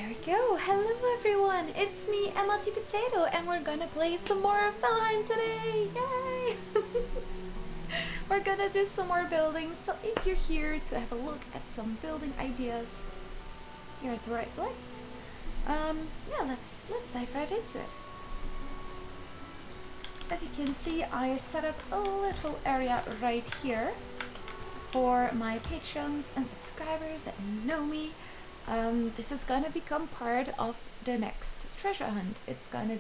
we go. Hello everyone, it's me, Emma T. Potato, and we're gonna play some more Valheim today! Yay! We're gonna do some more building, so if you're here to have a look at some building ideas, you're at the right place. Yeah, let's dive right into it. As you can see, I set up a little area right here for my patrons and subscribers that know me. This is gonna become part of the next treasure hunt. It's gonna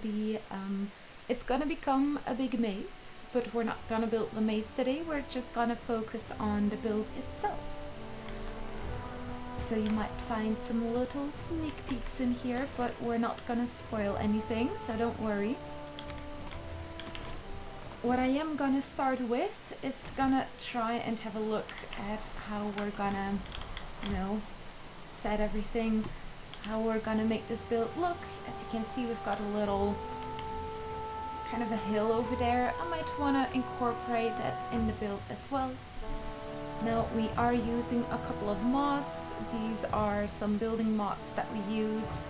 become a big maze, but we're not gonna build the maze today. We're just gonna focus on the build itself. So you might find some little sneak peeks in here, but we're not gonna spoil anything, so don't worry. What I am gonna start with is gonna try and have a look at how we're gonna, set everything, how we're gonna make this build look. As you can see, we've got a little kind of a hill over there. I might want to incorporate that in the build as well. Now we are using a couple of mods. These are some building mods that we use.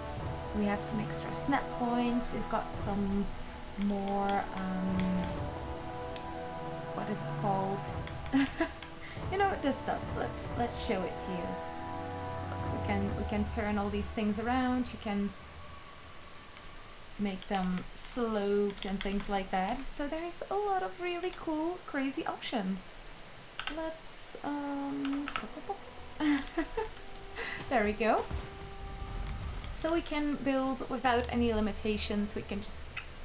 We have some extra snap points. We've got some more what is it called? This stuff. Let's show it to you. We can turn all these things around. You can make them sloped and things like that. So there's a lot of really cool, crazy options. Let's there we go. So we can build without any limitations. We can just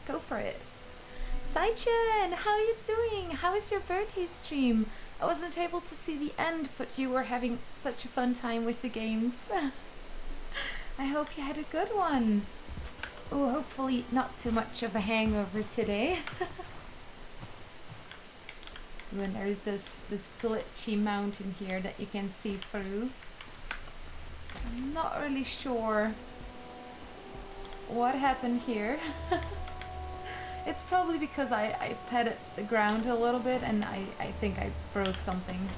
go for it. Saichen, how are you doing? How is your birthday stream? I wasn't able to see the end, but you were having such a fun time with the games. I hope you had a good one. Oh, hopefully not too much of a hangover today. When there's this glitchy mountain here that you can see through. I'm not really sure what happened here. It's probably because I patted the ground a little bit and I think I broke something.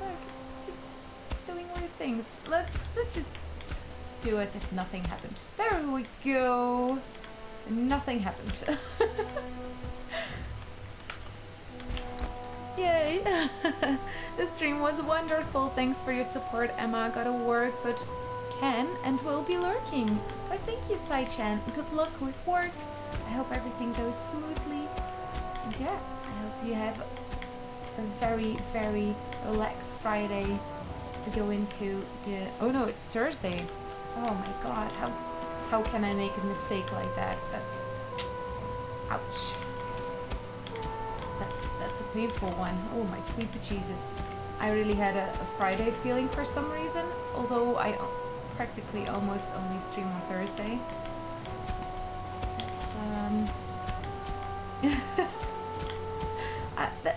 Look, it's just doing weird things. Let's just do as if nothing happened. There we go. Nothing happened. Yay! The stream was wonderful. Thanks for your support, Emma. Gotta work, but can and will be lurking. But thank you, Sai-chan. Good luck with work. I hope everything goes smoothly. And yeah, I hope you have a very, very relaxed Friday to go into the... Oh no, it's Thursday. Oh my god, how can I make a mistake like that? That's... Ouch. That's a painful one. Oh my sweet Jesus. I really had a Friday feeling for some reason, although I practically almost only stream on Thursday.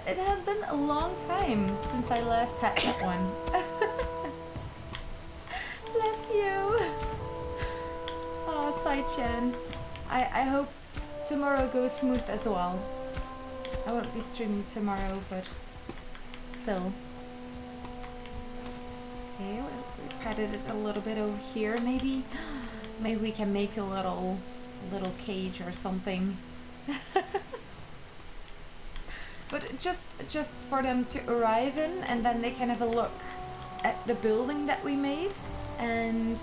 It had been a long time since I last had that one. Bless you. Oh, Sai-chan. I hope tomorrow goes smooth as well. I won't be streaming tomorrow, but still. Okay, we patted it a little bit over here. Maybe we can make a little cage or something. But just for them to arrive in, and then they can have a look at the building that we made, and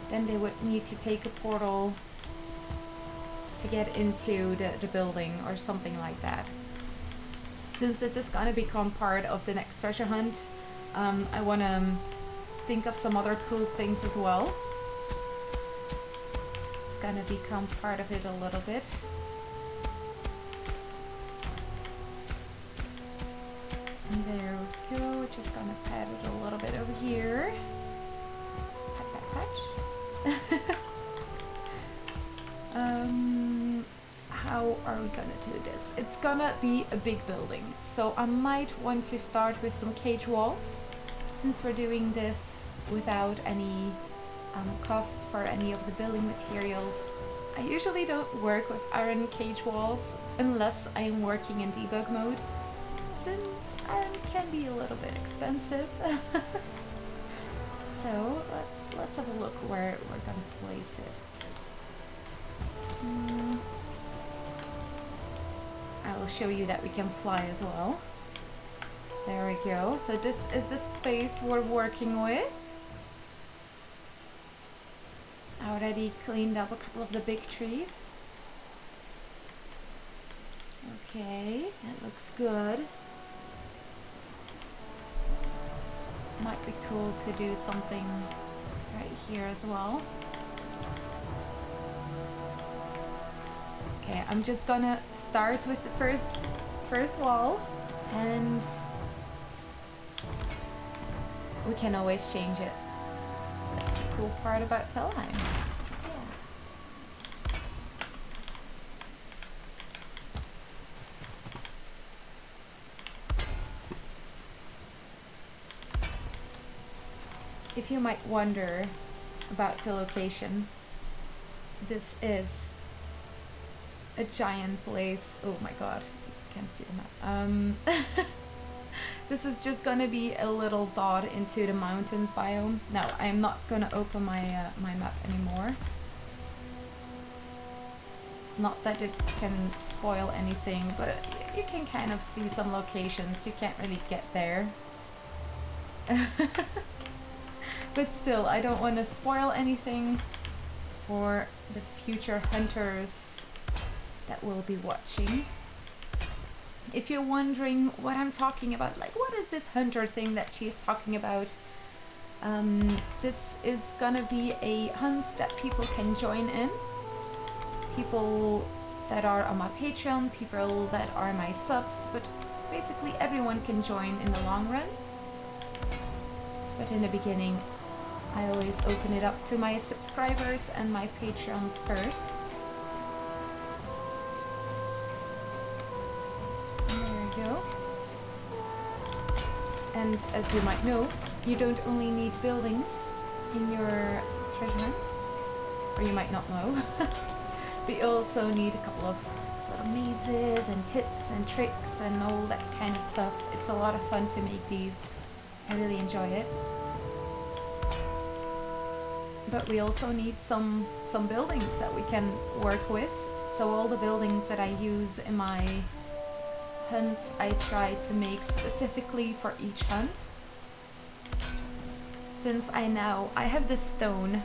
then they would need to take a portal to get into the building or something like that. Since this is gonna become part of the next treasure hunt, I wanna think of some other cool things as well. It's gonna become part of it a little bit. And there we go, just gonna pat it a little bit over here. Pat, pat, pat. How are we gonna do this? It's gonna be a big building, so I might want to start with some cage walls, since we're doing this without any cost for any of the building materials. I usually don't work with iron cage walls unless I am working in debug mode, since iron can be a little bit expensive. So let's have a look where we're gonna place it. I will show you that we can fly as well. There we go. So this is the space we're working with. I already cleaned up a couple of the big trees. Okay, that looks good. Might be cool to do something right here as well. Okay, I'm just gonna start with the first wall, and we can always change it. That's the cool part about Valheim. If you might wonder about the location, this is a giant place. Oh my god, you can't see the map. This is just gonna be a little dot into the mountains biome. No, I'm not gonna open my my map anymore. Not that it can spoil anything, but you can kind of see some locations. You can't really get there. But still, I don't want to spoil anything for the future hunters that will be watching. If you're wondering what I'm talking about, like what is this hunter thing that she's talking about, this is gonna be a hunt that people can join in. People that are on my Patreon, people that are my subs, but basically everyone can join in the long run. But in the beginning, I always open it up to my subscribers and my Patreons first. There we go. And as you might know, you don't only need buildings in your treasure hunts, or you might not know. But you also need a couple of little mazes and tips and tricks and all that kind of stuff. It's a lot of fun to make these. I really enjoy it. But we also need some buildings that we can work with. So all the buildings that I use in my hunts, I try to make specifically for each hunt. Since I have this stone.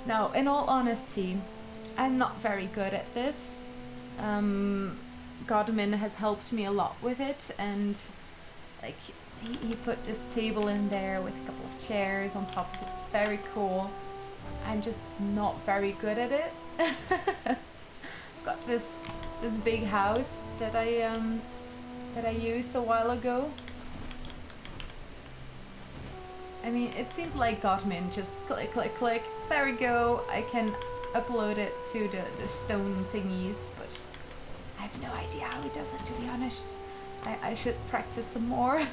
Now, in all honesty, I'm not very good at this. Godmin has helped me a lot with it, and like he put this table in there with a couple of chairs on top of it. It's very cool. I'm just not very good at it. Got this big house that I used a while ago. I mean, it seemed like Godmin, just click, click, click. There we go. I can upload it to the stone thingies, but I have no idea how he does it, to be honest. I should practice some more.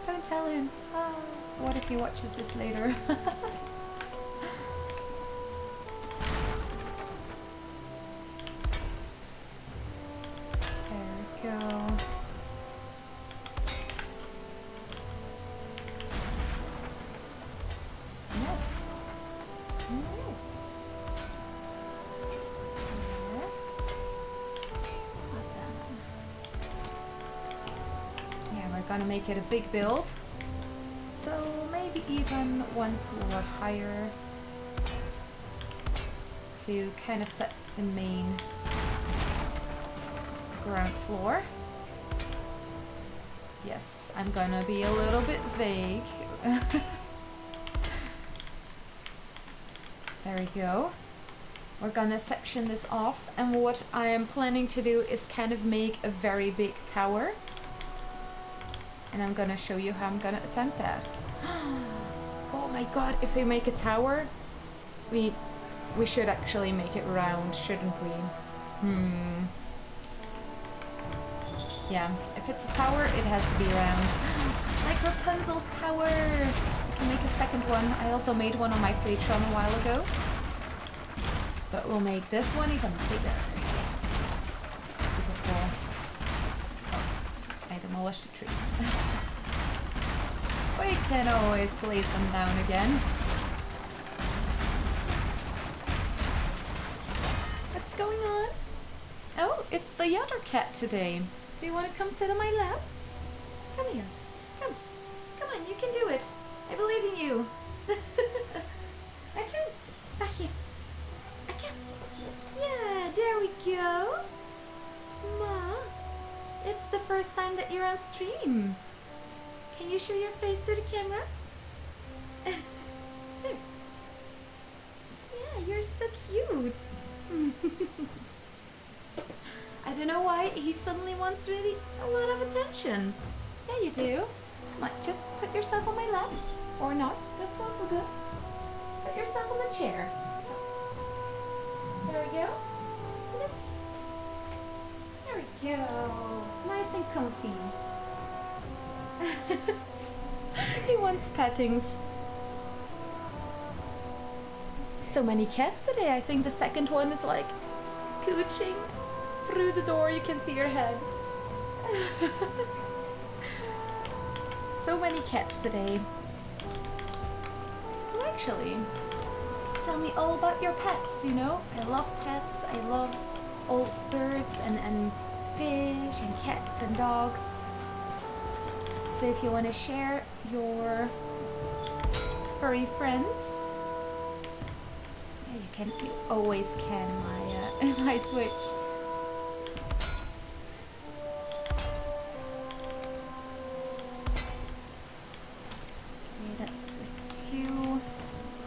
Don't tell him. Oh, what if he watches this later? There we go. Gonna make it a big build, so maybe even one floor higher to kind of set the main ground floor. Yes, I'm gonna be a little bit vague. There we go. We're gonna section this off, and what I am planning to do is kind of make a very big tower. And I'm gonna show you how I'm gonna attempt that. Oh my god, if we make a tower, we should actually make it round, shouldn't we? Yeah, if it's a tower, it has to be round. Like Rapunzel's tower! I can make a second one. I also made one on my Patreon a while ago. But we'll make this one even bigger. Super cool. I demolished a tree. We can always place them down again. What's going on? Oh, it's the other cat today. Do you want to come sit on my lap? Come here. Come. Come on, you can do it. I believe in you. I can. Back here. I can. Yeah, there we go. Ma, it's the first time that you're on stream. Can you show your face to the camera? There. Yeah, you're so cute. I don't know why he suddenly wants really a lot of attention. Yeah, you do. Come on, just put yourself on my lap. Or not, that's also good. Put yourself on the chair. There we go. There we go. Nice and comfy. He wants pettings. So many cats today. I think the second one is like scooching through the door. You can see your head. So many cats today. Well, actually, tell me all about your pets, you know? I love pets. I love old birds and fish and cats and dogs. So if you want to share your furry friends, yeah, you can. You always can in my Twitch. Okay, that's with 2.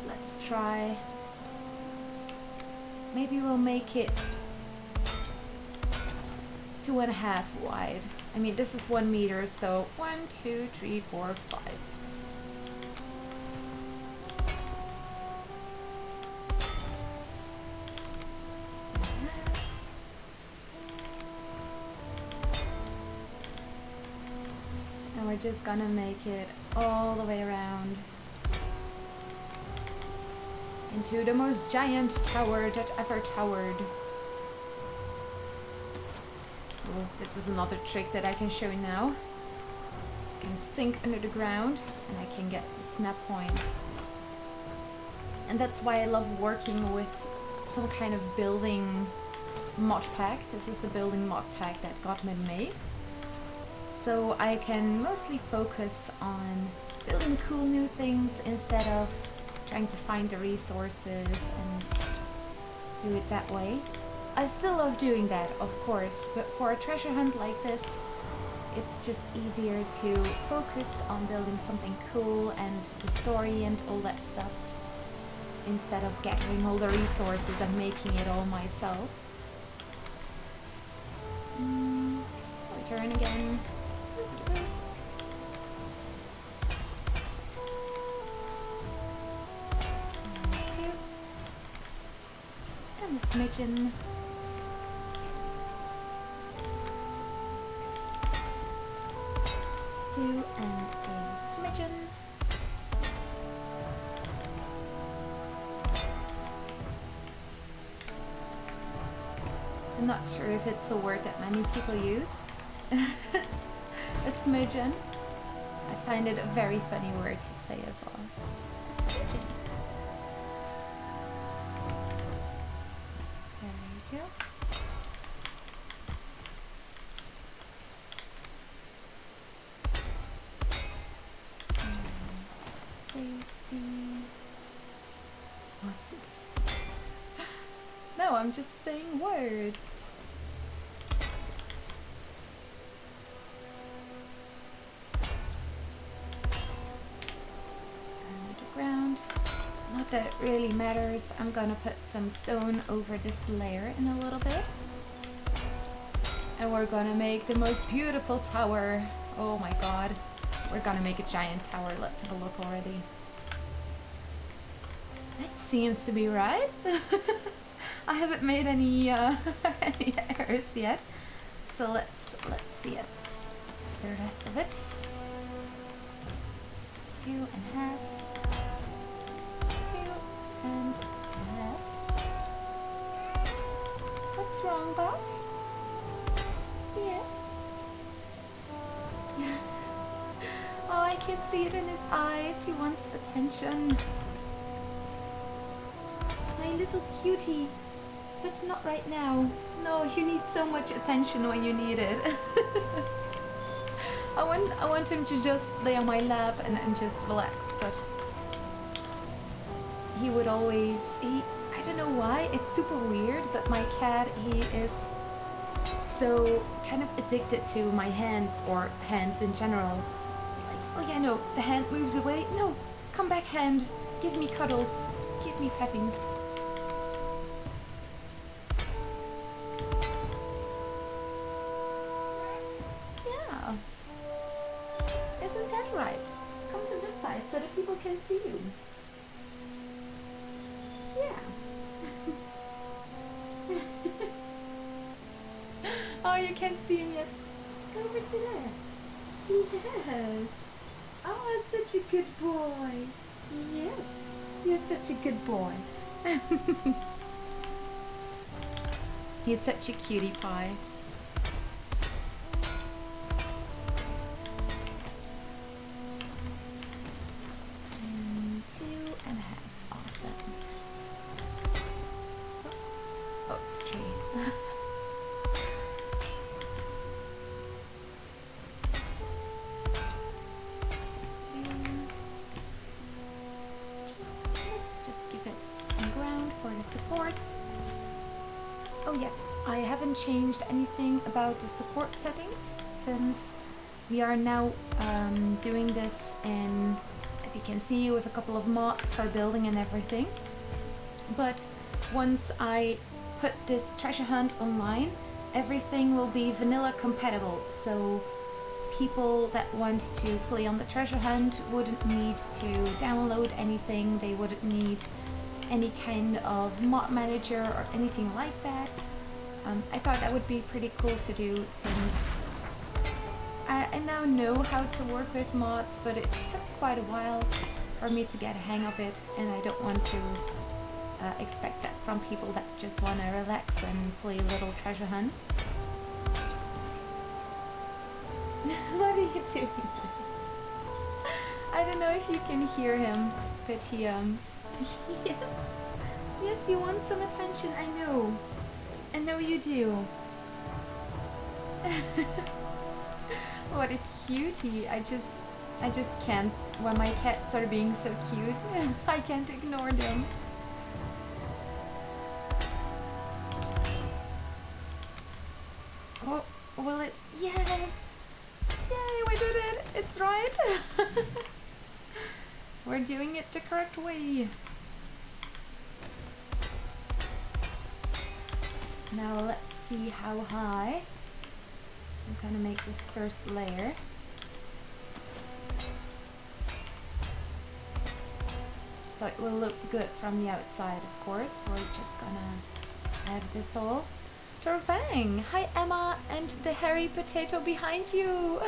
Let's try. Maybe we'll make it 2.5 wide. I mean, this is 1 meter, so 1, 2, 3, 4, 5. And we're just gonna make it all the way around into the most giant tower that ever towered. Oh, this is another trick that I can show now. I can sink under the ground and I can get the snap point. And that's why I love working with some kind of building mod pack. This is the building mod pack that Gottman made. So I can mostly focus on building cool new things instead of trying to find the resources and do it that way. I still love doing that, of course, but for a treasure hunt like this, it's just easier to focus on building something cool and the story and all that stuff, instead of gathering all the resources and making it all myself. Return again. Two. And the smidgen. 2 and a smidgen. I'm not sure if it's a word that many people use. A smidgen. I find it a very funny word to say as well. A smidgen. There you go. No, I'm just saying words. Underground. Not that it really matters. I'm gonna put some stone over this layer in a little bit. And we're gonna make the most beautiful tower. Oh my god. We're gonna make a giant tower. Let's have a look already. That seems to be right. I haven't made any any errors yet, so let's see it. The rest of it. 2.5. 2.5. What's wrong, Bob? Yeah. Oh, I can see it in his eyes. He wants attention. My little cutie. But not right now. No, you need so much attention when you need it. I want him to just lay on my lap and just relax, but he would always, I don't know why, it's super weird, but my cat, he is so kind of addicted to my hands, or hands in general. He likes, oh yeah, no, the hand moves away. No, come back, hand. Give me cuddles. Give me pettings. Yeah. Isn't that right? Come to this side so that people can see you. Yeah. Oh, you can't see him yet. Go over to there. Yes. Oh, such a good boy. Yes. You're such a good boy. He's such a cutie pie. And 2.5. Awesome. Oh, it's a tree. Let's just give it some ground for the support. Oh yes, I haven't changed anything about the support settings since we are now doing this in, as you can see, with a couple of mods for building and everything. But once I put this treasure hunt online, everything will be vanilla compatible, so people that want to play on the treasure hunt wouldn't need to download anything, they wouldn't need any kind of mod manager or anything like that. I thought that would be pretty cool to do, since I now know how to work with mods, but it took quite a while for me to get a hang of it, and I don't want to expect that from people that just want to relax and play little treasure hunt. What are you doing? I don't know if you can hear him, but he yes, yes, you want some attention. I know you do. What a cutie. I just can't, when my cats are being so cute, I can't ignore them. Oh, will it? Yes! Yay, we did it! It's right! We're doing it the correct way. Now let's see how high. I'm gonna make this first layer. So it will look good from the outside, of course. We're just gonna add this all. Torvang! Hi Emma and the hairy potato behind you!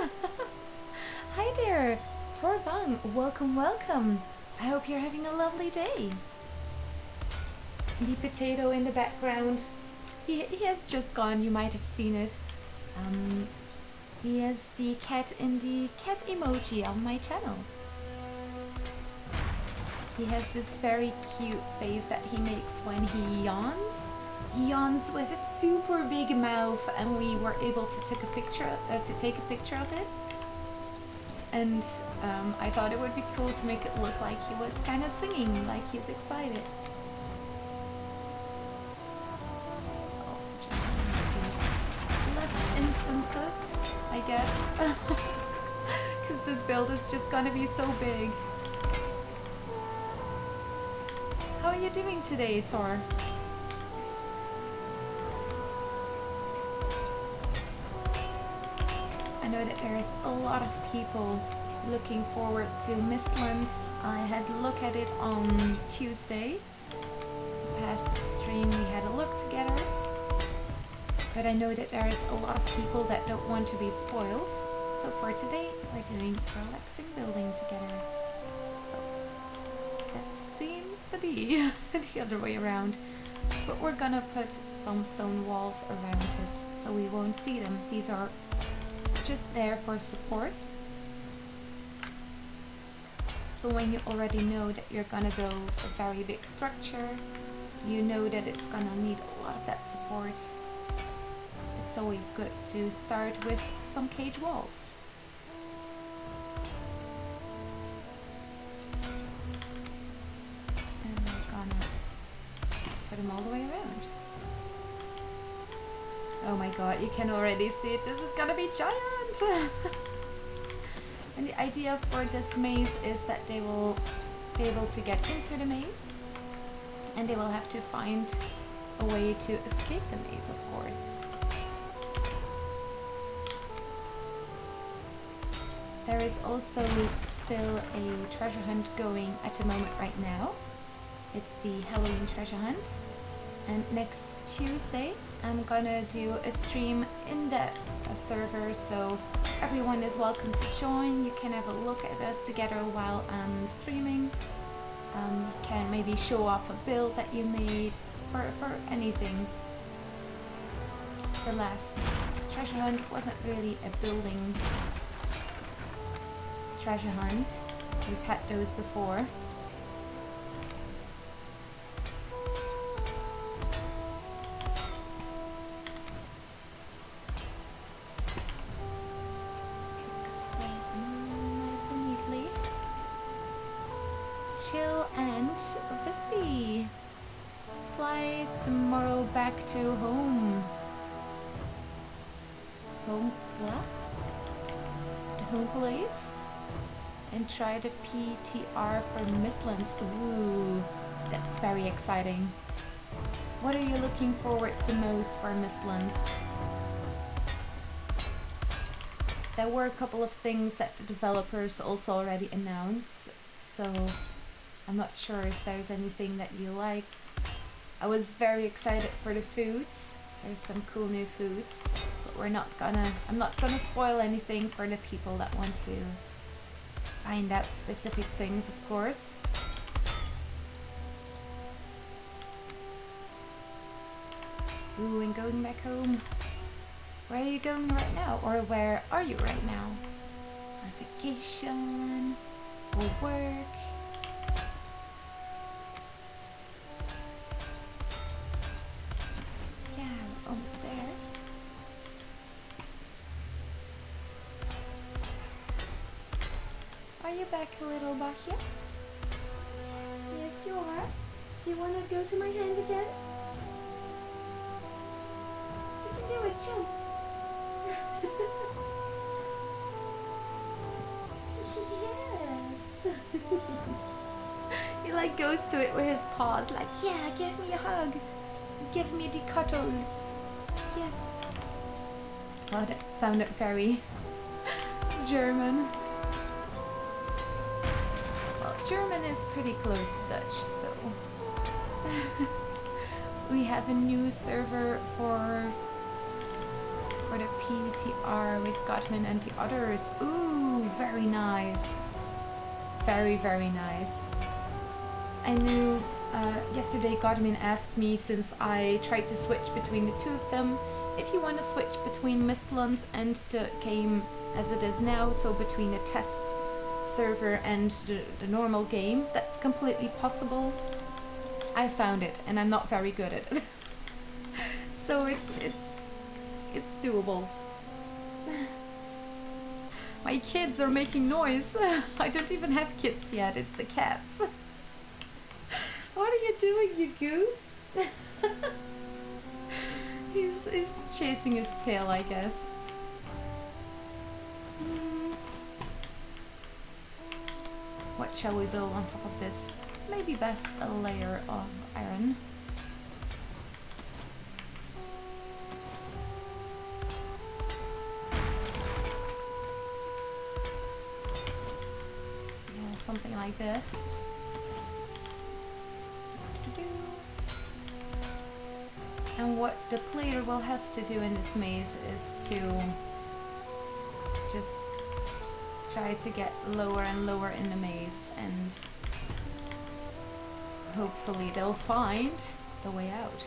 Hi there! Torvang, welcome, welcome! I hope you're having a lovely day. The potato in the background. He has just gone, you might have seen it. He is the cat in the cat emoji on my channel. He has this very cute face that he makes when he yawns. He yawns with a super big mouth, and we were able to take a picture of it. And I thought it would be cool to make it look like he was kind of singing, like he's excited. Less instances, I guess, because this build is just gonna be so big. How are you doing today, Tor? I know that there is a lot of people looking forward to Mistlands. I had a look at it on Tuesday. The past stream we had a look together. But I know that there is a lot of people that don't want to be spoiled. So for today, we're doing relaxing building together. That seems to be the other way around. But we're gonna put some stone walls around us so we won't see them. These are just there for support. So when you already know that you're gonna build a very big structure, you know that it's gonna need a lot of that support. It's always good to start with some cage walls. And we're gonna put them all the way around. Oh my god, you can already see it. This is gonna be giant! And the idea for this maze is that they will be able to get into the maze, and they will have to find a way to escape the maze, of course. There is also still a treasure hunt going at the moment right now. It's the Halloween treasure hunt. And next Tuesday I'm gonna do a stream in that server, so everyone is welcome to join. You can have a look at us together while I'm streaming. You can maybe show off a build that you made for anything. The last treasure hunt wasn't really a building treasure hunt. We've had those before. Chill and Visby. Fly tomorrow back to home. Home plus? The home place? And try the PTR for Mistlands. Ooh, that's very exciting. What are you looking forward to most for Mistlands? There were a couple of things that the developers also already announced, so I'm not sure if there's anything that you liked. I was very excited for the foods. There's some cool new foods, but I'm not gonna spoil anything for the people that want to find out specific things, of course. Ooh, and going back home. Where are you going right now? Or where are you right now? On vacation? Or work? Yeah, we're almost there. Are you back, little Bachia? Yes, you are. Do you want to go to my hand again? You can do it, jump. Yes. He like goes to it with his paws, like, yeah, give me a hug. Give me the cuddles. Yes. Oh, that sounded very German. Well, German is pretty close to Dutch, so we have a new server for the PTR with Gottman and the others. Ooh, very nice. Very, very nice. I knew yesterday Gottman asked me, since I tried to switch between the two of them, if you want to switch between Mistlands and the game as it is now, so between the test server and the normal game, that's completely possible. I found it, and I'm not very good at it. So it's doable. My kids are making noise. I don't even have kids yet, it's the cats. What are you doing, you goof? He's chasing his tail, I guess. What shall we build on top of this? Maybe best a layer of iron. Yeah, something like this. And what the player will have to do in this maze is to just try to get lower and lower in the maze, and hopefully they'll find the way out.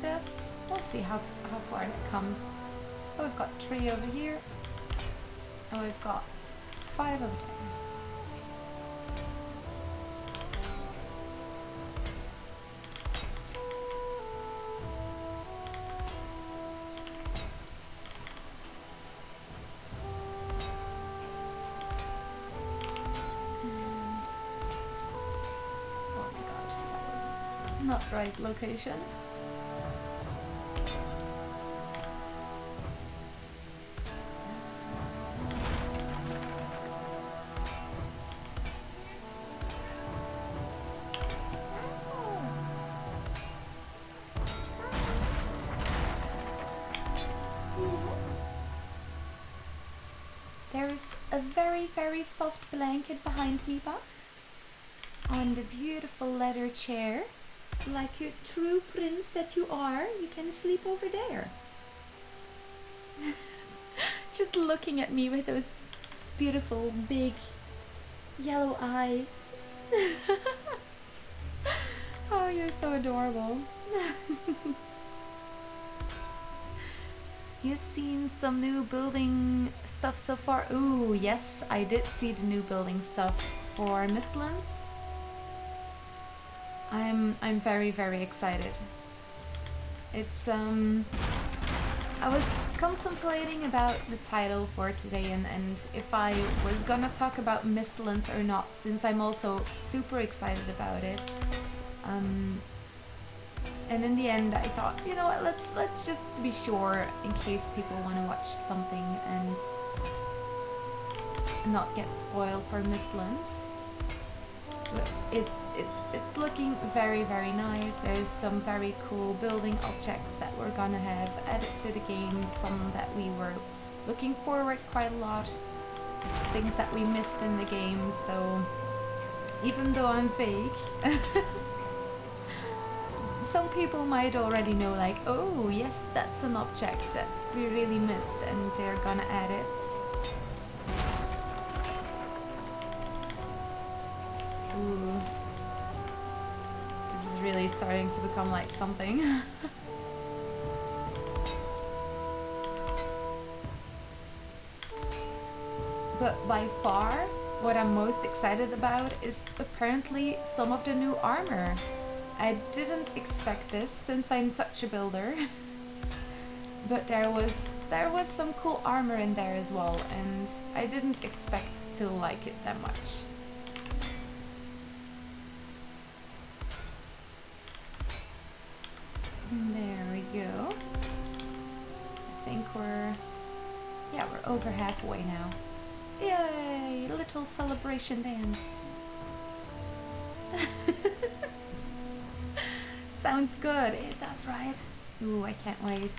this. We'll see how far that comes. So we've got 3 over here. And we've got 5 over there. Not right location. There's a very, very soft blanket behind me, Buck, on the beautiful leather chair. Like a true prince that you are, you can sleep over there. Just looking at me with those beautiful, big, yellow eyes. Oh, you're so adorable. You've seen some new building stuff so far? Ooh, yes, I did see the new building stuff for Mistlands. I'm very, very excited. It's I was contemplating about the title for today and if I was gonna talk about Mistlands or not, since I'm also super excited about it. And in the end I thought, you know what, let's just be sure in case people want to watch something and not get spoiled for Mistlands. But it's looking very, very nice. There's some very cool building objects that we're gonna have added to the game, some that we were looking forward quite a lot, things that we missed in the game. So even though I'm fake, some people might already know, like, oh yes, that's an object that we really missed and they're gonna add it. Ooh. This is really starting to become like something. But by far, what I'm most excited about is apparently some of the new armor. I didn't expect this since I'm such a builder. But there was some cool armor in there as well, and I didn't expect to like it that much. There we go. I think we're over halfway now. Yay! Little celebration dance. Sounds good. It does, right? Ooh, I can't wait.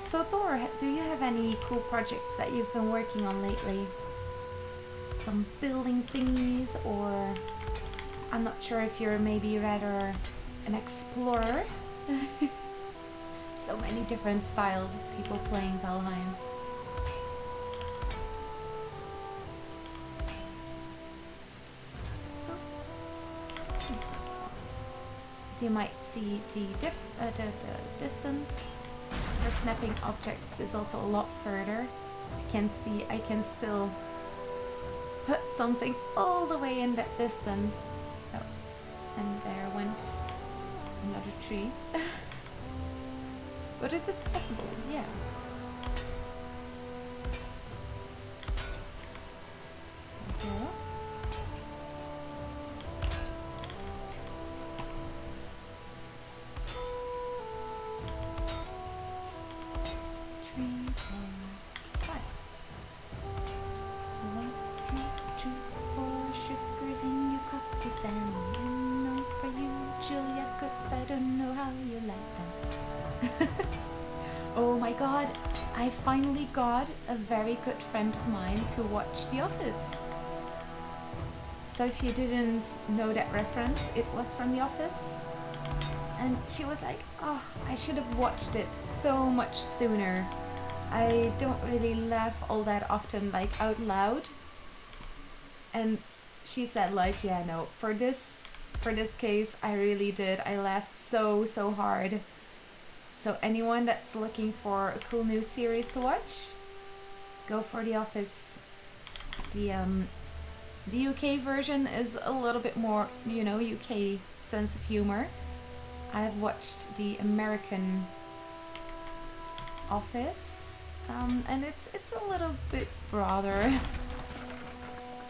So Thor, do you have any cool projects that you've been working on lately? Some building thingies, or I'm not sure if you're maybe rather an explorer. So many different styles of people playing Valheim. As you might see, the distance for snapping objects is also a lot further. As you can see, I can still put something all the way in that distance. Oh, and there went another tree. But it is possible, yeah. There we go. Oh my god, I finally got a very good friend of mine to watch The Office. So if you didn't know that reference, it was from The Office. And she was like, oh, I should have watched it so much sooner. I don't really laugh all that often, like out loud. And she said, like, yeah, no, for this for this case, I really did. I laughed so hard. So anyone that's looking for a cool new series to watch, go for The Office. The UK version is a little bit more, you know, UK sense of humor. I've watched the American Office, and it's a little bit broader.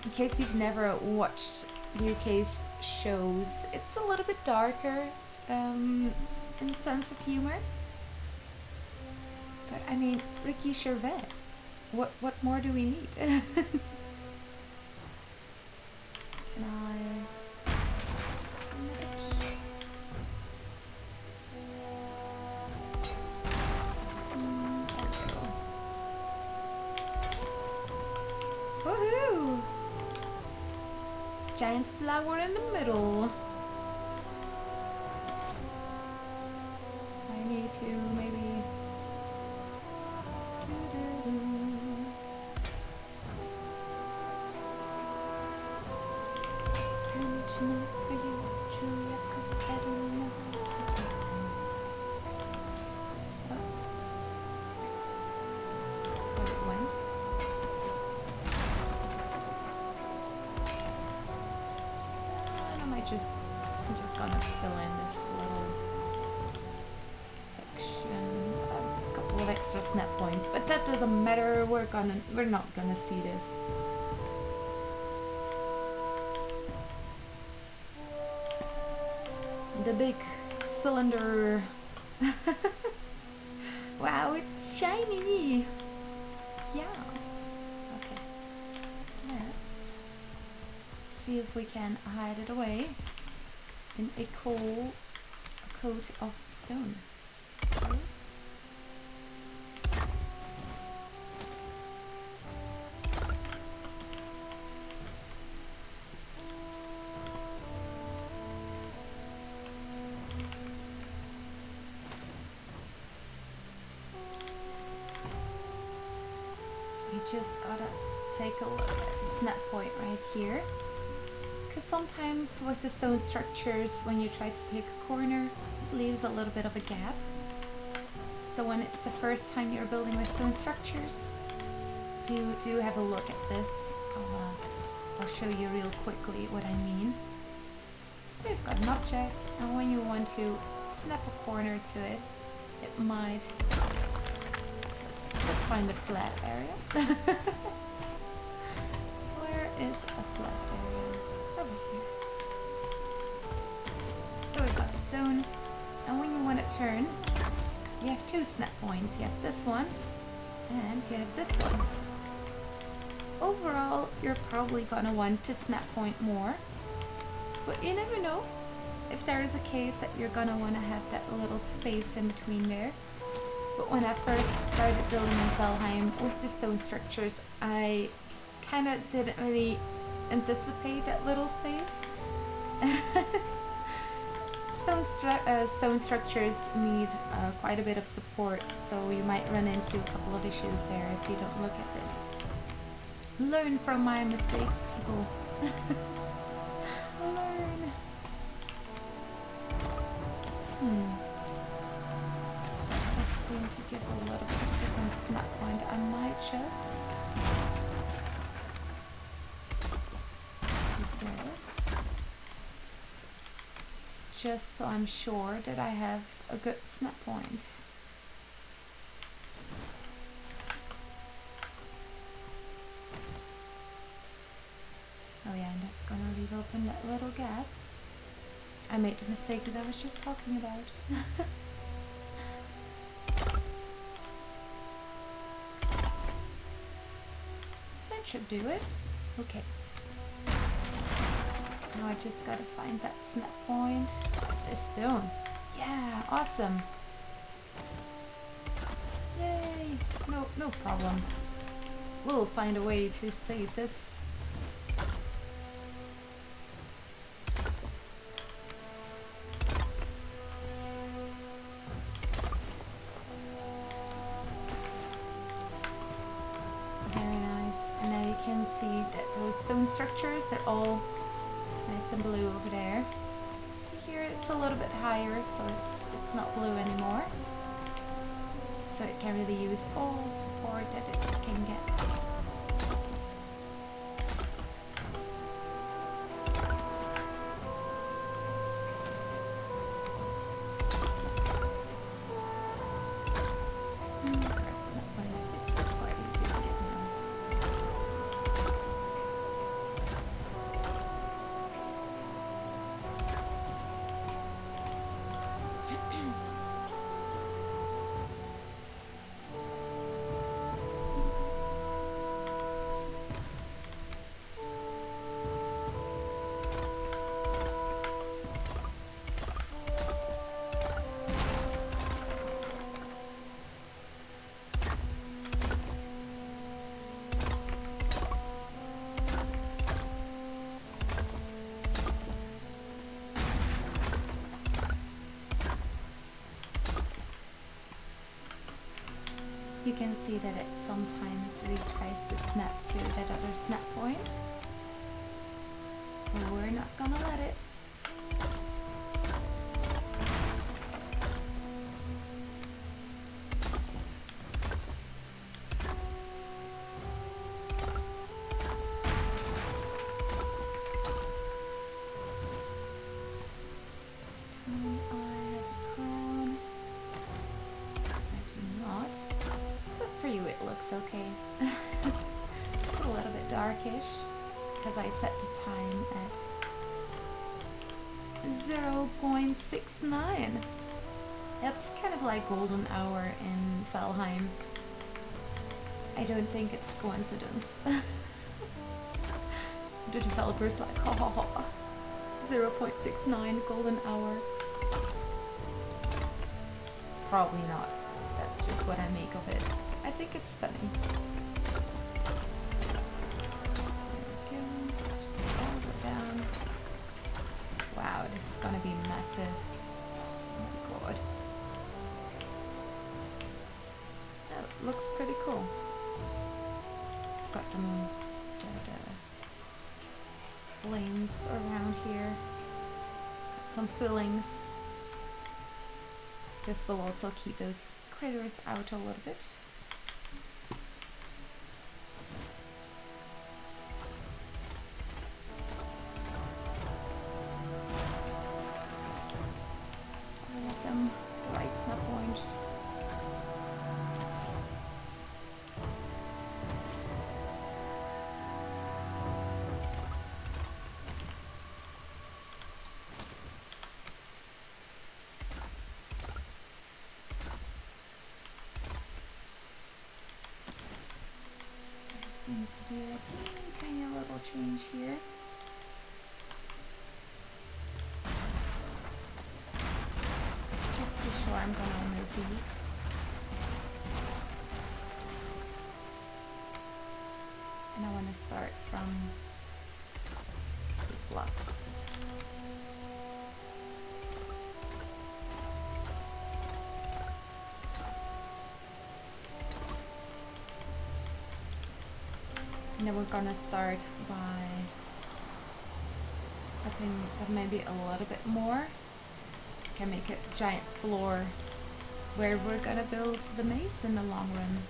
In case you've never watched UK's shows, it's a little bit darker in sense of humor. But I mean, Ricky Gervais, what more do we need? Can I submit? Woohoo! Giant flower in the middle. I need to maybe. I'm just gonna fill in this little section, a couple of extra snap points, but that doesn't matter. We're not gonna see this. The big cylinder. Wow, it's shiny. Yeah. Okay. Let's see if we can hide it away in a cool coat of stone. Okay. Just gotta take a look at the snap point right here, because sometimes with the stone structures, when you try to take a corner, it leaves a little bit of a gap. So when it's the first time you're building with stone structures, do have a look at this. I'll show you real quickly what I mean. So you've got an object, and when you want to snap a corner to it, it might. Let's find a flat area. Where is a flat area? Over here. So we've got stone, and when you want to turn, you have two snap points. You have this one, and you have this one. Overall, you're probably gonna want to snap point more, but you never know. If there is a case that you're gonna want to have that little space in between there. But when I first started building in Valheim with the stone structures, I kind of didn't really anticipate that little space. Stone structures need quite a bit of support, so you might run into a couple of issues there if you don't look at it. Learn from my mistakes, people. Learn. Seem to give a little bit different snap point. I might just do this, just so I'm sure that I have a good snap point. Oh yeah, and that's gonna leave open that little gap. I made the mistake that I was just talking about. Should do it. Okay. Now I just gotta find that snap point. This stone. Yeah, awesome. Yay. No problem. We'll find a way to save this. Stone structures, they're all nice and blue over there. it's a little bit higher, so it's not blue anymore. So it can really use all the support that it can get. It's quite easy to get now. You can see that it sometimes really tries to snap to that other snap point. But we're not gonna let it. Okay. It's a little bit darkish because I set the time at 0.69. That's kind of like golden hour in Valheim. I don't think it's coincidence. The developer's like, oh, 0.69 golden hour. Probably not. That's just what I make of it. I think it's funny. There we go. Just all the way down. Wow, this is gonna be massive. Oh my god. That looks pretty cool. Got them the lanes around here. Got some fillings. This will also keep those critters out a little bit. Seems to be a tiny little change here. Just to be sure, I'm going to remove these. And I want to start from these blocks. And then we're gonna start by upping that maybe a little bit more. Can make a giant floor where we're gonna build the maze in the long run.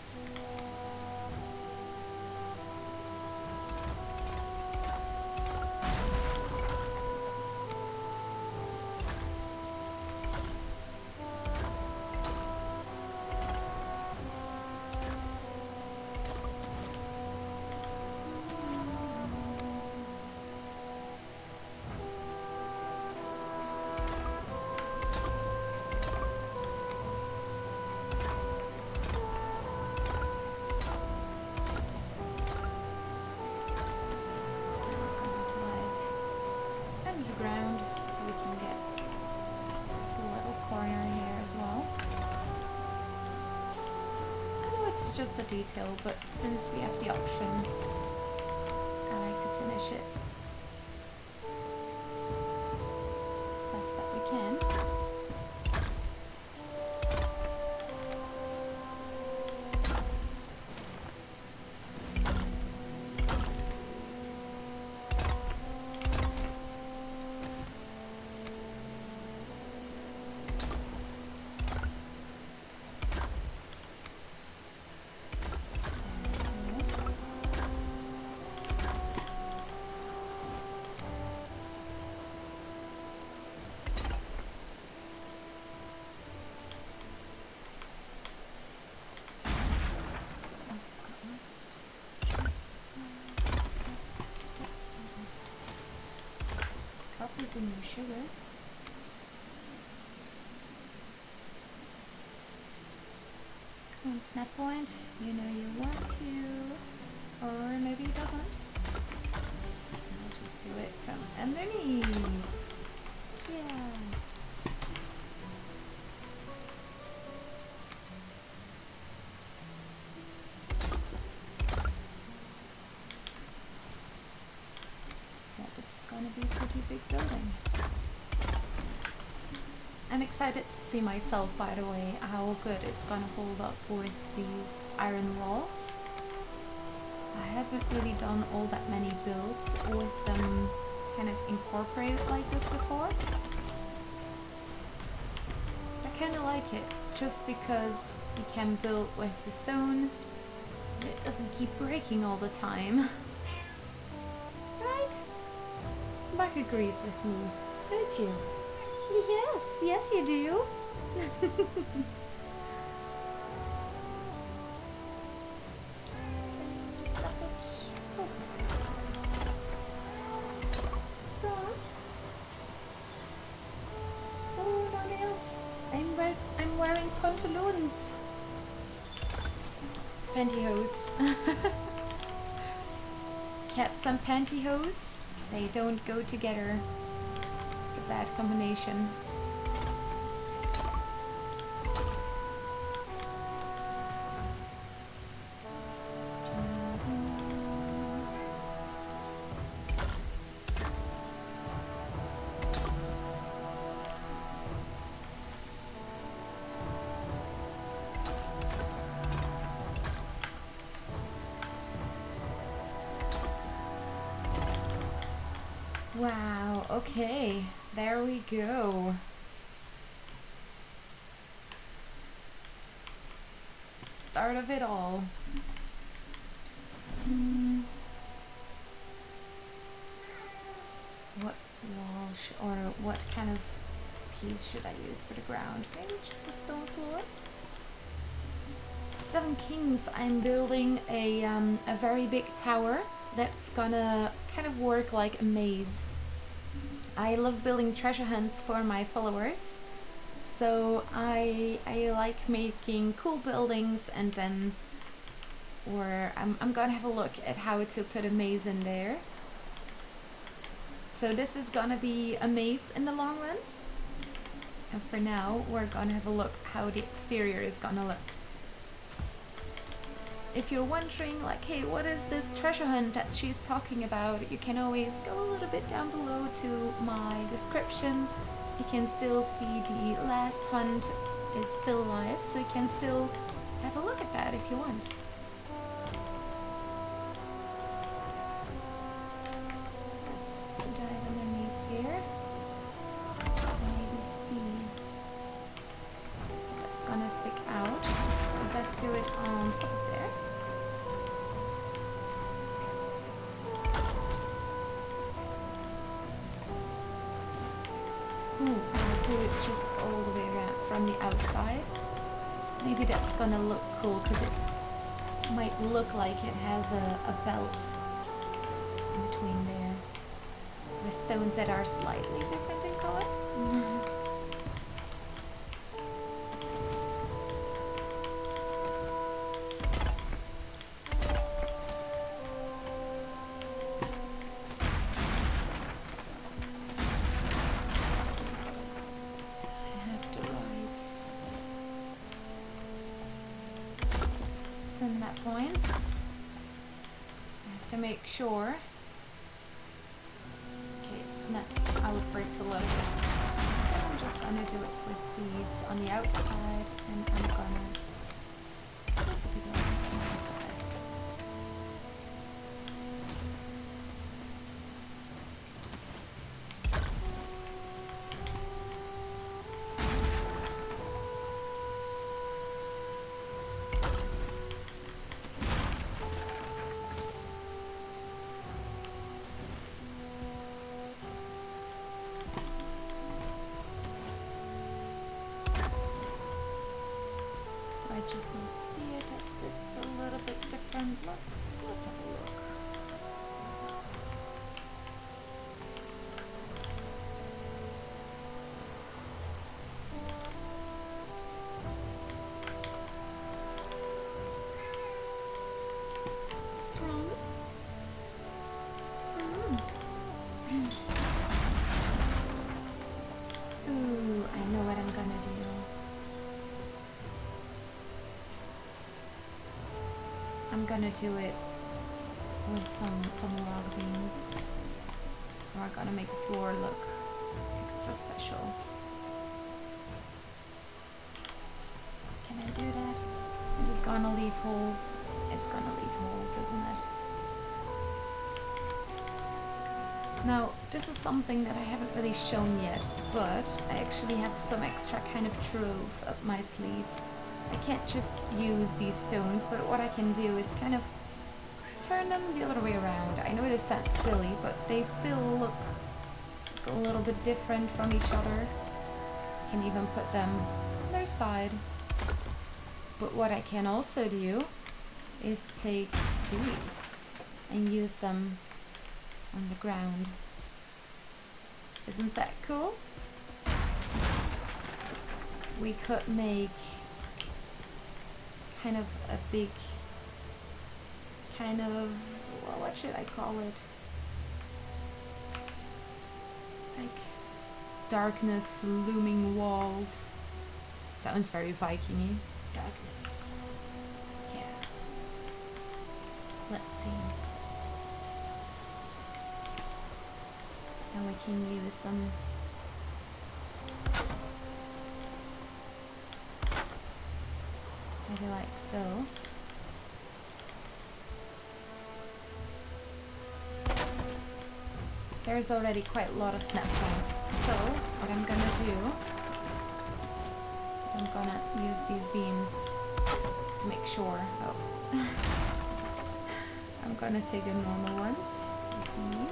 Just a detail, but since we have the option, I like to finish it best that we can. using your sugar. Come on, snap point. You know you want to. Or maybe it doesn't. I'll just do it from underneath. Yeah. Be a pretty big building. I'm excited to see myself, by the way, how good it's gonna hold up with these iron walls. I haven't really done all that many builds with them kind of incorporated like this before. I kinda like it, just because you can build with the stone and it doesn't keep breaking all the time. Buck agrees with me, don't you? Yes, yes you do. Oh, no nails. I'm wearing pantaloons. Pantyhose. Cats and pantyhose. They don't go together. It's a bad combination. Wow, okay, there we go. Start of it all. What wall or what kind of piece should I use for the ground? Maybe just the stone floors? Seven Kings, I'm building a very big tower that's gonna kind of work like a maze. I love building treasure hunts for my followers, so I like making cool buildings, and then I'm gonna have a look at how to put a maze in there. So this is gonna be a maze in the long run, and for now we're gonna have a look how the exterior is gonna look. If you're wondering, like, hey, what is this treasure hunt that she's talking about, you can always go a little bit down below to my description. You can still see the last hunt is still live, so you can still have a look at that if you want. Let's dive underneath here. Maybe see that's gonna stick out. So let's do it on top of there. I'll do it just all the way around from the outside. Maybe that's gonna look cool because it might look like it has a belt in between there with stones that are slightly different in color. Points. I have to make sure. Okay, it snaps outwards a little bit. I'm just gonna do it with these on the outside, and I'm gonna just the bigger ones on the inside. I just don't see it. It's a little bit different. Let's have a look. wrong? Ooh, I know what I'm gonna do. I'm gonna do it with some log beams. We're gonna make the floor look extra special. Can I do that? Is it gonna leave holes? It's gonna leave holes, isn't it? Now, this is something that I haven't really shown yet, but I actually have some extra kind of trove up my sleeve. I can't just use these stones, but what I can do is kind of turn them the other way around. I know this sounds silly, but they still look a little bit different from each other. I can even put them on their side. But what I can also do is take these and use them on the ground. Isn't that cool? We could make kind of a big kind of, well, what should I call it? Like darkness, looming walls. Sounds very Viking-y. Darkness. Yeah. Let's see. And we can use them. Maybe like so. There's already quite a lot of snap points, so what I'm gonna do is I'm gonna use these beams to make sure. Oh. I'm gonna take the normal ones. Okay.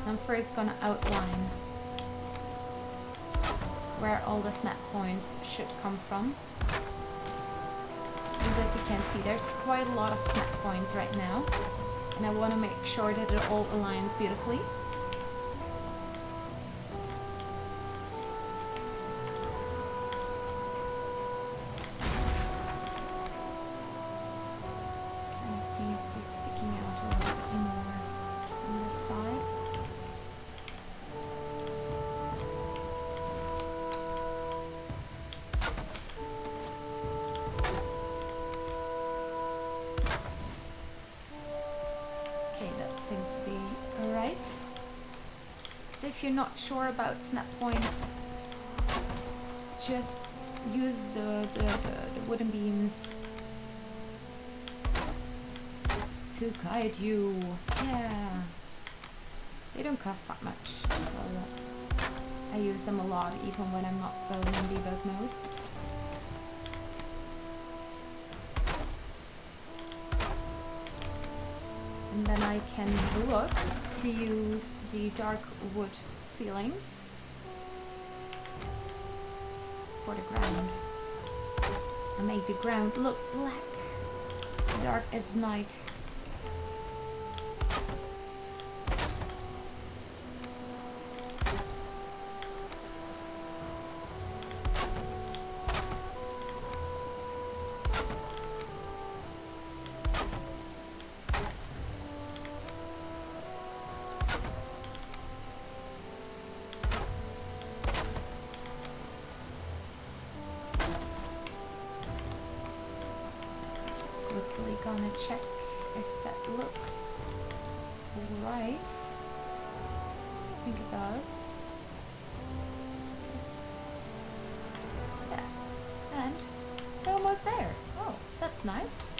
I'm first gonna outline where all the snap points should come from. Since as you can see, there's quite a lot of snap points right now. And I want to make sure that it all aligns beautifully. Kind of seem to be sticking out a little bit more on this side. Seems to be alright. So if you're not sure about snap points, just use the wooden beams to guide you. Yeah. They don't cost that much, so I use them a lot even when I'm not going in debug mode. And then I can look to use the dark wood ceilings for the ground. And make the ground look black, dark as night. Quickly gonna check if that looks right. I think it does. Yeah. And we're almost there. Oh, that's nice.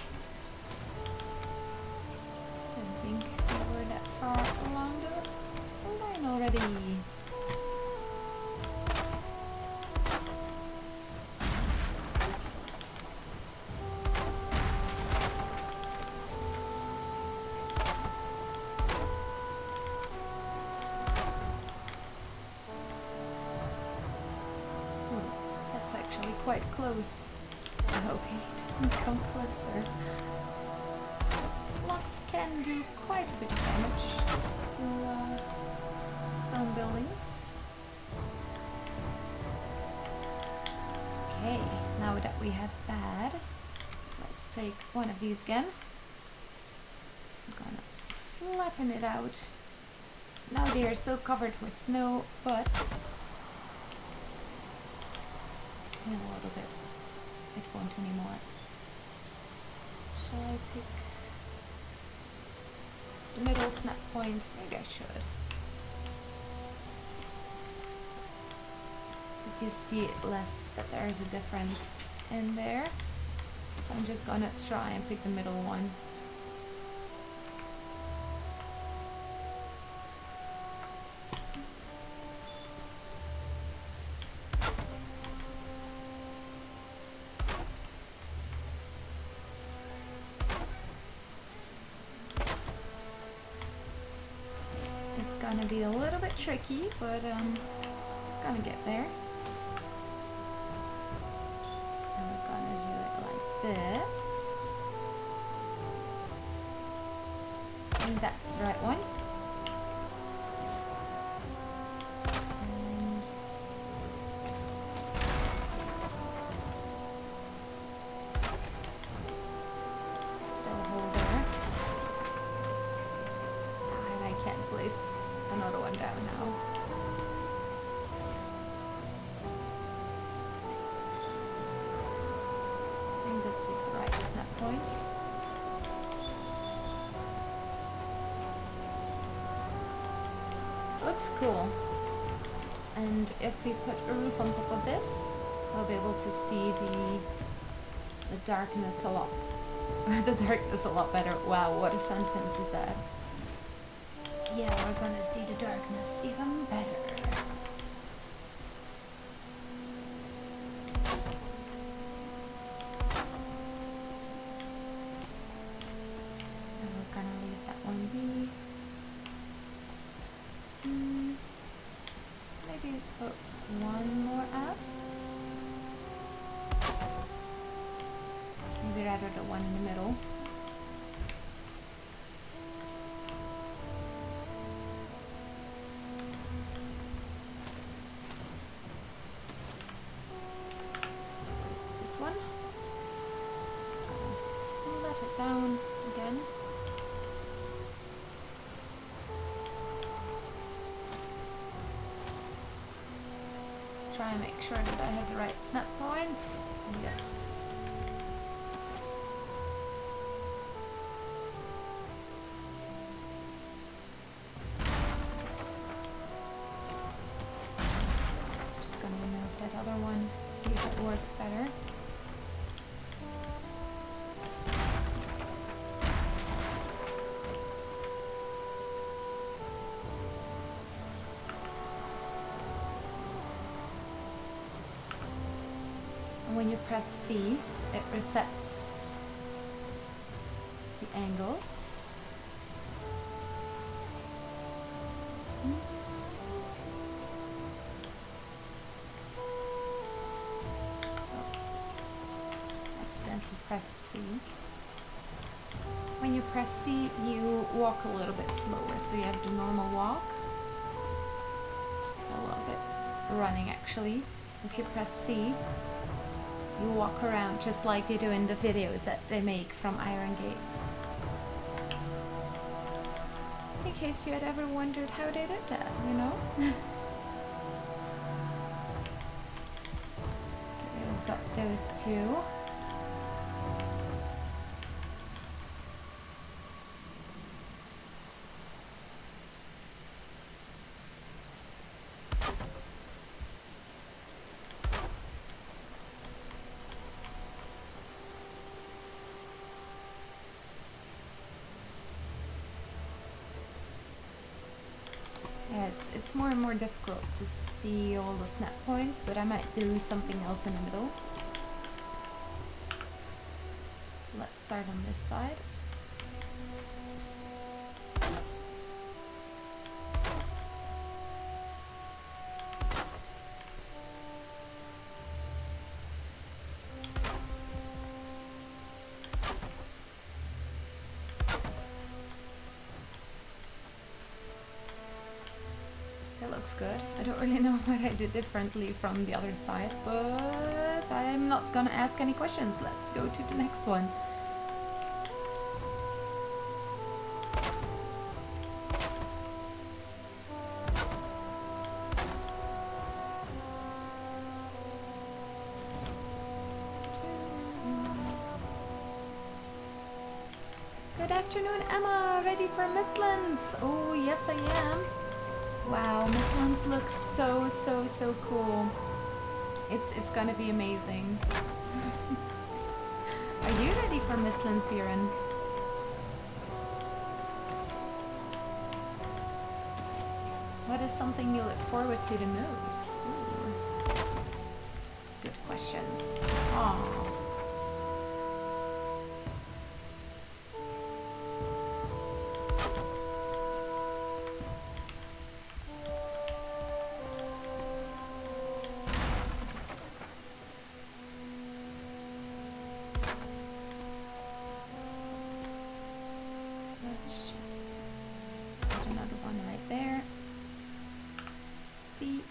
Didn't think we were that far along the line already. Quite close. I hope he doesn't come closer. Blocks can do quite a bit of damage to stone buildings. Okay, now that we have that, let's take one of these again. I'm gonna flatten it out. Now they are still covered with snow, but in a little bit it won't anymore. Shall I pick the middle snap point? Maybe I should. As you see less that there is a difference in there. So I'm just gonna try and pick the middle one. It's gonna be a little bit tricky, but gonna get there. And we're gonna do it like this. I think that's the right one. And still a hole there. And I can't place another one down now. I think this is the right snap point. Looks cool. And if we put a roof on top of this, we'll be able to see the darkness a lot. The darkness a lot better. Wow, what a sentence is that? Yeah, we're gonna see the darkness even better. And we're gonna leave that one be. Maybe put one more out. Maybe rather the one in the middle. One. Let it down again. Let's try and make sure that I have the right snap points. Yes. Just gonna remove that other one, see if it works better. When you press V, it resets the angles. Accidentally pressed C. When you press C, you walk a little bit slower, so you have the normal walk. Just a little bit running actually. If you press C, you walk around just like they do in the videos that they make from Iron Gates. In case you had ever wondered how they did that, you know? Okay, we've got those two. Yeah, it's more and more difficult to see all the snap points, but I might do something else in the middle. So let's start on this side. Looks good. I don't really know what I did differently from the other side, but I'm not gonna ask any questions. Let's go to the next one. Good afternoon, Emma. Ready for Mistlands? Oh, yes, I am. Wow, Mistlands looks so, so, so cool. It's gonna be amazing. Are you ready for Mistlands, Björn? What is something you look forward to the most? Ooh. Good questions. Aww. Let's just put another one right there. Feet.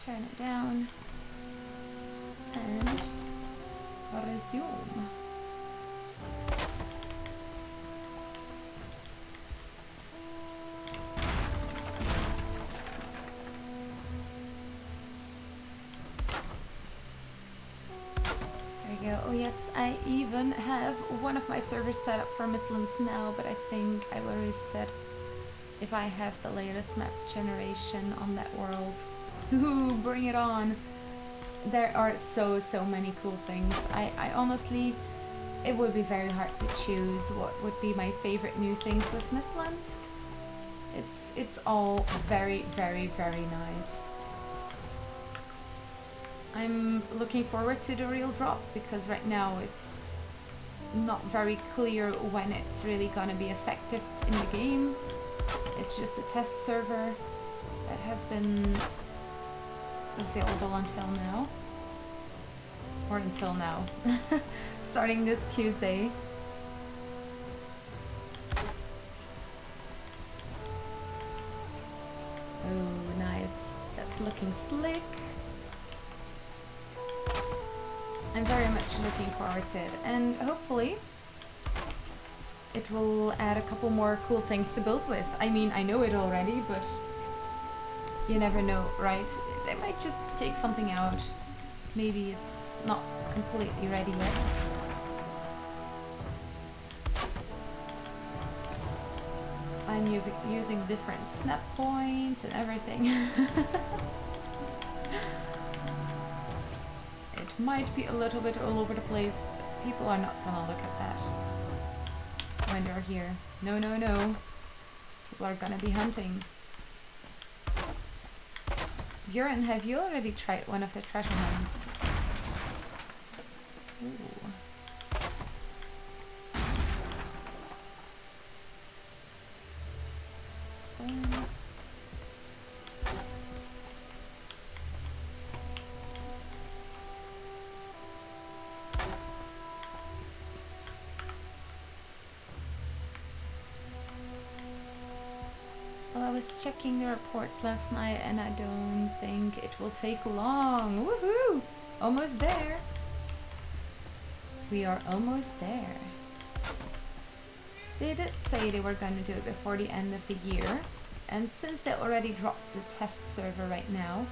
Turn it down. And resume. There we go. Oh yes, I even have one of my servers set up for Mistlands now, but I think I will reset if I have the latest map generation on that world. Ooh, bring it on! There are so many cool things. I honestly, it would be very hard to choose what would be my favorite new things with Mistlands. It's all very nice. I'm looking forward to the real drop because right now it's not very clear when it's really gonna be effective in the game. It's just a test server that has been available until now. Or until now. Starting this Tuesday. Oh, nice. That's looking slick. I'm very much looking forward to it, and hopefully it will add a couple more cool things to build with. I mean, I know it already, but you never know, right? They might just take something out. Maybe it's not completely ready yet. I'm using different snap points and everything. It might be a little bit all over the place, but people are not gonna look at that when they're here. No. People are gonna be hunting. Björn, have you already tried one of the treasure hunts? Ooh. Excellent. Well, I was checking the reports last night and I don't think it will take long. Woohoo! Almost there. We are almost there. They did say they were going to do it before the end of the year. And since they already dropped the test server right now,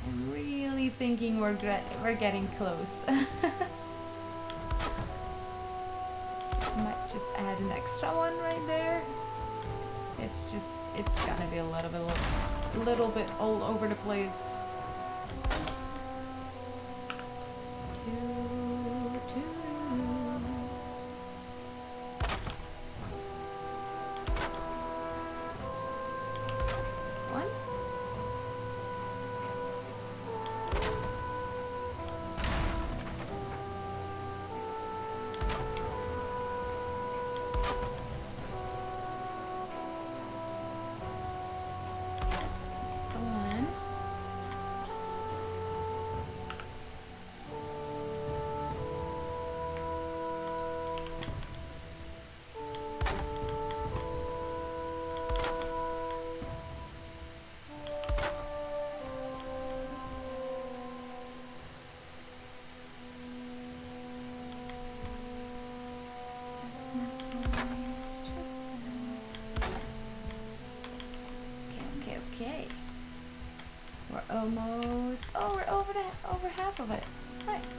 I'm really thinking we're getting close. Might just add an extra one right there. It's gonna be a little bit all over the place. This one. Okay. We're almost. Oh, we're over half of it. Nice.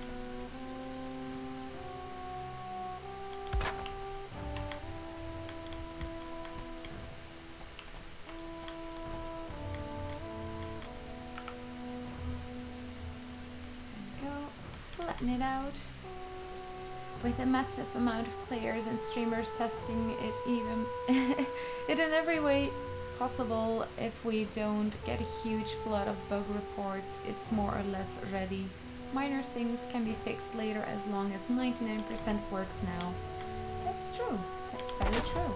testing it out. With a massive amount of players and streamers testing it even it in every way possible, if we don't get a huge flood of bug reports, it's more or less ready. Minor things can be fixed later as long as 99% works now. That's true. That's very true.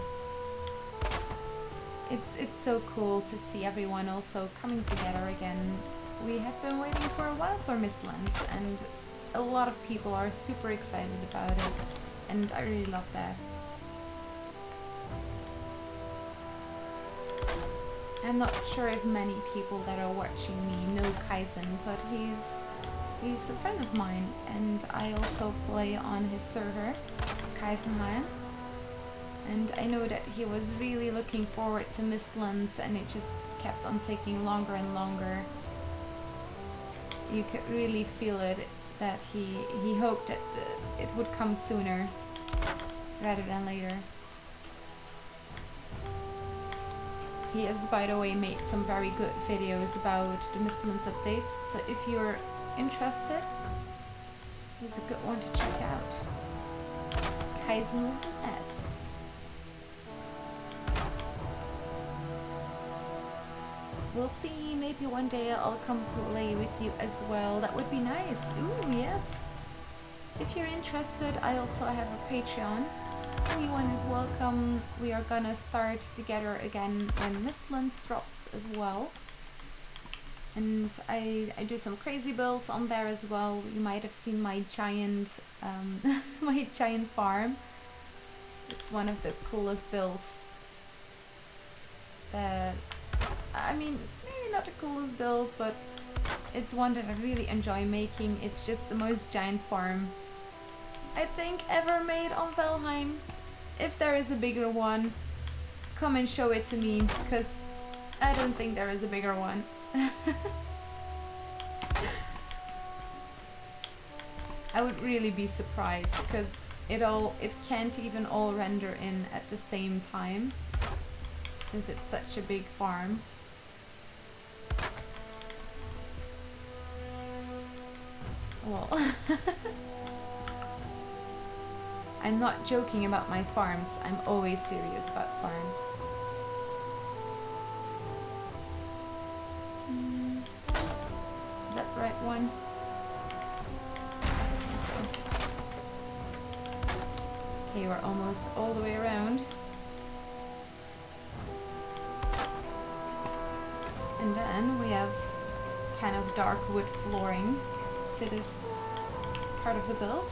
It's so cool to see everyone also coming together again. We have been waiting for a while for Mistlands, and a lot of people are super excited about it, and I really love that. I'm not sure if many people that are watching me know Kaizen, but he's a friend of mine, and I also play on his server, Kaizenheim. And I know that he was really looking forward to Mistlands, and it just kept on taking longer and longer. You could really feel it, that he hoped that it would come sooner rather than later. He has, by the way, made some very good videos about the Mistlands updates, so if you're interested, he's a good one to check out. Kaizen with an S. We'll see, maybe one day I'll come play with you as well. That would be nice. Ooh, yes. If you're interested, I also have a Patreon. Anyone is welcome. We are gonna start together again when Mistlands drops as well. And I do some crazy builds on there as well. You might have seen my giant my giant farm. It's one of the coolest builds that, I mean, maybe not the coolest build, but it's one that I really enjoy making. It's just the most giant farm I think ever made on Valheim. If there is a bigger one, come and show it to me, because I don't think there is a bigger one. I would really be surprised, because it can't even all render in at the same time, since it's such a big farm. Well, I'm not joking about my farms. I'm always serious about farms. Is that the right one? Okay, we're almost all the way around. And then we have kind of dark wood flooring to this part of the build.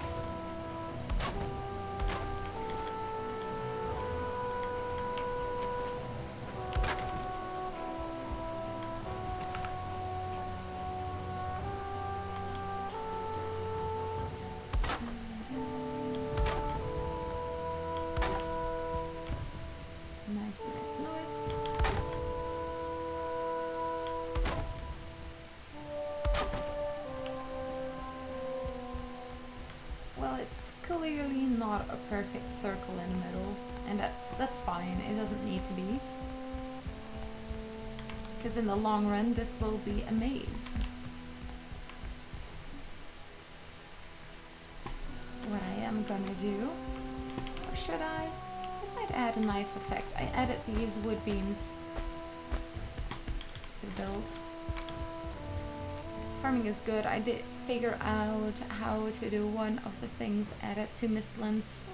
Perfect circle in the middle, and that's fine. It doesn't need to be, because in the long run this will be a maze. What I am gonna do, or should I might add a nice effect. I added these wood beams to build. Farming is good. I did figure out how to do one of the things added to Mistlands,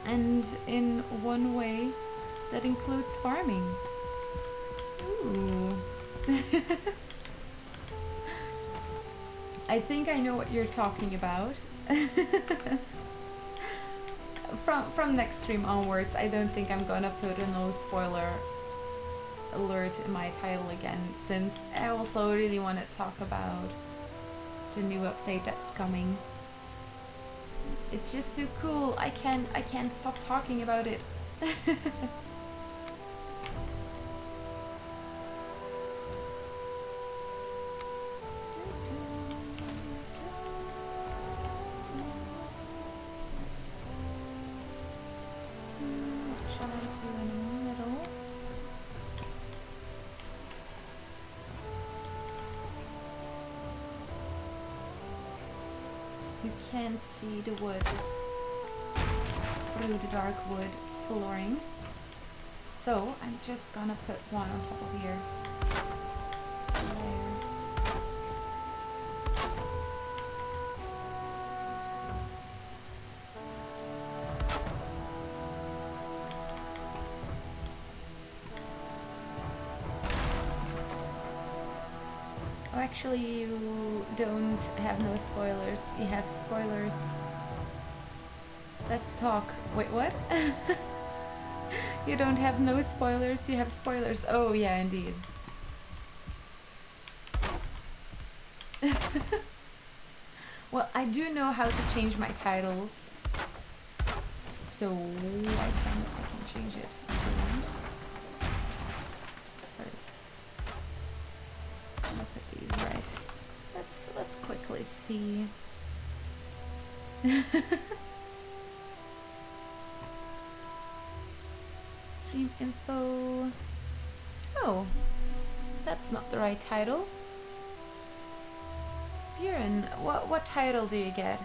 and in one way that includes farming. Ooh. I think I know what you're talking about. From next stream onwards, I don't think I'm gonna put a no spoiler alert in my title again, since I also really want to talk about the new update that's coming. It's just too cool. I can't stop talking about it. Shall I do in the middle? can't see the wood through the dark wood flooring. So I'm just gonna put one on top of here. There. Oh, actually you don't have no spoilers. You have spoilers. Let's talk. Wait, what? You don't have no spoilers, you have spoilers. Oh, yeah, indeed. Well, I do know how to change my titles. So, I can change it if I want. Just first. I'll put these right. Let's quickly see. Stream info. Oh, that's not the right title. Buren, what title do you get?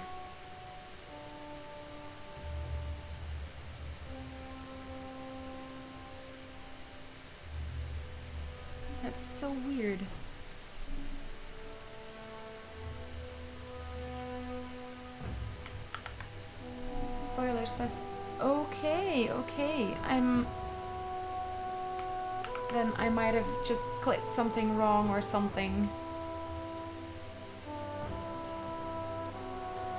That's so weird. Spoilers first. Okay, okay. Then I might have just clicked something wrong or something.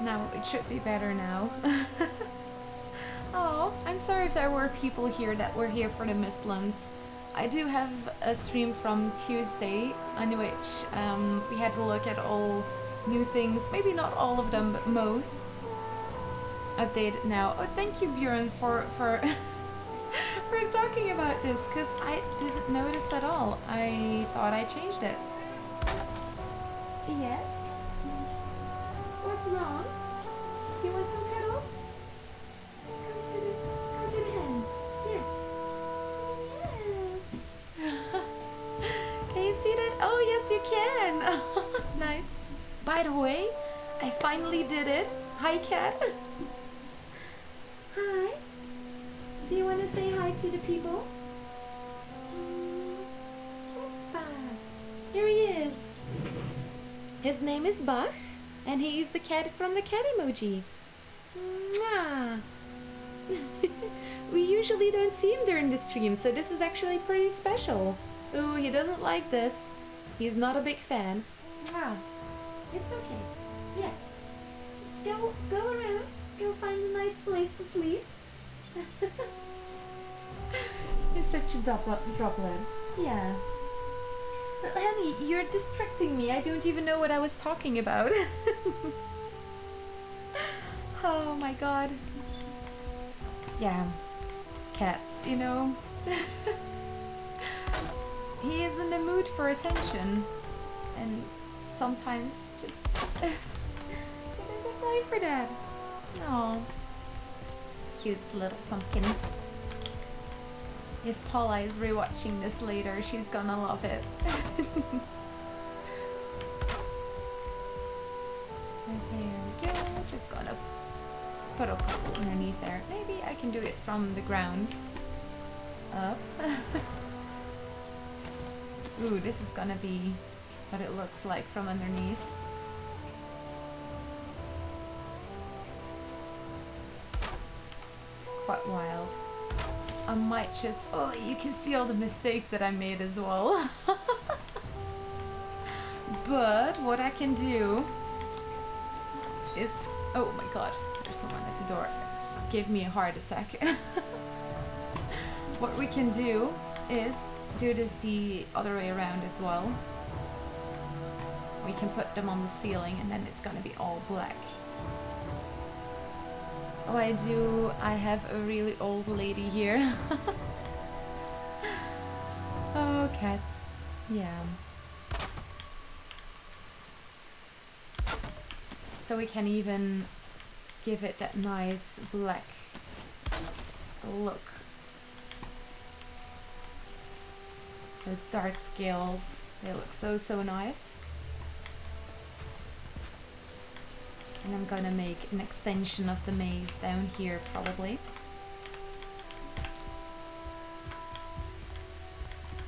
Now it should be better now. Oh, I'm sorry if there were people here that were here for the Mistlands. I do have a stream from Tuesday on which we had to look at all new things. Maybe not all of them, but most. Updated now. Oh, thank you, Bjorn, for we're talking about this, because I didn't notice at all. I thought I changed it. Yes? What's wrong? Do you want some cuddles? Come to the hen. Here. Yes. Can you see that? Oh, yes, you can. Nice. By the way, I finally did it. Hi, cat. Hi. Do you want to say hi to the people? Here he is. His name is Bach, and he is the cat from the cat emoji. Mwah. We usually don't see him during the stream, so this is actually pretty special. Ooh, he doesn't like this. He's not a big fan. Mwah. It's okay. Yeah. Just go around. Go find a nice place to sleep. He's such a droplet. Yeah. But honey, you're distracting me. I don't even know what I was talking about. Oh my god. Yeah. Cats, you know. He is in the mood for attention. And sometimes just... I don't have time for that. Oh, cute little pumpkin. If Paula is rewatching this later, she's gonna love it. And there we go. Just gonna put a couple underneath there. Maybe I can do it from the ground up. Ooh, this is gonna be what it looks like from underneath. Quite wild. I might just... Oh, you can see all the mistakes that I made as well. But what I can do is... Oh my god, there's someone at the door. It just gave me a heart attack. What we can do is do this the other way around as well. We can put them on the ceiling and then it's gonna be all black. Oh, I do. I have a really old lady here. Oh, cats. Yeah. So we can even give it that nice black look. Those dark scales, they look so nice. And I'm gonna make an extension of the maze down here probably.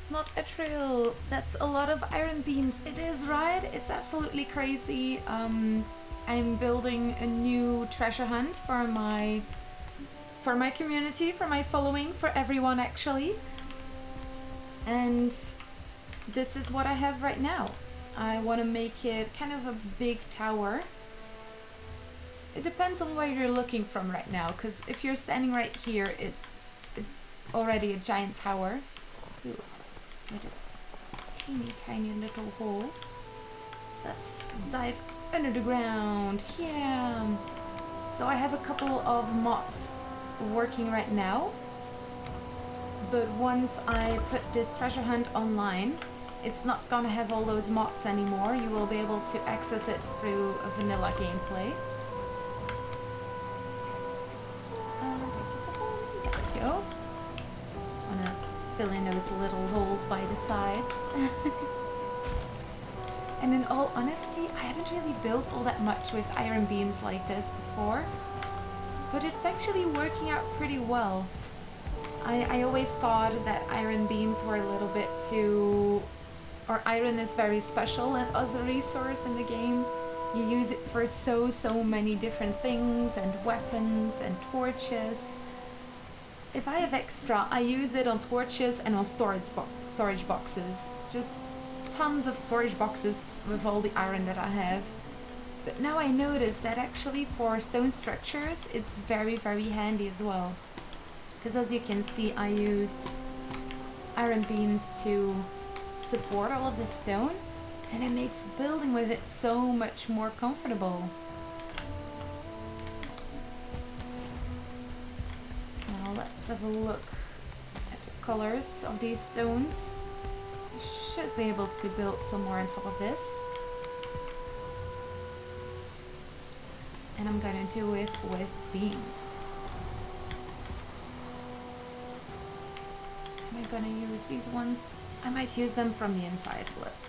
Not a trail. That's a lot of iron beams. It is, right? It's absolutely crazy. I'm building a new treasure hunt for my community, for my following, for everyone actually. And this is what I have right now. I want to make it kind of a big tower. It depends on where you're looking from right now, because if you're standing right here, it's already a giant tower. Ooh, with a tiny little hole. Let's dive under the ground. Yeah. So I have a couple of mods working right now, but once I put this treasure hunt online, it's not gonna have all those mods anymore. You will be able to access it through a vanilla gameplay. There we go. Just wanna fill in those little holes by the sides. And in all honesty, I haven't really built all that much with iron beams like this before, but it's actually working out pretty well. I always thought that iron beams were a little bit too... or iron is very special and as a resource in the game. You use it for so many different things, and weapons and torches. If I have extra, I use it on torches and on storage boxes. Just tons of storage boxes with all the iron that I have. But now I notice that actually for stone structures it's very handy as well. Because as you can see, I used iron beams to support all of the stone, and it makes building with it so much more comfortable. Now let's have a look at the colors of these stones. Should be able to build some more on top of this. And I'm gonna do it with beams. Am I gonna use these ones? I might use them from the inside. Let's...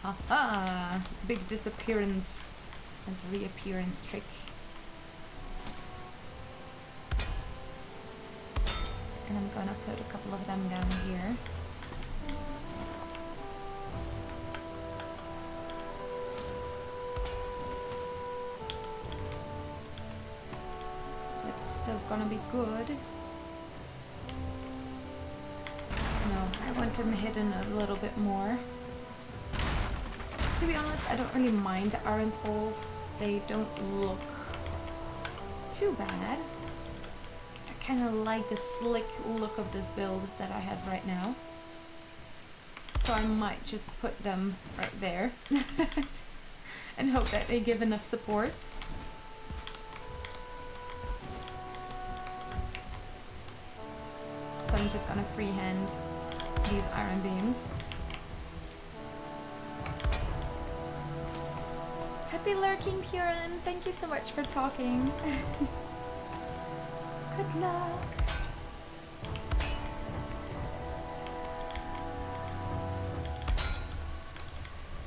Aha! Big disappearance and reappearance trick. And I'm gonna put a couple of them down here. That's still gonna be good. No, I want them hidden a little bit more. To be honest, I don't really mind the iron poles. They don't look too bad. I kind of like the slick look of this build that I have right now. So I might just put them right there and hope that they give enough support. So I'm just gonna freehand these iron beams. Happy lurking, Purin! Thank you so much for talking. Good luck!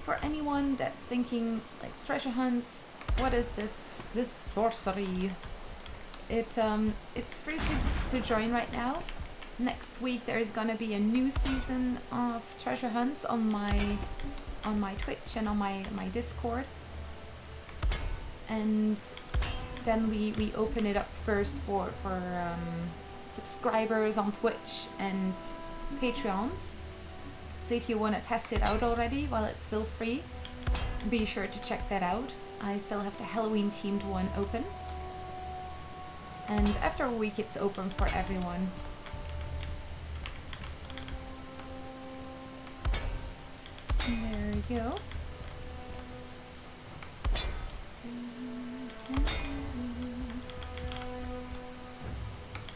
For anyone that's thinking, like, treasure hunts, what is this? This sorcery. It's free to join right now. Next week there is gonna be a new season of treasure hunts on my Twitch and on my Discord. And then we open it up first for subscribers on Twitch and Patreons. So if you want to test it out already while it's still free, be sure to check that out. I still have the Halloween themed one open. And after a week it's open for everyone. There we go.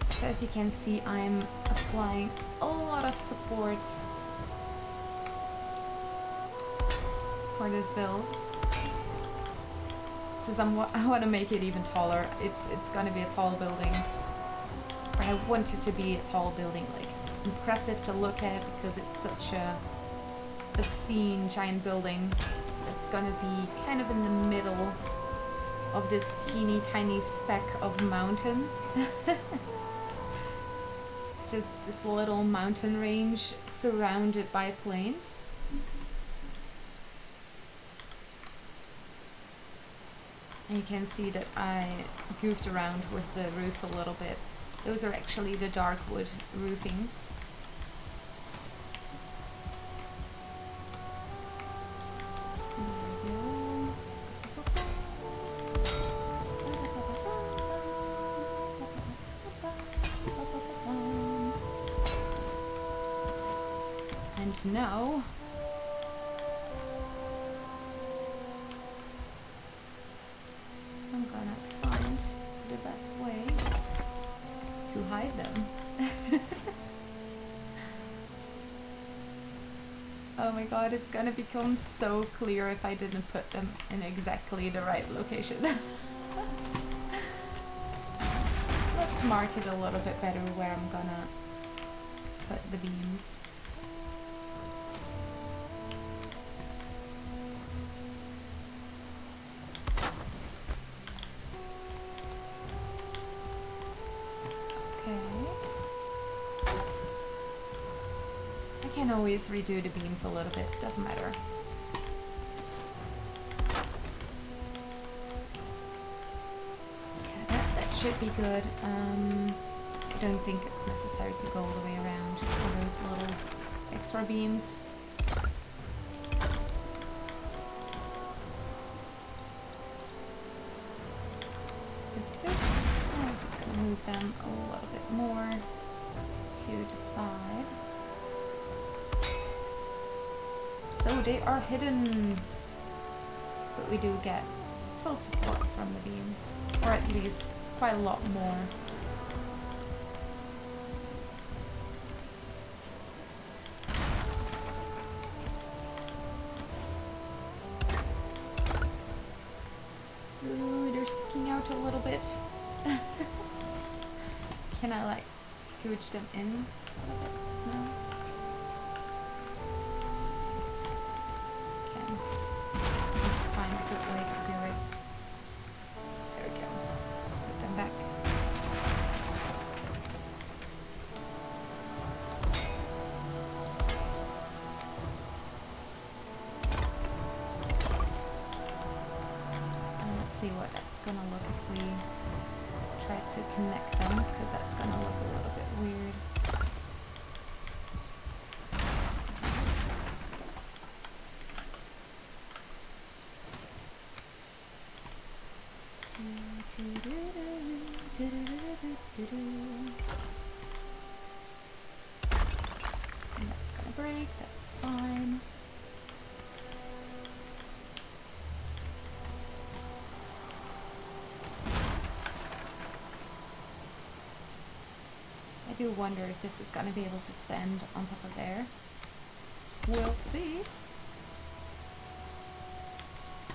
So as you can see, I'm applying a lot of support for this build. Since I want to make it even taller, it's gonna be a tall building. Or I want it to be a tall building, like impressive to look at because it's such a obscene giant building. that's gonna be kind of in the middle of this teeny tiny speck of mountain. It's just this little mountain range surrounded by plains. And you can see that I goofed around with the roof a little bit. Those are actually the dark wood roofings. And now I'm gonna find the best way to hide them. Oh my god, it's gonna become so clear if I didn't put them in exactly the right location. Let's mark it a little bit better where I'm gonna put the beams. I can always redo the beams a little bit, doesn't matter. Yeah, that should be good. I don't think it's necessary to go all the way around for those little extra beams. I'm just gonna move them a little bit more to the side. So they are hidden, but we do get full support from the beams, or at least quite a lot more. Ooh, they're sticking out a little bit. Can I like scooch them in a little bit? No? Find a good way to do it. There we go. Put them back. And let's see what that's gonna look if we try to connect them, because that's gonna look a little bit weird. And that's gonna break, that's fine. I do wonder if this is gonna be able to stand on top of there. We'll see.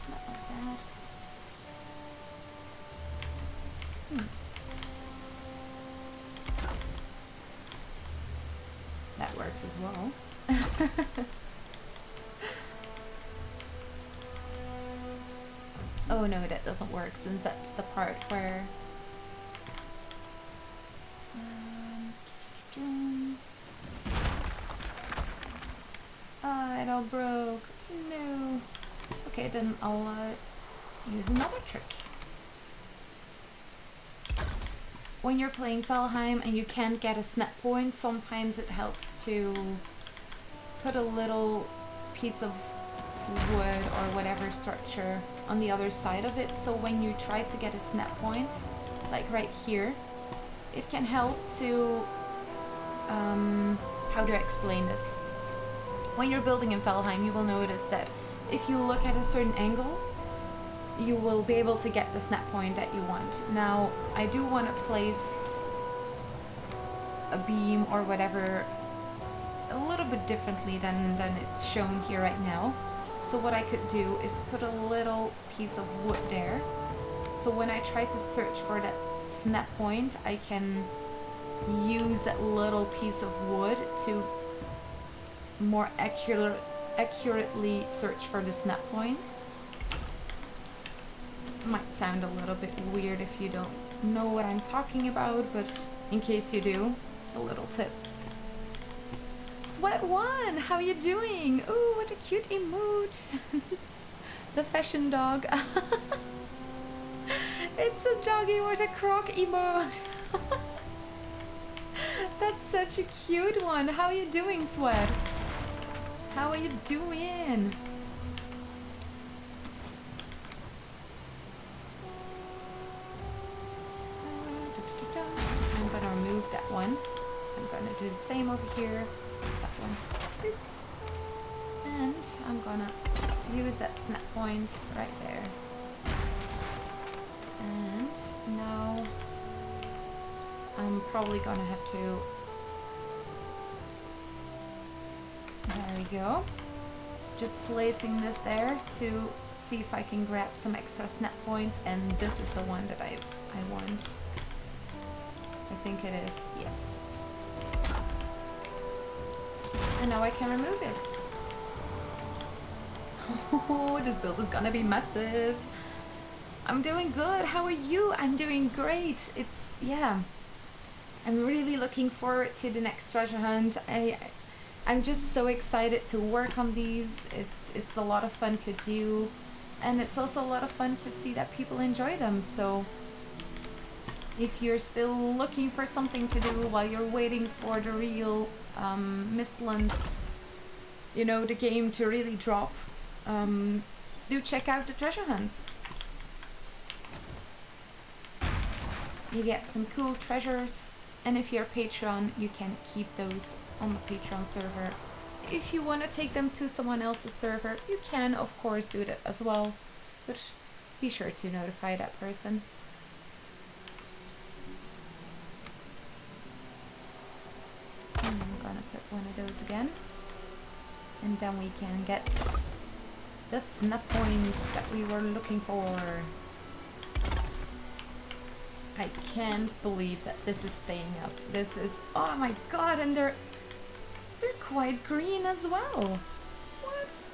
Not like that. That works as well. Oh no, that doesn't work, since that's the part where it all broke. No. Okay, then I'll use another trick. When you're playing Valheim and you can't get a snap point, sometimes it helps to put a little piece of wood or whatever structure on the other side of it, so when you try to get a snap point, like right here, it can help to, how do I explain this? When you're building in Valheim, you will notice that if you look at a certain angle, you will be able to get the snap point that you want. Now, I do want to place a beam or whatever a little bit differently than it's shown here right now. So what I could do is put a little piece of wood there. So when I try to search for that snap point, I can use that little piece of wood to more accurately search for the snap point. Might sound a little bit weird if you don't know what I'm talking about, but in case you do, a little tip. Sweat One, how you doing? Ooh, what a cute emote. The fashion dog. It's a doggy with a croc emote. That's such a cute one. How are you doing, Sweat? How are you doing? I'm gonna remove that one. I'm gonna do the same over here. That one. And I'm gonna use that snap point right there. And now I'm probably gonna have to... There we go. Just placing this there to see if I can grab some extra snap points, and this is the one that I want. I think it is. Yes. And now I can remove it. Oh, this build is gonna be massive. I'm doing good. How are you? I'm doing great. It's, yeah. I'm really looking forward to the next treasure hunt. I'm just so excited to work on these. It's a lot of fun to do, and it's also a lot of fun to see that people enjoy them. So if you're still looking for something to do while you're waiting for the real Mistlands, you know, the game to really drop, do check out the treasure hunts. You get some cool treasures, and if you're a Patreon, you can keep those on the Patreon server. If you want to take them to someone else's server, you can of course do that as well, but be sure to notify that person. And I'm gonna put one of those again, and then we can get the snap point that we were looking for. I can't believe that this is staying up. This is, oh my god, and they're quite green as well. What?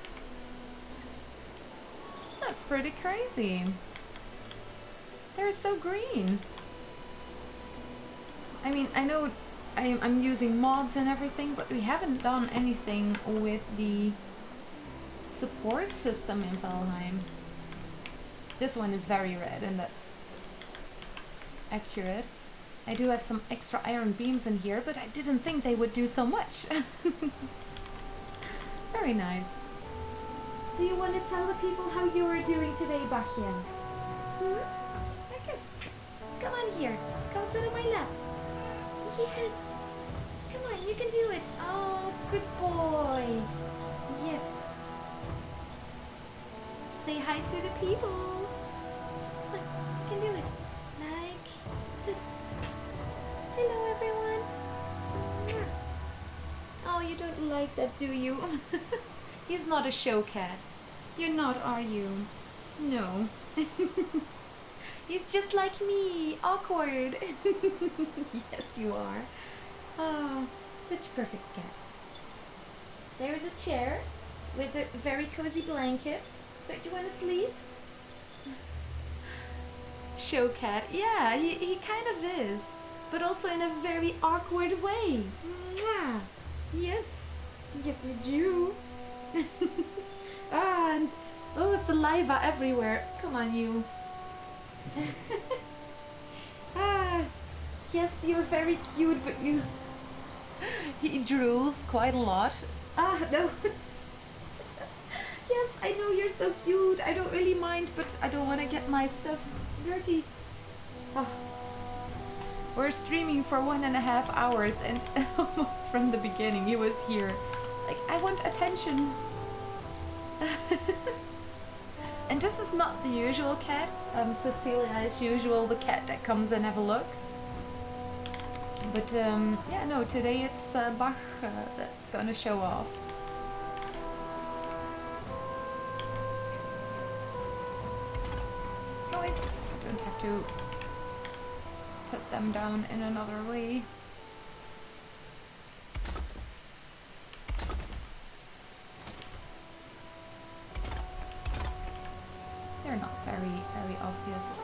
That's pretty crazy. They're so green. I mean, I know I'm using mods and everything, but we haven't done anything with the support system in Valheim. This one is very red, and that's accurate. I do have some extra iron beams in here, but I didn't think they would do so much. Very nice. Do you want to tell the people how you are doing today, Bachien? Okay. Come on here. Come sit on my lap. Yes. Come on, you can do it. Oh, good boy. Yes. Say hi to the people. Come on, you can do it. Hello everyone. Oh, you don't like that, do you? He's not a show cat. You're not, are you? No. He's just like me, awkward. Yes, you are. Oh, such a perfect cat. There's a chair with a very cozy blanket. Don't you want to sleep? Show cat. Yeah, he kind of is. But also in a very awkward way. Mwah. Yes. Yes, you do. Ah, and oh, saliva everywhere. Come on, you. Ah, yes, you're very cute, but you... He drools quite a lot. Ah, no. Yes, I know you're so cute. I don't really mind, but I don't want to get my stuff dirty. Ah. We're streaming for 1.5 hours, and almost from the beginning he was here. Like, I want attention. And this is not the usual cat. Cecilia is usual the cat that comes and have a look. But yeah, no, today it's Bach that's gonna show off. No, I don't have to put them down in another way.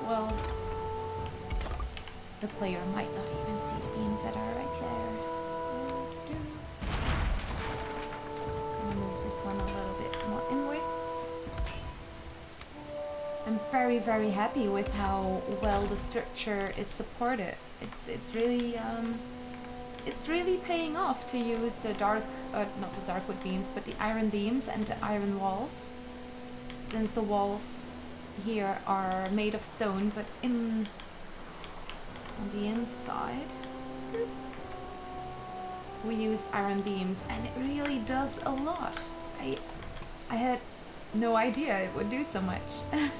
well, the player might not even see the beams that are right there. Gonna move this one a little bit more inwards. I'm very, very happy with how well the structure is supported. It's really paying off to use the not the dark wood beams, but the iron beams and the iron walls. Since the walls here are made of stone, but on the inside we used iron beams, and it really does a lot. I had no idea it would do so much. I'm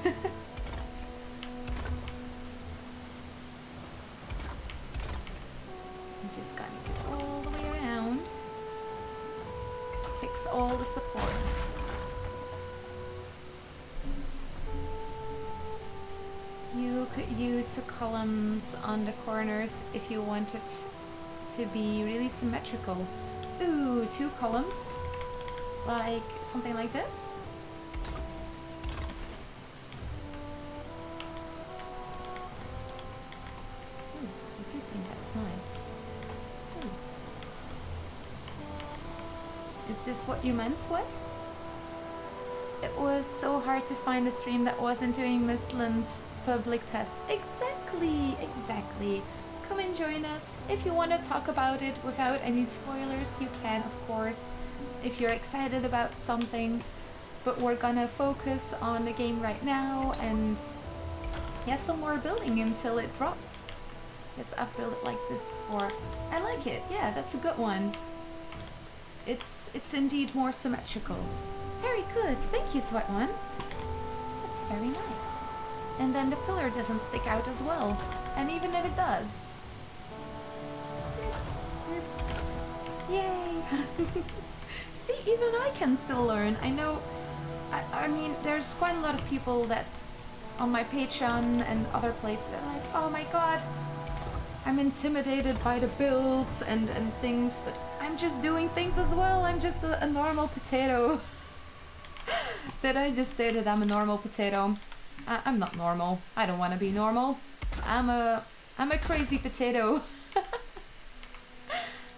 just gonna go all the way around, fix all the support. You could use the columns on the corners if you wanted to be really symmetrical. Ooh, 2 columns, like something like this. Ooh, I do think that's nice. Ooh. Is this what you meant, Sweat? It was so hard to find a stream that wasn't doing Mistland's public test. Exactly. Come and join us. If you want to talk about it without any spoilers, you can, of course, if you're excited about something. But we're gonna focus on the game right now and some more building until it drops. Yes, I've built it like this before. I like it. Yeah, that's a good one. It's indeed more symmetrical. Very good. Thank you, Sweat One. That's very nice. And then the pillar doesn't stick out as well. And even if it does. Yay! See, even I can still learn. I know, I mean, there's quite a lot of people that on my Patreon and other places that are like, oh my god, I'm intimidated by the builds and things, but I'm just doing things as well. I'm just a normal potato. Did I just say that I'm a normal potato? I'm not normal. I don't want to be normal. I'm a crazy potato.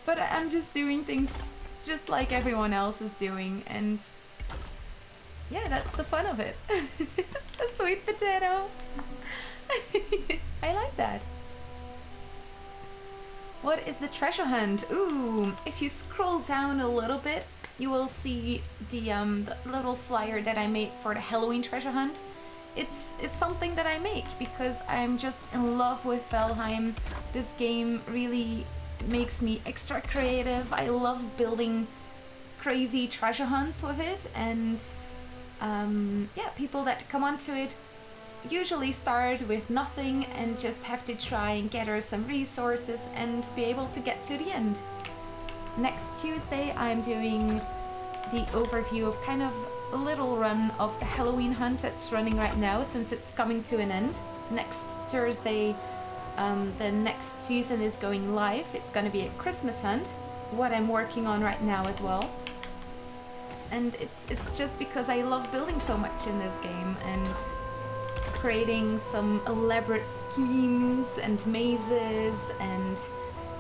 But I'm just doing things just like everyone else is doing, and yeah, that's the fun of it. A sweet potato. I like that. What is the treasure hunt? Ooh, if you scroll down a little bit, you will see the little flyer that I made for the Halloween treasure hunt. It's something that I make because I'm just in love with Valheim. This game really makes me extra creative. I love building crazy treasure hunts with it, and yeah, people that come onto it usually start with nothing and just have to try and gather some resources and be able to get to the end. Next Tuesday I'm doing the overview of kind of a little run of the Halloween hunt that's running right now, since it's coming to an end. Next Thursday the next season is going live. It's gonna be a Christmas hunt, what I'm working on right now as well. And it's just because I love building so much in this game and creating some elaborate schemes and mazes and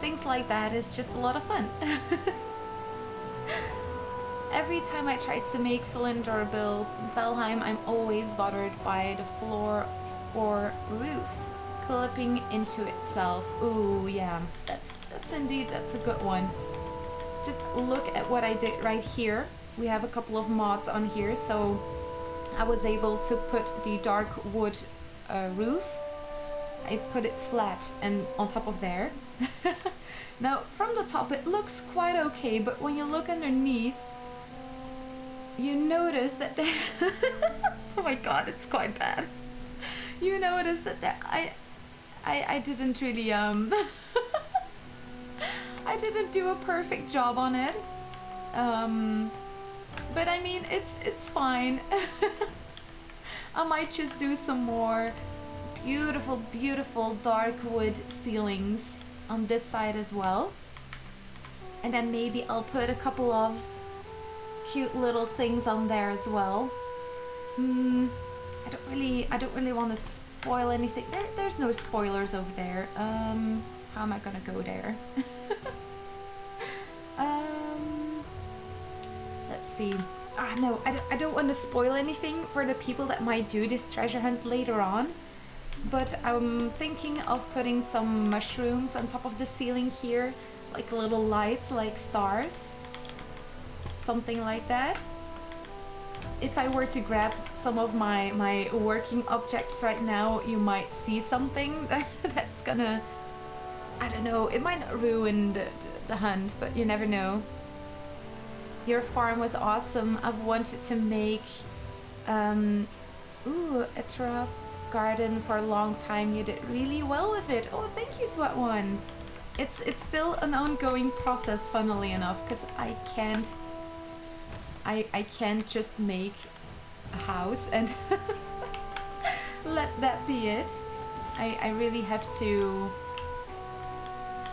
things like that is just a lot of fun. Every time I try to make cylinder builds in Valheim, I'm always bothered by the floor or roof clipping into itself. Ooh, yeah, that's a good one. Just look at what I did right here. We have a couple of mods on here, so I was able to put the dark wood roof. I put it flat and on top of there. Now, from the top it looks quite okay, but when you look underneath, you notice that there... Oh my god, it's quite bad. You notice that there... I didn't really... I didn't do a perfect job on it. But I mean, it's fine. I might just do some more beautiful, beautiful dark wood ceilings on this side as well. And then maybe I'll put a couple of cute little things on there as well. I don't really want to spoil anything. There's no spoilers over there. How am I gonna go there? Let's see. No, I don't want to spoil anything for the people that might do this treasure hunt later on. But I'm thinking of putting some mushrooms on top of the ceiling here, like little lights, like stars. Something like that. If I were to grab some of my working objects right now, you might see something that's gonna, I don't know, it might not ruin the hunt, but you never know. Your farm was awesome. I've wanted to make a terraced garden for a long time. You did really well with it. Oh, thank you, Sweat One. It's still an ongoing process, funnily enough, because I can't just make a house and let that be it. I really have to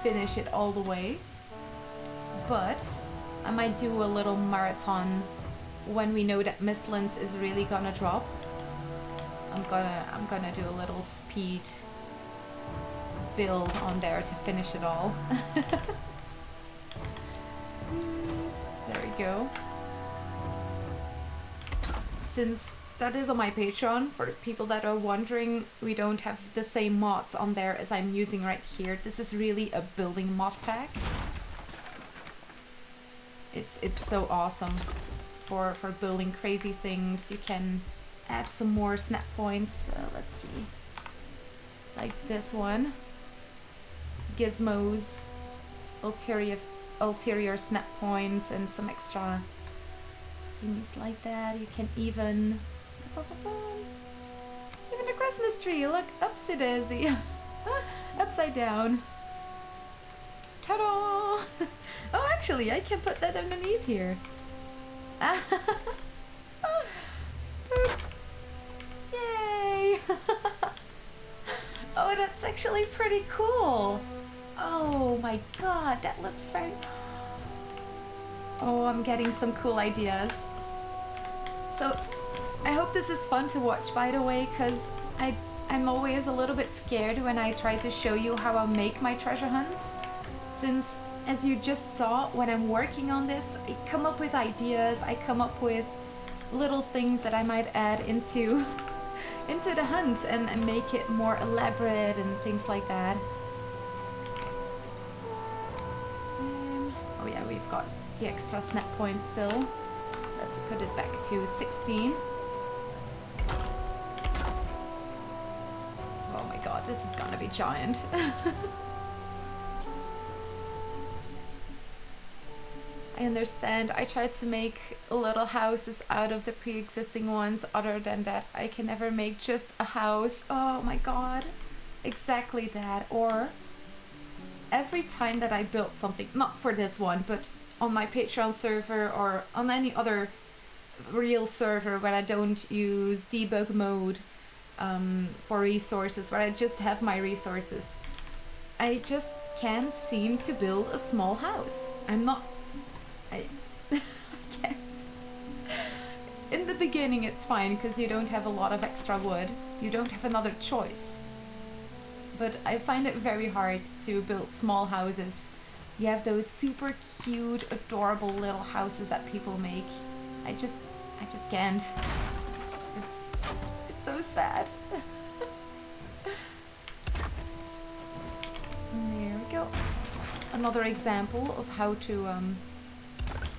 finish it all the way. But I might do a little marathon when we know that Mistlands is really gonna drop. I'm gonna do a little speed build on there to finish it all. There we go. Since that is on my Patreon, for people that are wondering, we don't have the same mods on there as I'm using right here. This is really a building mod pack. It's so awesome for building crazy things. You can add some more snap points. Let's see, like this one, gizmos, ulterior snap points, and some extra things like that. You can even a Christmas tree. Look, upside daisy, upside down. Ta-da! Oh, actually, I can put that underneath here. Yay! Oh, that's actually pretty cool. Oh my god, that looks very... Oh, I'm getting some cool ideas. So, I hope this is fun to watch, by the way, because I'm always a little bit scared when I try to show you how I make my treasure hunts. Since, as you just saw, when I'm working on this, I come up with ideas, I come up with little things that I might add into the hunt and make it more elaborate and things like that. Oh yeah, we've got the extra snap points still. Let's put it back to 16. Oh my god, this is gonna be giant. I understand. I tried to make little houses out of the pre-existing ones. Other than that, I can never make just a house. Oh my god. Exactly that. Or every time that I built something, not for this one, but on my Patreon server or on any other real server where I don't use debug mode for resources, where I just have my resources, I just can't seem to build a small house. I can't. In the beginning it's fine because you don't have a lot of extra wood. You don't have another choice. But I find it very hard to build small houses. You have those super cute, adorable little houses that people make. I just can't. It's so sad. There we go. Another example of how to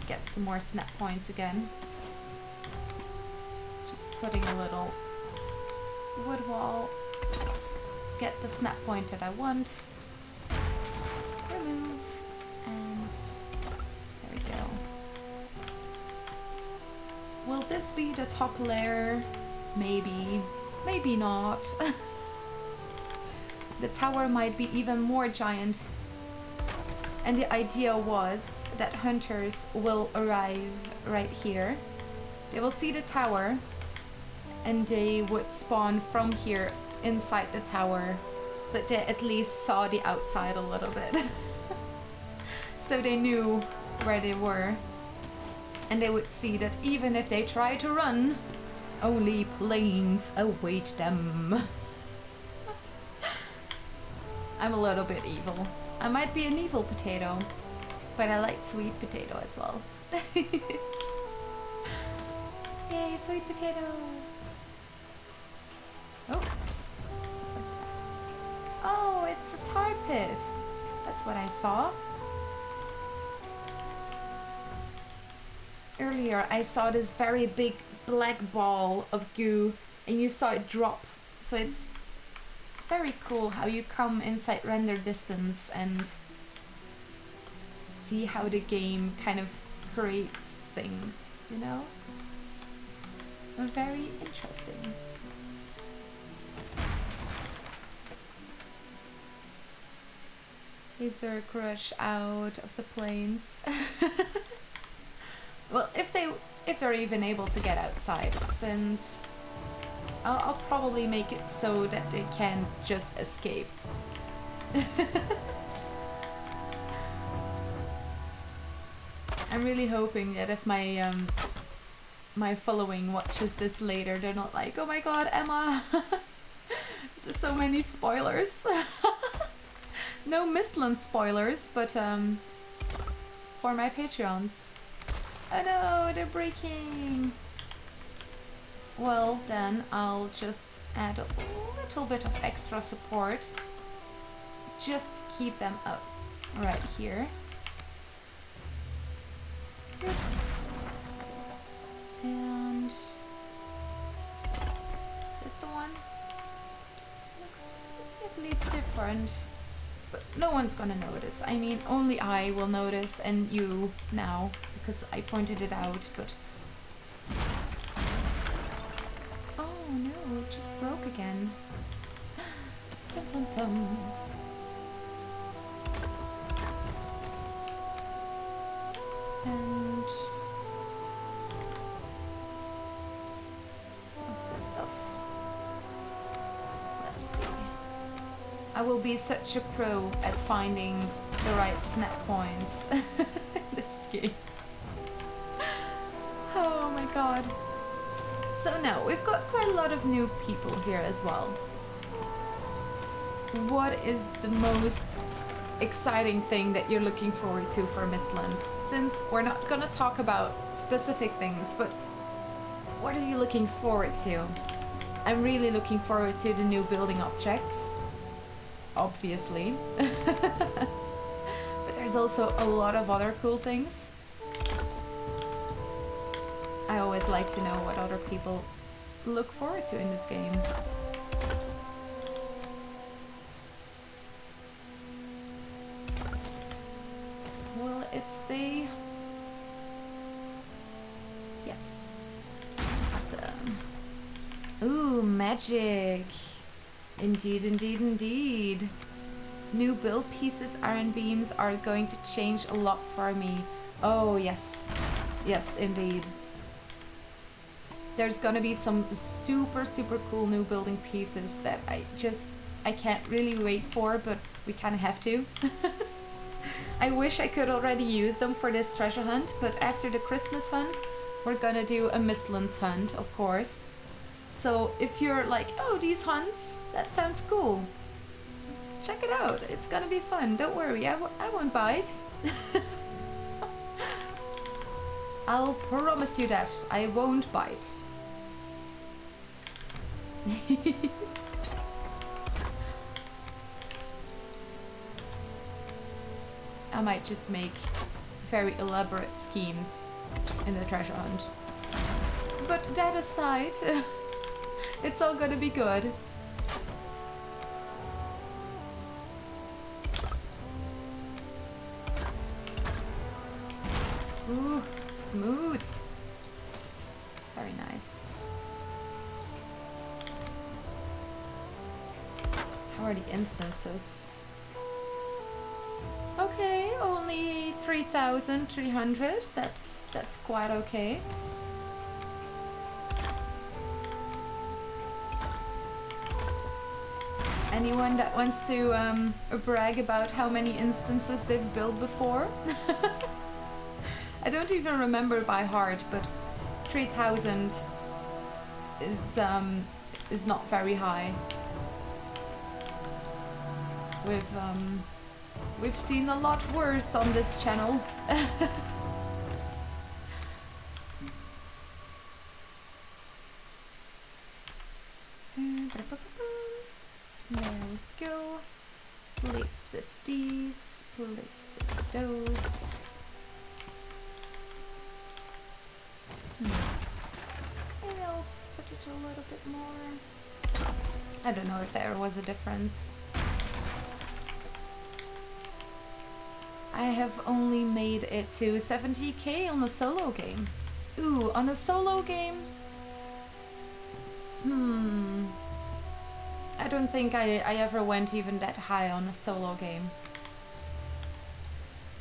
get some more snap points again. Just putting a little wood wall. Get the snap point that I want. Remove. And there we go. Will this be the top layer? Maybe. Maybe not. The tower might be even more giant. And the idea was that hunters will arrive right here. They will see the tower and they would spawn from here inside the tower, but they at least saw the outside a little bit. So they knew where they were. And they would see that even if they try to run, only plains await them. I'm a little bit evil. I might be an evil potato, but I like sweet potato as well. Yay, sweet potato! Oh, what's that? Oh, it's a tar pit. That's what I saw. Earlier, I saw this very big black ball of goo, and you saw it drop. So it's very cool how you come inside render distance and see how the game kind of creates things, you know? Very interesting. Laser crush out of the planes. Well, if they're even able to get outside, since I'll probably make it so that they can just escape. I'm really hoping that if my my following watches this later, they're not like, oh my god, Emma, there's so many spoilers. No Mistland spoilers, but for my Patreons. Oh no, they're breaking. Well, then I'll just add a little bit of extra support. Just to keep them up right here. Good. And is this the one? Looks slightly different, but no one's gonna notice. I mean, only I will notice, and you now, because I pointed it out, but... Oh no, it just broke again. Dum, dum, dum. And... what's this stuff? Let's see. I will be such a pro at finding the right snap points in this game. Oh my god. So now, we've got quite a lot of new people here as well. What is the most exciting thing that you're looking forward to for Mistlands? Since we're not gonna talk about specific things, but what are you looking forward to? I'm really looking forward to the new building objects, obviously. But there's also a lot of other cool things. I always like to know what other people look forward to in this game. Well, it's the... yes. Awesome. Ooh, magic. Indeed, indeed, indeed. New build pieces, iron beams are going to change a lot for me. Oh, yes. Yes, indeed. There's gonna be some super, super cool new building pieces that I can't really wait for, but we kind of have to. I wish I could already use them for this treasure hunt, but after the Christmas hunt, we're gonna do a Mistlands hunt, of course. So if you're like, oh, these hunts, that sounds cool, check it out. It's gonna be fun. Don't worry, I won't bite. I'll promise you that I won't bite. I might just make very elaborate schemes in the treasure hunt. But that aside, it's all gonna be good. Ooh, smooth. Very nice. How are the instances? Okay, only 3,300. That's quite okay. Anyone that wants to brag about how many instances they've built before? I don't even remember by heart, but 3,000 is not very high. We've seen a lot worse on this channel. There we go. Place it these, place it those. Maybe I'll put it a little bit more. I don't know if there was a difference. I have only made it to 70k on a solo game. Ooh, on a solo game? I don't think I ever went even that high on a solo game.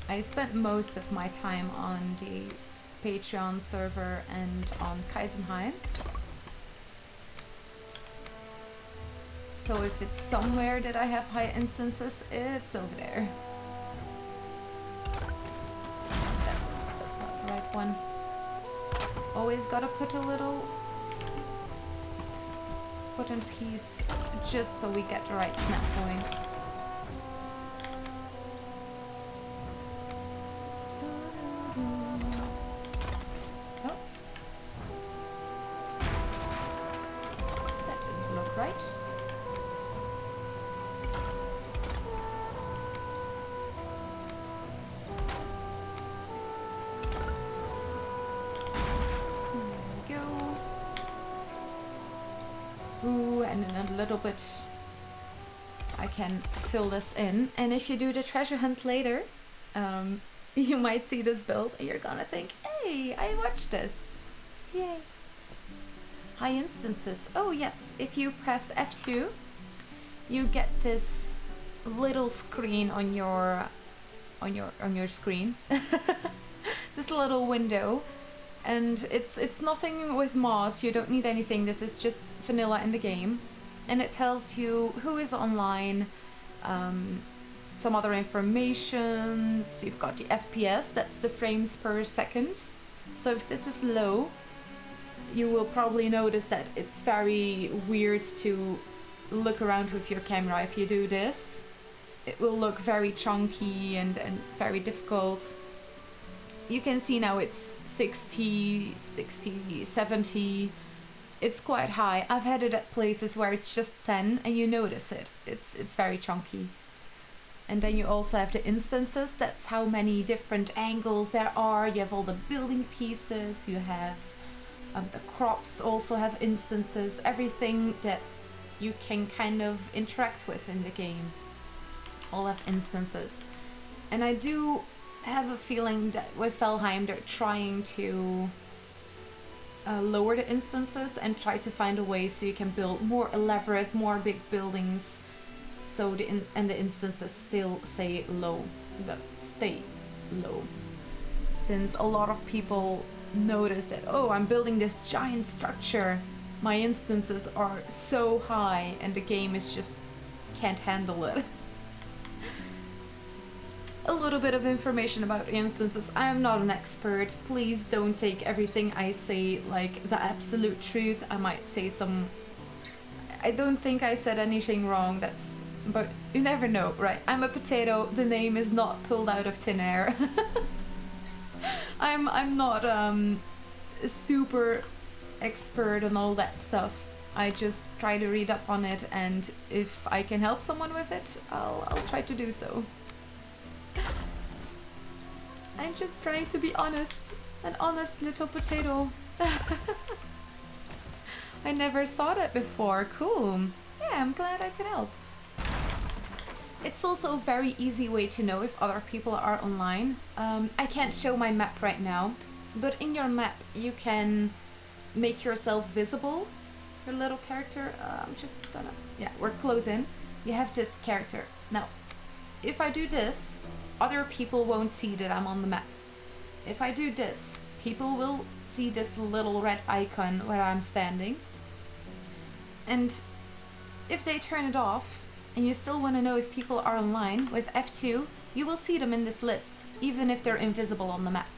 I spent most of my time on the Patreon server and on Kaisenheim. So if it's somewhere that I have high instances, it's over there. That's not the right one. Always gotta put a little in piece just so we get the right snap point. Oh. That didn't look right. And in a little bit I can fill this in, and if you do the treasure hunt later, you might see this build and you're gonna think, hey, I watched this. Yay. High instances. Oh yes, if you press F2 you get this little screen on your screen. This little window. And it's nothing with mods, you don't need anything, this is just vanilla in the game. And it tells you who is online, some other information, so you've got the FPS, that's the frames per second. So if this is low, you will probably notice that it's very weird to look around with your camera. If you do this, it will look very chunky and very difficult. You can see now it's 60, 70. It's quite high. I've had it at places where it's just 10 and you notice it. It's very chunky. And then you also have the instances. That's how many different angles there are. You have all the building pieces. You have the crops also have instances. Everything that you can kind of interact with in the game all have instances. And I do have a feeling that with Valheim they're trying to lower the instances and try to find a way so you can build more elaborate, more big buildings, so the instances still stay low, since a lot of people notice that, oh, I'm building this giant structure, my instances are so high and the game is just can't handle it. A little bit of information about instances. I am not an expert. Please don't take everything I say like the absolute truth. I might say some... I don't think I said anything wrong. But you never know, right? I'm a potato. The name is not pulled out of thin air. I'm not a super expert on all that stuff. I just try to read up on it, and if I can help someone with it, I'll try to do so. I'm just trying to be honest, an honest little potato. I never saw that before. Cool. Yeah, I'm glad I could help. It's also a very easy way to know if other people are online. I can't show my map right now, but in your map you can make yourself visible. Your little character, I'm just gonna... Yeah, we're close in. You have this character. Now, if I do this, other people won't see that I'm on the map. If I do this, people will see this little red icon where I'm standing. And if they turn it off, and you still want to know if people are online, with F2, you will see them in this list, even if they're invisible on the map.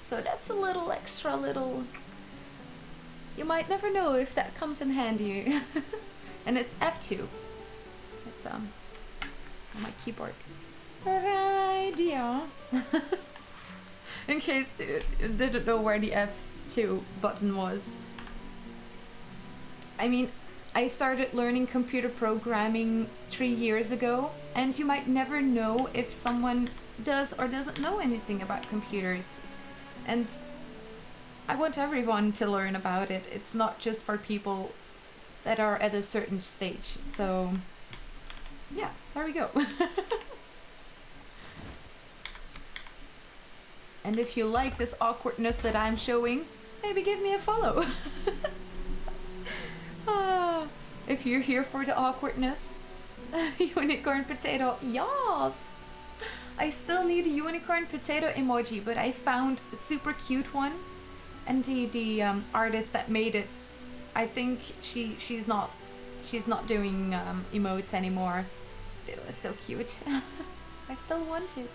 So that's a little extra little... You might never know if that comes in handy. And it's F2. It's on my keyboard. Radio. In case you didn't know where the F2 button was. I mean, I started learning computer programming 3 years ago, and you might never know if someone does or doesn't know anything about computers. And I want everyone to learn about it. It's not just for people that are at a certain stage. So, yeah, there we go. And if you like this awkwardness that I'm showing, maybe give me a follow. If you're here for the awkwardness, unicorn potato, yes! I still need a unicorn potato emoji, but I found a super cute one. And the artist that made it, I think she's not doing emotes anymore. It was so cute. I still want it.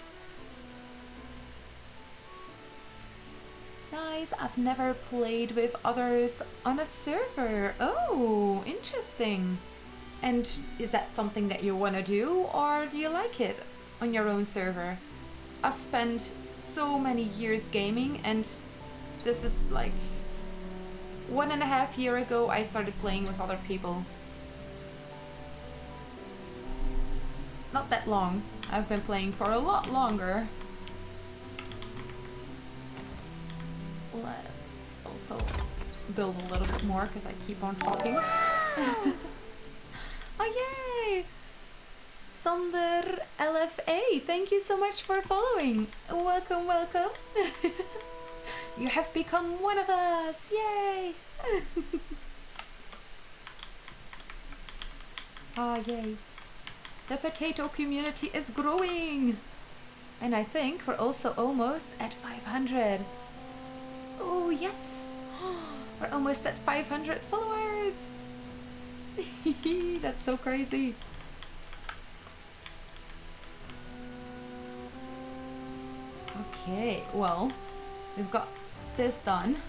Nice. I've never played with others on a server. Oh, interesting. And is that something that you want to do, or do you like it on your own server? I've spent so many years gaming, and this is like 1.5 years ago I started playing with other people. Not that long. I've been playing for a lot longer. Let's also build a little bit more because I keep on talking. Oh yay! Sander LFA, thank you so much for following. Welcome, welcome. You have become one of us, yay! Oh yay. The potato community is growing. And I think we're also almost at 500. Oh yes! We're almost at 500 followers! That's so crazy. Okay, well, we've got this done.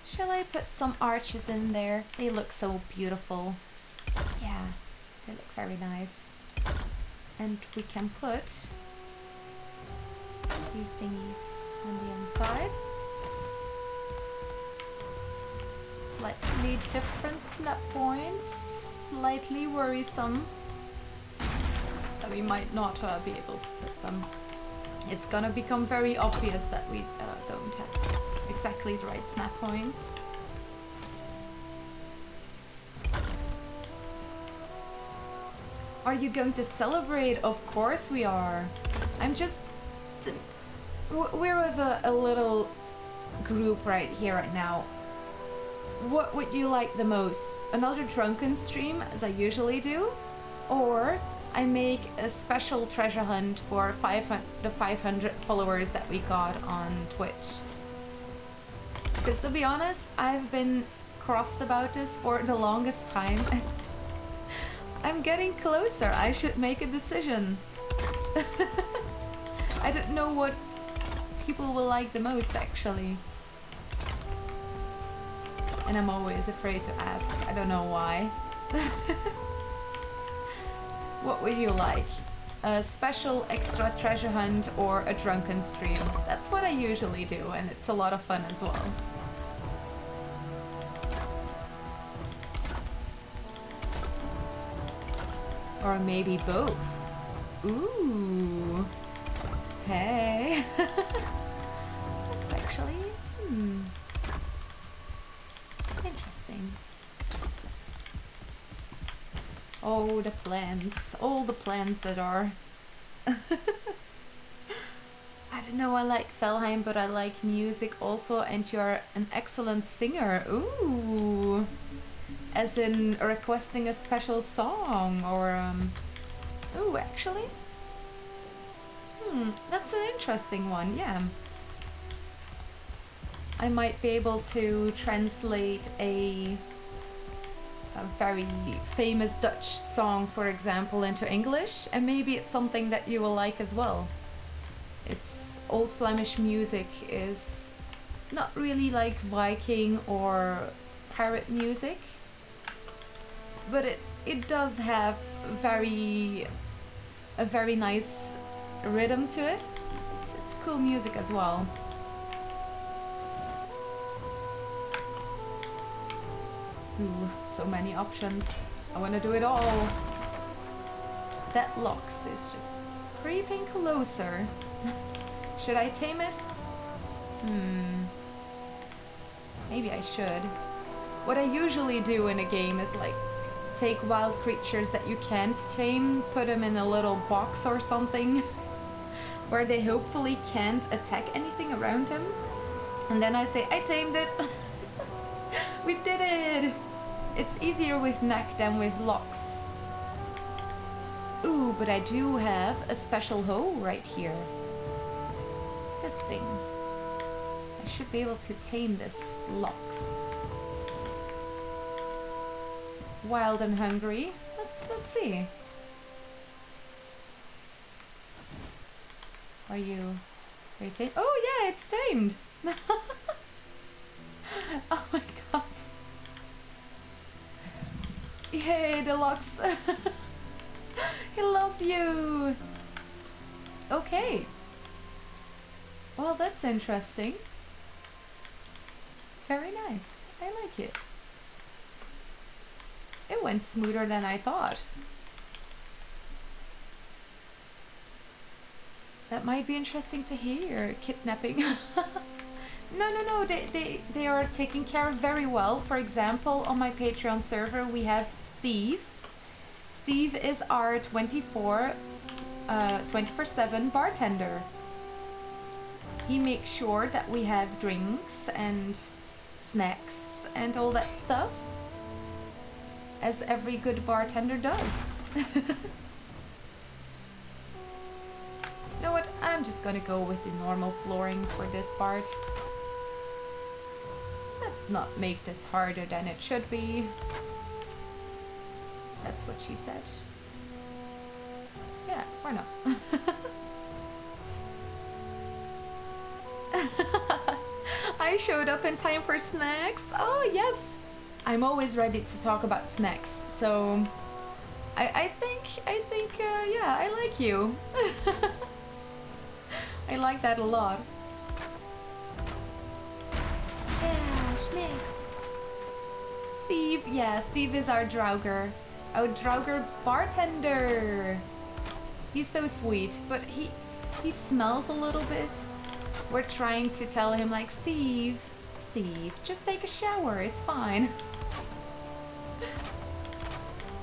Shall I put some arches in there? They look so beautiful. Yeah, they look very nice. And we can put these thingies on the inside. Slightly different snap points, slightly worrisome that we might not be able to put them. It's gonna become very obvious that we don't have exactly the right snap points. Are you going to celebrate? Of course we are. I'm just... We're with a little group right here right now. What would you like the most? Another drunken stream, as I usually do? Or I make a special treasure hunt for the 500 followers that we got on Twitch? Because to be honest, I've been crossed about this for the longest time. And I'm getting closer. I should make a decision. I don't know what people will like the most, actually. And I'm always afraid to ask. I don't know why. What would you like? A special extra treasure hunt or a drunken stream? That's what I usually do, and it's a lot of fun as well. Or maybe both. Ooh. Hey. That's actually... interesting. Oh, the plans. All the plans that are... I don't know, I like Valheim, but I like music also, and you're an excellent singer. Ooh. As in requesting a special song, or... Ooh, actually? That's an interesting one, yeah. I might be able to translate a very famous Dutch song, for example, into English, and maybe it's something that you will like as well. It's Old Flemish music is not really like Viking or pirate music, but it does have a very nice rhythm to it. It's cool music as well. Ooh, so many options. I want to do it all. That Lox is just creeping closer. Should I tame it? Maybe I should. What I usually do in a game is like take wild creatures that you can't tame, put them in a little box or something where they hopefully can't attack anything around them. And then I say, I tamed it. We did it. It's easier with Neck than with Lox. Ooh, but I do have a special hoe right here. This thing. I should be able to tame this Lox. Wild and hungry. Let's see. Are you tamed? Oh yeah, it's tamed. Oh my god. Yay, the Lox. He loves you. Okay. Well, that's interesting. Very nice. I like it. It went smoother than I thought. That might be interesting to hear. Kidnapping. No, they are taken care of very well. For example, on my Patreon server we have Steve. Steve is our 24/7 bartender. He makes sure that we have drinks and snacks and all that stuff, as every good bartender does. You know what? I'm just gonna go with the normal flooring for this part. Let's not make this harder than it should be. That's what she said. Yeah, why not? I showed up in time for snacks. Oh yes, I'm always ready to talk about snacks. So I think yeah, I like you. I like that a lot. Yeah, snacks. Steve, yeah, Steve is our Draugr bartender. He's so sweet, but he smells a little bit. We're trying to tell him like, Steve, just take a shower, it's fine.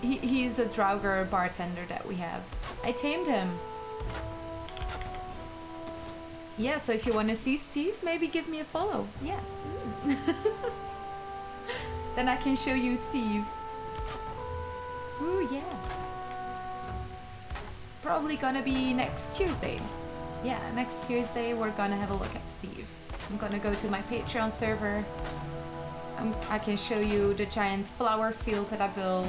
He's a Draugr bartender that we have. I tamed him. Yeah, so if you want to see Steve, maybe give me a follow. Yeah. Then I can show you Steve. Ooh, yeah. It's probably gonna be next Tuesday. Yeah, next Tuesday we're gonna have a look at Steve. I'm gonna go to my Patreon server. I can show you the giant flower field that I built.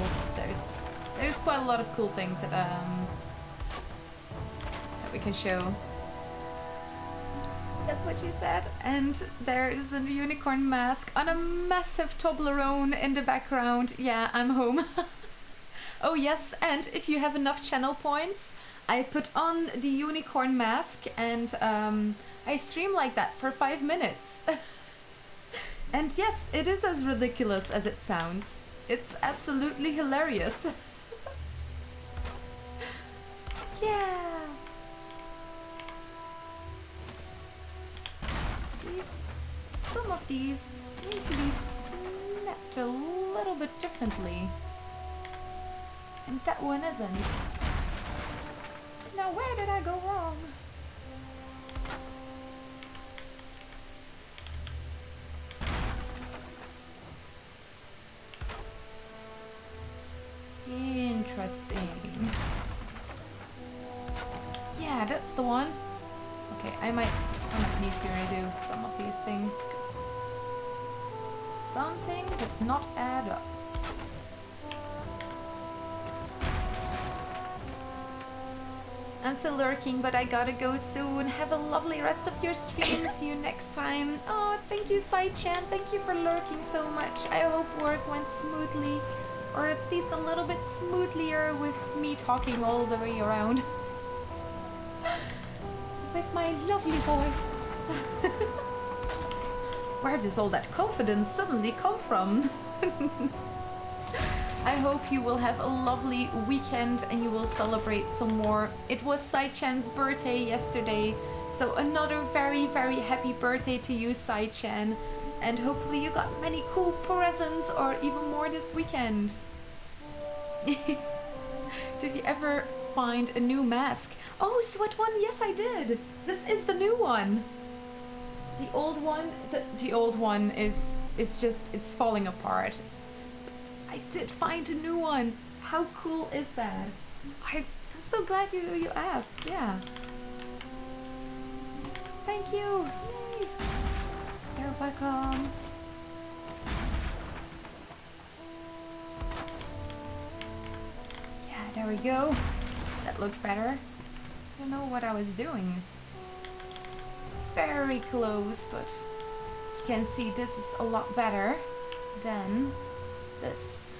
There's quite a lot of cool things that we can show. That's what she said. And there is a unicorn mask on a massive Toblerone in the background. Yeah, I'm home. Oh yes, and if you have enough channel points, I put on the unicorn mask and I stream like that for 5 minutes. And yes, it is as ridiculous as it sounds. It's absolutely hilarious. Yeah. Some of these seem to be snapped a little bit differently. And that one isn't. Now where did I go wrong? Interesting. Yeah, that's the one. Okay, I might need to redo some of these things because something did not add up. I'm still lurking, but I gotta go soon. Have a lovely rest of your stream. See you next time. Oh, thank you, Sai-chan. Thank you for lurking so much. I hope work went smoothly. Or at least a little bit smoothlier with me talking all the way around. With my lovely voice. Where does all that confidence suddenly come from? I hope you will have a lovely weekend and you will celebrate some more. It was Sai-chan's birthday yesterday, so another very, very happy birthday to you, Sai-chan. And hopefully you got many cool presents or even more this weekend. Did you ever find a new mask? Oh, sweat one? Yes, I did. This is the new one. The old one is just, it's falling apart. I did find a new one. How cool is that? I'm so glad you asked. Yeah. Thank you. Yay. You're welcome. Yeah, there we go. That looks better. I don't know what I was doing. It's very close, but you can see this is a lot better than this.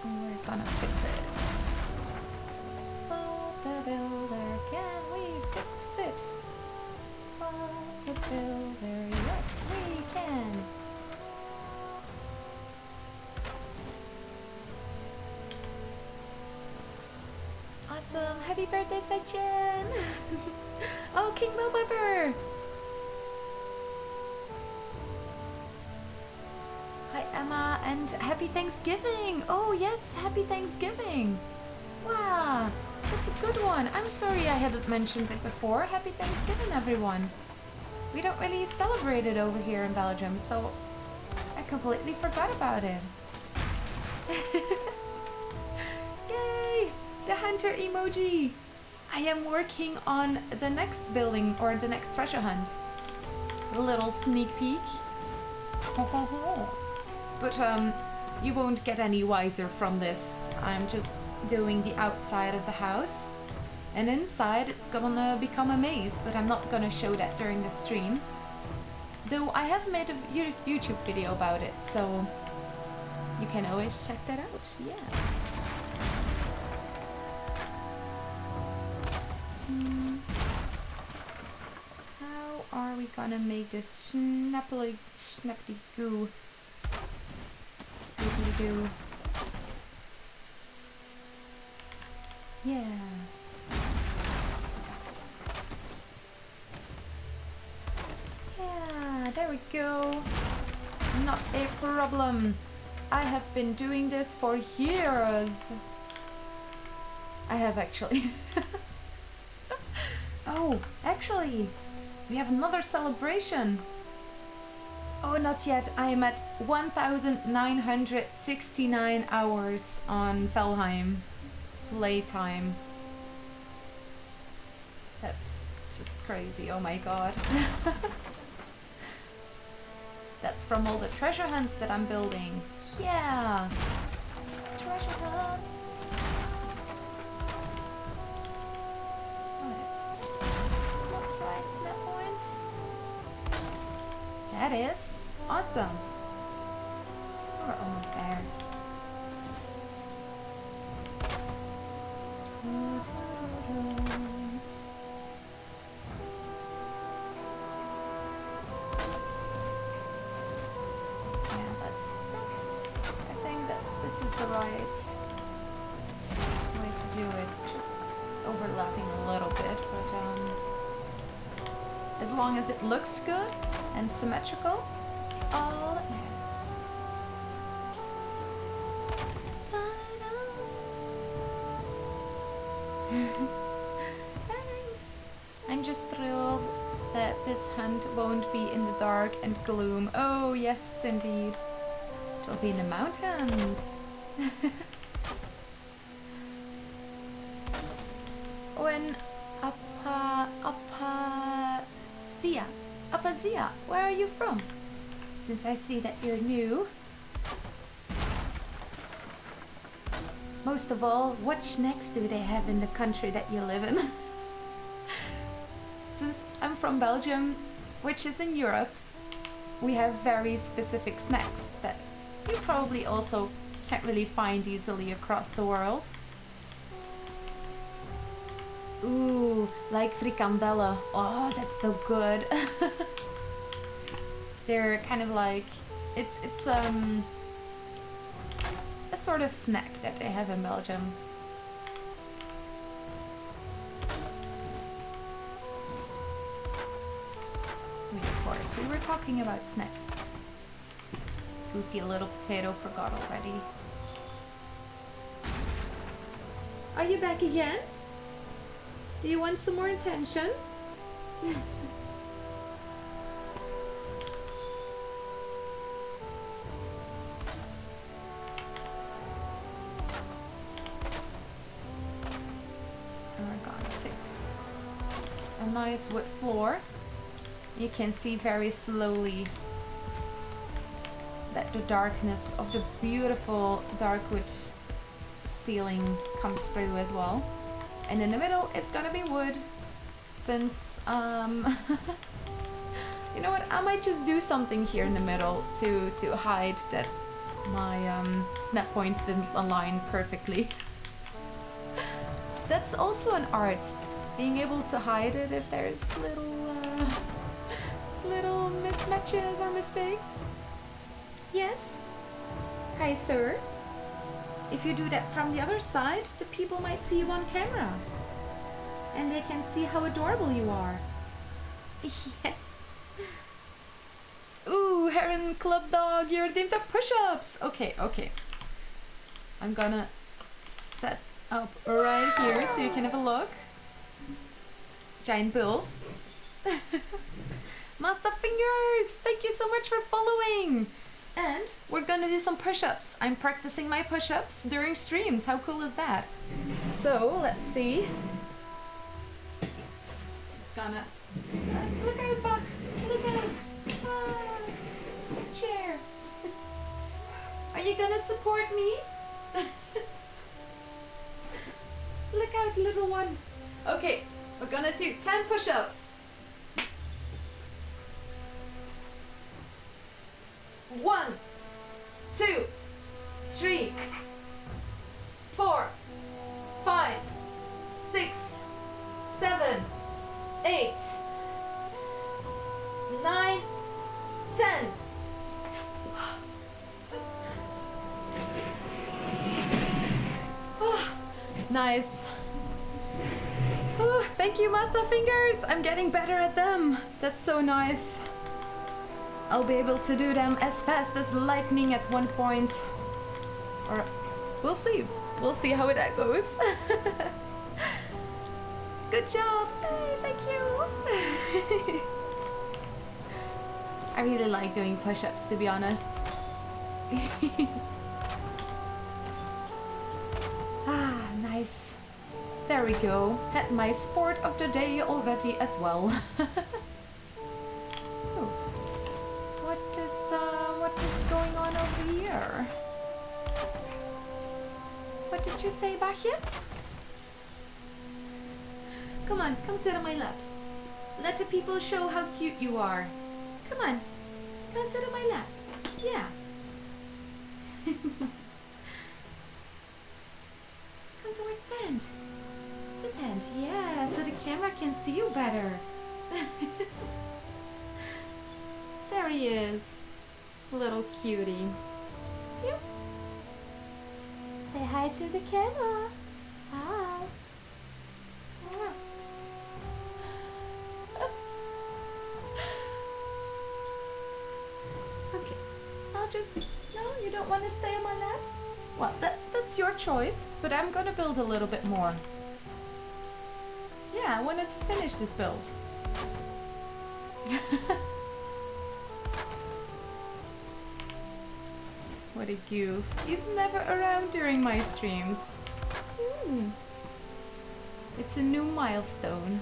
We're gonna fix it. Bob the Builder, can we fix it? Bob the Builder, yes we can. Awesome, happy birthday, Sai-chan! Oh, King Melbubber! Hi Emma, and happy Thanksgiving! Oh yes, happy Thanksgiving! Wow, that's a good one. I'm sorry I hadn't mentioned it before. Happy Thanksgiving, everyone! We don't really celebrate it over here in Belgium, so I completely forgot about it. Yay! The hunter emoji! I am working on the next building, or the next treasure hunt. A little sneak peek. But you won't get any wiser from this. I'm just doing the outside of the house. And inside it's gonna become a maze, but I'm not gonna show that during the stream. Though I have made a YouTube video about it, so you can always check that out, yeah. How are we gonna make this snappy goo? Do. Yeah. Yeah, there we go. Not a problem. I have been doing this for years. I have actually. Oh, actually, we have another celebration. Oh, not yet. I am at 1,969 hours on Valheim playtime. That's just crazy. Oh my god. That's from all the treasure hunts that I'm building. Yeah. Treasure hunts. Oh, that's not the right snap point. That is. Awesome! We're almost there. Yeah, that's I think that this is the right way to do it. Just overlapping a little bit, but as long as it looks good and symmetrical, all that matters. Thanks. I'm just thrilled that this hunt won't be in the dark and gloom. Oh yes, indeed. It'll be in the mountains. When Apazia, where are you from? Since I see that you're new. Most of all, what snacks do they have in the country that you live in? Since I'm from Belgium, which is in Europe, we have very specific snacks that you probably also can't really find easily across the world. Ooh, like frikandellen. Oh, that's so good. They're kind of like, it's a sort of snack that they have in Belgium. Of course, we were talking about snacks. Goofy little potato forgot already. Are you back again? Do you want some more attention? And we're gonna fix a nice wood floor. You can see very slowly that the darkness of the beautiful dark wood ceiling comes through as well. And in the middle, it's gonna be wood, since, you know what, I might just do something here in the middle to hide that my snap points didn't align perfectly. That's also an art, being able to hide it if there's little mismatches or mistakes. Yes? Hi, sir. If you do that from the other side, the people might see you on camera. And they can see how adorable you are. Yes. Ooh, Heron Club Dog, you're deemed to push-ups. Okay, okay. I'm gonna set up right here so you can have a look. Giant build. Master Fingers, thank you so much for following. And we're gonna do some push-ups. I'm practicing my push-ups during streams. How cool is that? So, let's see. Just gonna... look out, Bach! Look out! Ah, chair! Are you gonna support me? Look out, little one! Okay, we're gonna do 10 push-ups. 1, 2, 3, 4, 5, 6, 7, 8, 9, 10. Oh, nice. Oh, thank you, Master Fingers. I'm getting better at them. That's so nice. I'll be able to do them as fast as lightning at one point. Or we'll see. We'll see how that goes. Good job. Hey, thank you. I really like doing push-ups, to be honest. Ah, nice. There we go. Had my sport of the day already as well. What is going on over here? What did you say, Bachje? Come on, come sit on my lap. Let the people show how cute you are. Come on, come sit on my lap. Yeah. Come towards the hand. This hand, yeah, so the camera can see you better. There he is. Little cutie. Yep. Say hi to the camera. Hi. Okay. I'll just... No, you don't want to stay on my lap? Well, that's your choice, but I'm gonna build a little bit more. Yeah, I wanted to finish this build. What a goof. He's never around during my streams. It's a new milestone.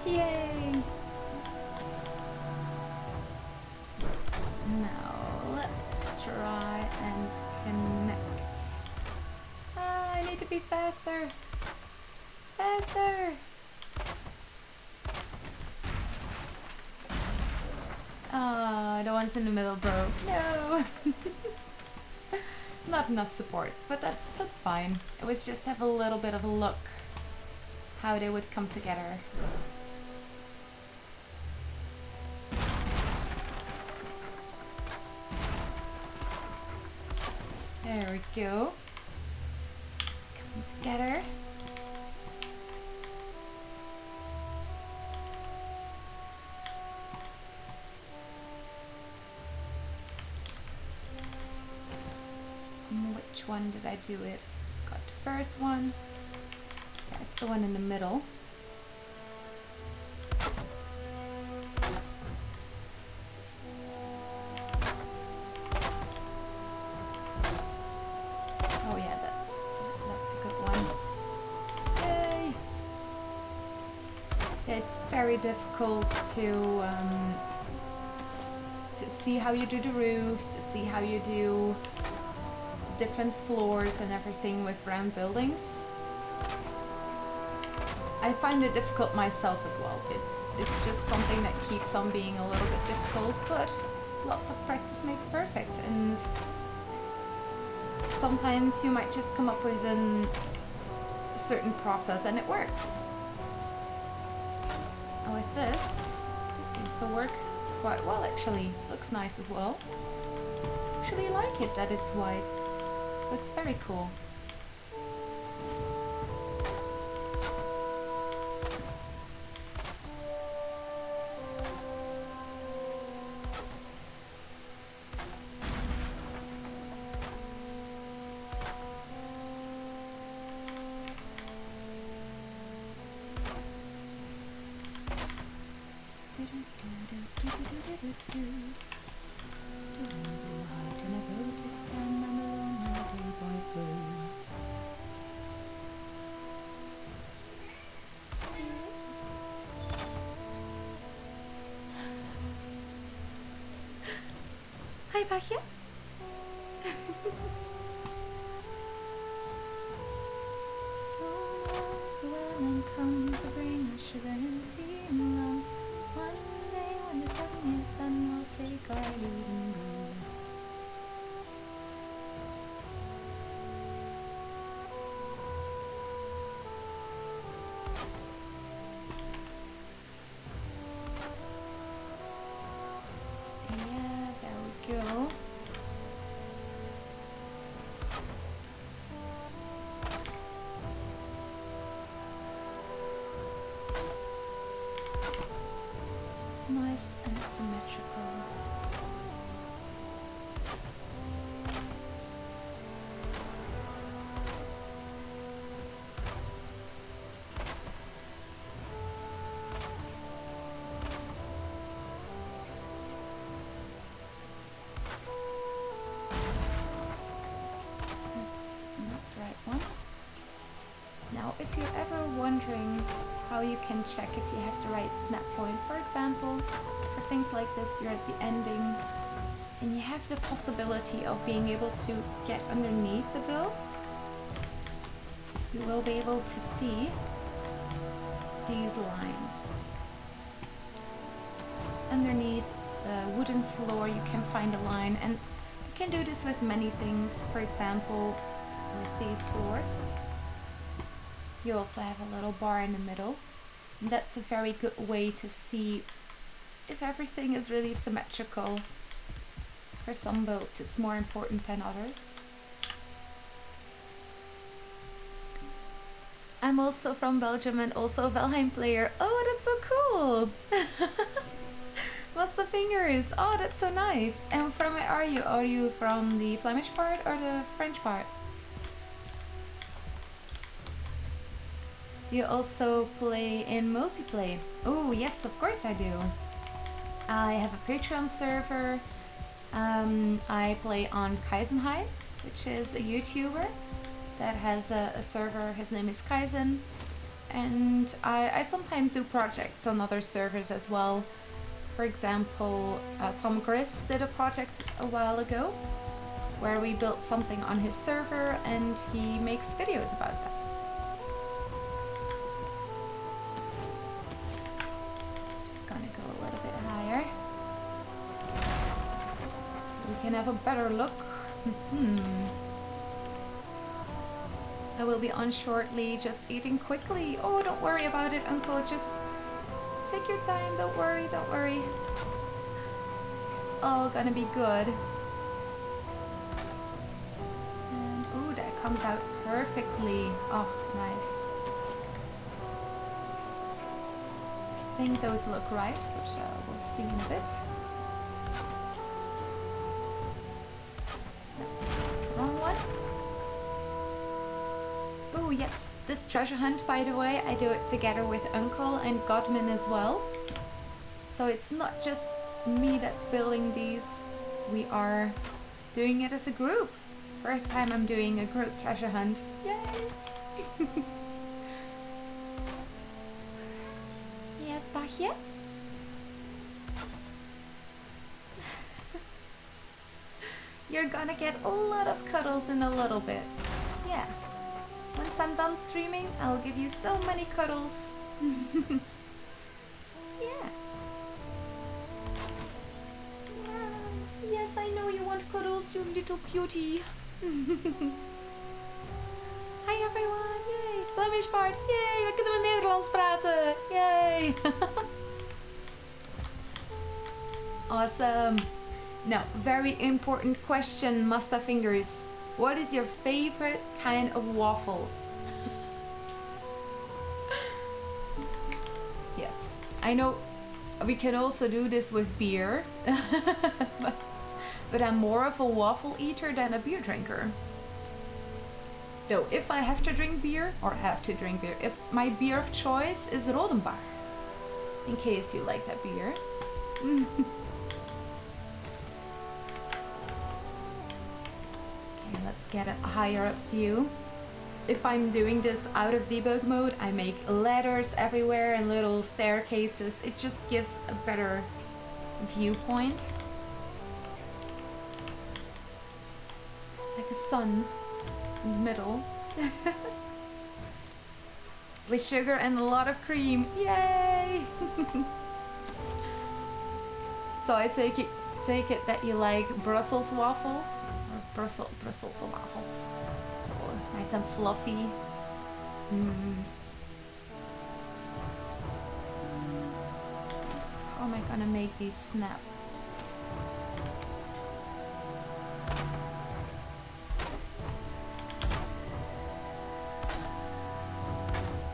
Yay! Now let's try and connect. I need to be faster. Faster! Ah, the ones in the middle broke. No! Not enough support, but that's fine. It was just have a little bit of a look how they would come together. There we go. Come together. Which one did I do it? Got the first one. Yeah, it's the one in the middle. Oh yeah, that's a good one. Yay! Yeah, it's very difficult to see how you do the roofs, to see how you do different floors and everything with round buildings. I find it difficult myself as well. It's just something that keeps on being a little bit difficult, but lots of practice makes perfect, and sometimes you might just come up with a certain process and it works. And with this seems to work quite well actually. Looks nice as well. Actually like it that it's white. Looks very cool. Hi, Bachje. So the women come to bring us sugar and tea and rum. One day when the cooking is done, we'll take our leave and go. Yeah, there we go. Nice and symmetrical. That's not the right one. Now, if you're ever wondering how you can check if you have the right snap point, for example, for things like this, you're at the ending and you have the possibility of being able to get underneath the build, you will be able to see these lines. Underneath the wooden floor you can find a line, and you can do this with many things. For example, with these floors you also have a little bar in the middle, and that's a very good way to see if everything is really symmetrical. For some builds it's more important than others. I'm also from Belgium and also a Valheim player. Oh, that's so cool! What's the fingers? Oh, that's so nice. And from where are you? Are you from the Flemish part or the French part? Do you also play in multiplayer? Oh, yes, of course I do. I have a Patreon server. I play on Kaizenheim, which is a YouTuber that has a server. His name is Kaizen. And I sometimes do projects on other servers as well. For example, Tom Gris did a project a while ago where we built something on his server and he makes videos about that. Just gonna go a little bit higher so we can have a better look. I will be on shortly, just eating quickly. Oh, don't worry about it, Uncle. Just take your time. Don't worry, don't worry. It's all gonna be good. And ooh, that comes out perfectly. Oh, nice. I think those look right, but we'll see in a bit. That's the wrong one. Oh yes, this treasure hunt, by the way, I do it together with Uncle and Godman as well. So it's not just me that's building these, we are doing it as a group. First time I'm doing a group treasure hunt. Yay! Yes, Bachje? You're gonna get a lot of cuddles in a little bit. Yeah. Once I'm done streaming, I'll give you so many cuddles. Yeah. Yes, I know you want cuddles, you little cutie. Hi everyone, yay! Flemish part, yay! We kunnen Nederlands praten, yay! Awesome. Now, very important question, Masta Fingers. What is your favorite kind of waffle? Yes, I know we can also do this with beer, but I'm more of a waffle eater than a beer drinker. Though, if I have to drink beer, if my beer of choice is Rodenbach, in case you like that beer. Let's get a higher up view. If I'm doing this out of debug mode, I make ladders everywhere and little staircases. It just gives a better viewpoint. Like a sun in the middle. With sugar and a lot of cream. Yay! So I take it that you like Brussels waffles. Brussels waffles. Oh, nice and fluffy. How am I gonna make these snap?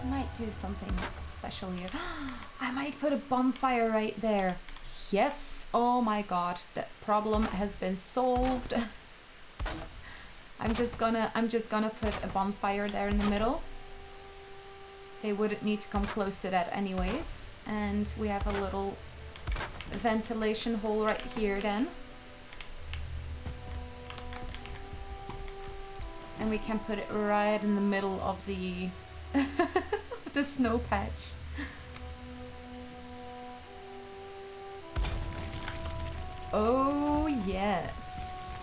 I might do something special here. I might put a bonfire right there. Yes! Oh my god, that problem has been solved. I'm just gonna put a bonfire there in the middle. They wouldn't need to come close to that anyways. And we have a little ventilation hole right here then. And we can put it right in the middle of the the snow patch. Oh yes.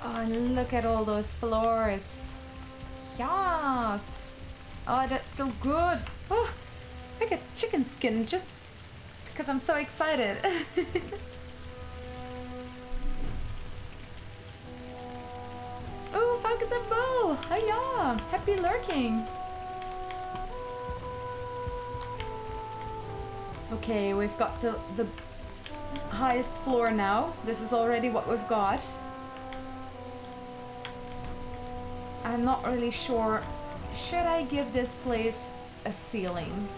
Oh, look at all those floors. Yes. Oh, that's so good. Oh, I got chicken skin just because I'm so excited. Oh, Falcons and Bow. Hiya. Happy lurking. Okay, we've got the highest floor now. This is already what we've got. I'm not really sure. Should I give this place a ceiling?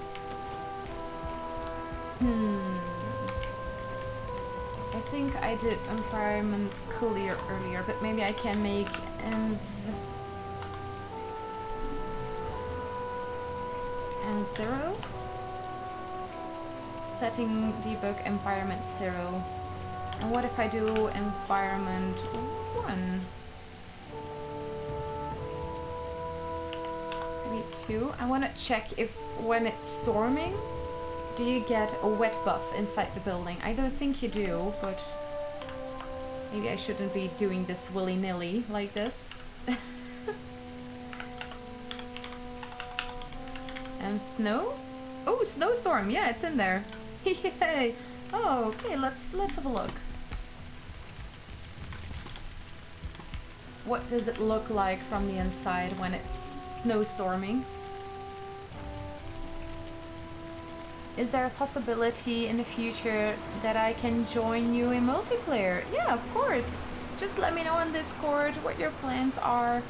I think I did environment clear earlier, but maybe I can make and 0. Setting debug environment 0. And what if I do environment 1? Maybe too. I want to check if when it's storming, do you get a wet buff inside the building? I don't think you do, but maybe I shouldn't be doing this willy-nilly like this. Snow? Oh, snowstorm. Yeah, it's in there. Yay. Oh, okay. Let's have a look. What does it look like from the inside when it's snowstorming? Is there a possibility in the future that I can join you in multiplayer? Yeah, of course. Just let me know on Discord what your plans are.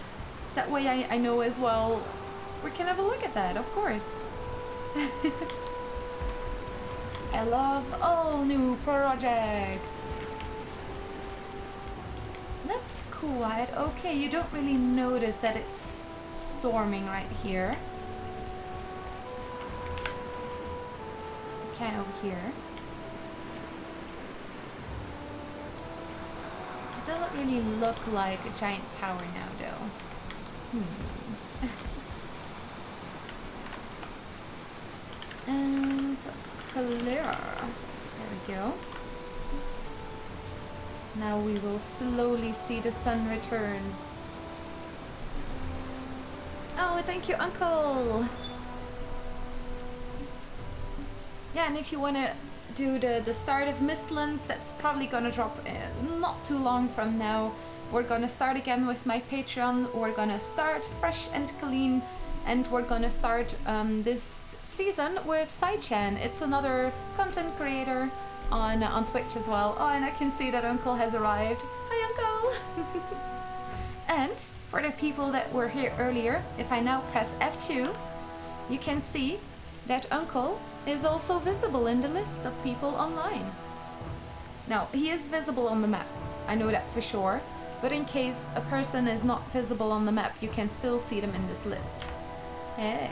That way I know as well. We can have a look at that, of course. I love all new projects. That's quiet. Okay, you don't really notice that it's storming right here. Kind of over here. It doesn't really look like a giant tower now, though. And clear. There we go. Now we will slowly see the sun return. Oh, thank you, Uncle! Yeah, and if you want to do the start of Mistlands, that's probably gonna drop not too long from now. We're gonna start again with my Patreon. We're gonna start fresh and clean, and we're gonna start this season with Saichan. It's another content creator on Twitch as well. Oh, and I can see that Uncle has arrived. Hi, Uncle! And for the people that were here earlier, if I now press F2, you can see that Uncle is also visible in the list of people online. Now, he is visible on the map. I know that for sure. But in case a person is not visible on the map, you can still see them in this list. Hey.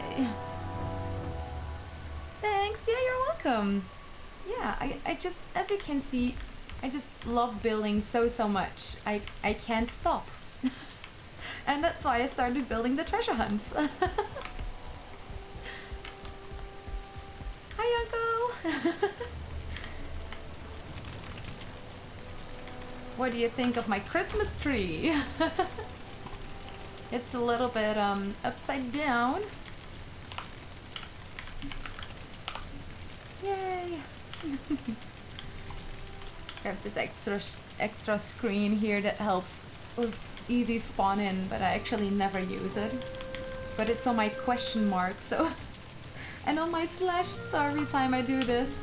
Thanks, yeah, you're welcome. Yeah, I just, as you can see, I just love building so much. I can't stop. And that's why I started building the treasure hunts. Hi, Uncle! What do you think of my Christmas tree? It's a little bit upside down. Yay! I have this extra screen here that helps with easy spawn in, but I actually never use it. But it's on my question mark, so and on my slash, so every time I do this.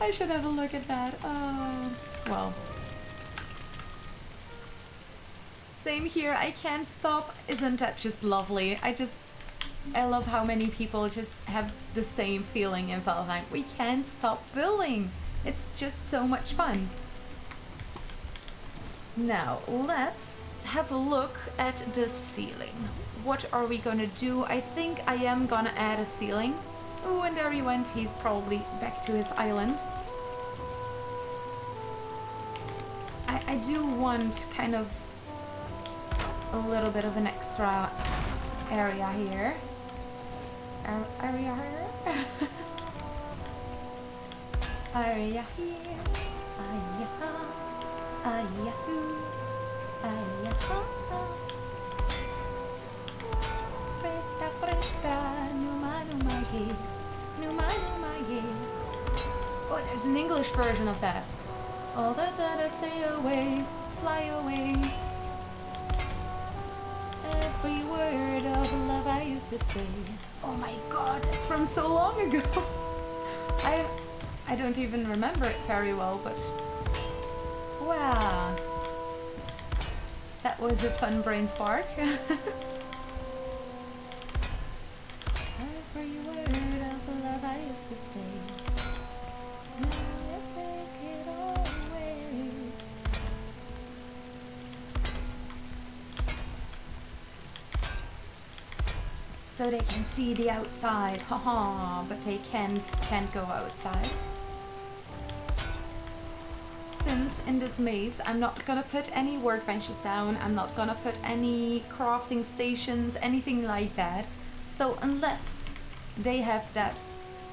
I should have a look at that. Oh, well. Same here, I can't stop. Isn't that just lovely? I love how many people just have the same feeling in Valheim. We can't stop building. It's just so much fun. Now, let's have a look at the ceiling. What are we gonna do? I think I am gonna add a ceiling. Oh, and there he went. He's probably back to his island. I do want kind of a little bit of an extra area here. Area here? Area here. Ayahoo. Ayaha. Presta, presta, numa, numa, ye. Numa, numa, ye. Oh, there's an English version of that. All the da stay away, fly away. Every word of love I used to say. Oh my god, that's from so long ago. I don't even remember it very well, but wow. That was a fun brain spark. Every word of love I used to say. Now I take it all away. So they can see the outside, haha, but they can't go outside. instructions in this maze. I'm not gonna put any workbenches down. I'm not gonna put any crafting stations, anything like that. So unless they have that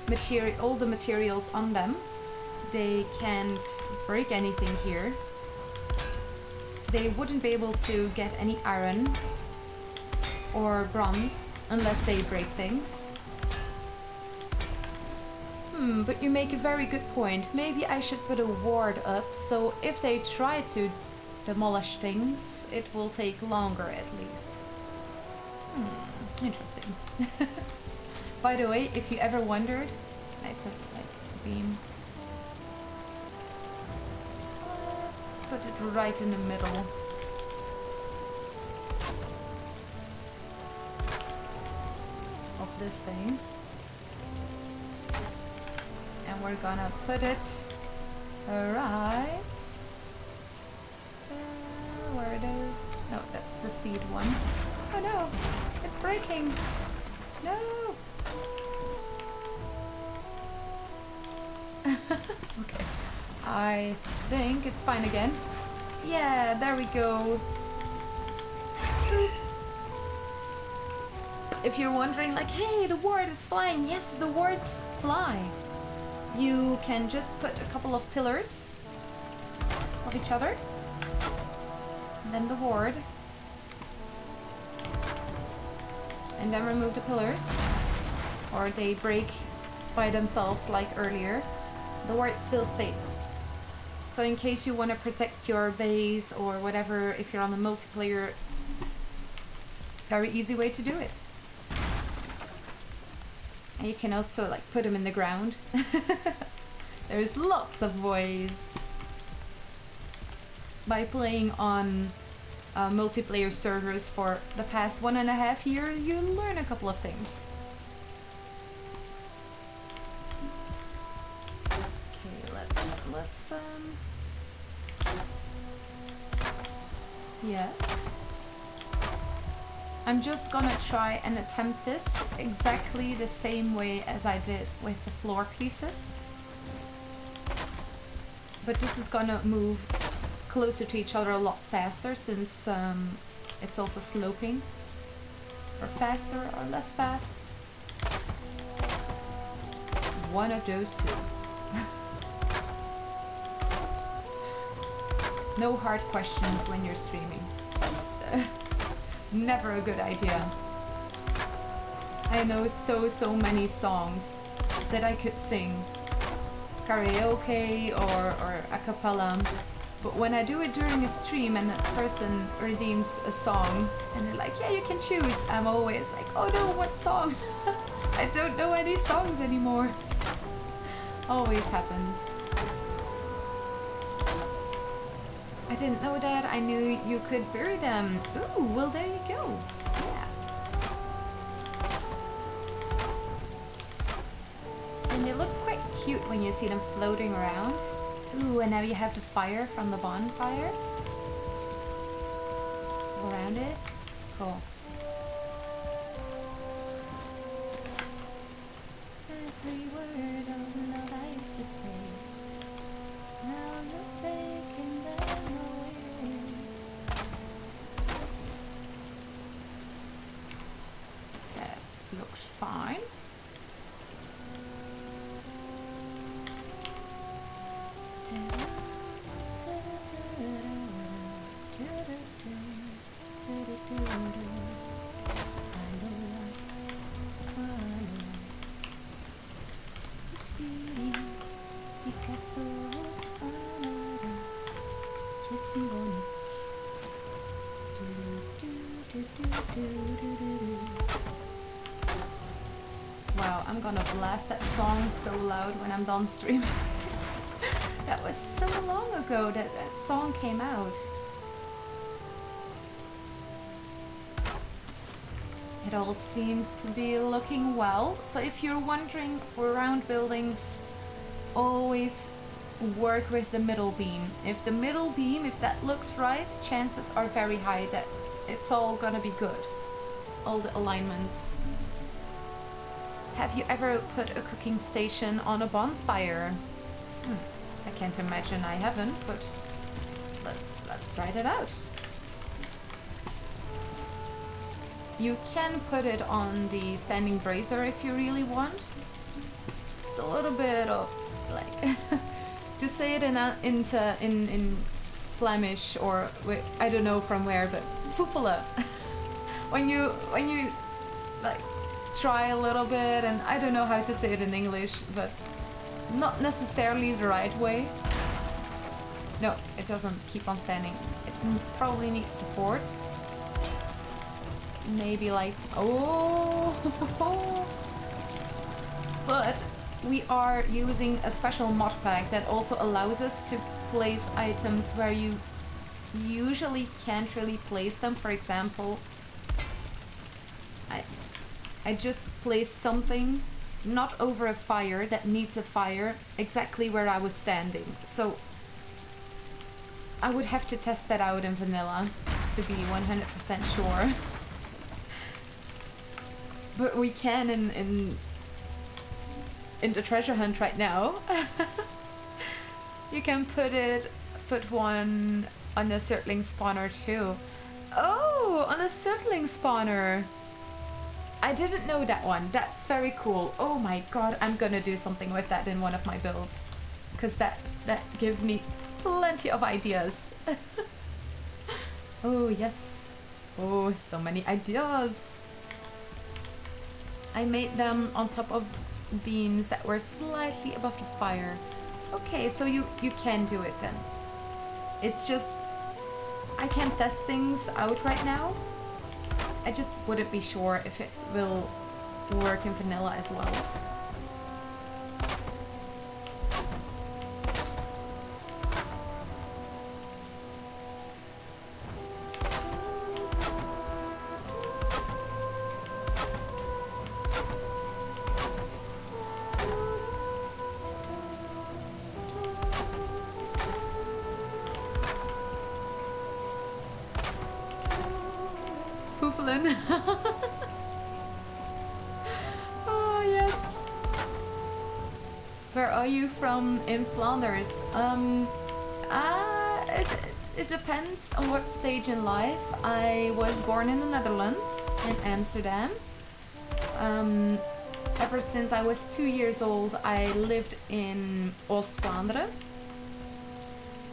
material, all the materials on them, they can't break anything here. They wouldn't be able to get any iron or bronze unless they break things. But you make a very good point. Maybe I should put a ward up, so if they try to demolish things, it will take longer at least. Interesting. By the way, if you ever wondered, can I put like a beam? Let's put it right in the middle. Of this thing. And we're gonna put it right where it is. No, that's the seed one. Oh no, it's breaking. No. Okay, I think it's fine again. Yeah, there we go. Boop. If you're wondering, like, hey, the ward is flying. Yes, the wards fly. You can just put a couple of pillars of each other, and then the ward, and then remove the pillars, or they break by themselves like earlier. The ward still stays. So in case you want to protect your base or whatever, if you're on a multiplayer, very easy way to do it. And you can also like put them in the ground. There's lots of ways. By playing on multiplayer servers for the past 1.5 years, you learn a couple of things. Okay, let's yes. I'm just gonna try and attempt this exactly the same way as I did with the floor pieces. But this is gonna move closer to each other a lot faster since it's also sloping. Or faster or less fast. One of those two. No hard questions when you're streaming. That's never a good idea. I know so many songs that I could sing karaoke or a cappella, but when I do it during a stream and a person redeems a song and they're like, yeah, you can choose, I'm always like, oh no, what song? I don't know any songs anymore. Always happens. I didn't know that. I knew you could bury them. Ooh, well there you go. Yeah. And they look quite cute when you see them floating around. Ooh, and now you have the fire from the bonfire around it. Cool. Every word of love I used to say. Now you're taking them away. That looks fine. Wow, I'm gonna blast that song so loud when I'm done streaming. That was so long ago that that song came out. It all seems to be looking well. So if you're wondering, for round buildings, always work with the middle beam. If the middle beam, if that looks right, chances are very high that it's all gonna be good. All the alignments. Have you ever put a cooking station on a bonfire? I can't imagine I haven't, but let's try that out. You can put it on the standing brazier if you really want. It's a little bit of like to say it in Flemish, or I don't know from where, but foefelen. when you like try a little bit, and I don't know how to say it in English, but not necessarily the right way. No, it doesn't keep on standing. It probably needs support. Maybe like, oh, but we are using a special mod pack that also allows us to place items where you usually can't really place them. For example, I just placed something not over a fire that needs a fire exactly where I was standing. So I would have to test that out in vanilla to be 100% sure. But we can in the treasure hunt right now. You can put one on the Surtling spawner too. Oh, on a Surtling spawner. I didn't know that one. That's very cool. Oh my god, I'm gonna do something with that in one of my builds. Because that gives me plenty of ideas. Oh yes. Oh, so many ideas. I made them on top of beans that were slightly above the fire. Okay, so you can do it then. It's just I can't test things out right now. I just wouldn't be sure if it will work in vanilla as well. Oh yes. Where are you from in Flanders? It depends on what stage in life. I was born in the Netherlands, in Amsterdam. Ever since I was 2 years old, I lived in Oost-Vlaanderen.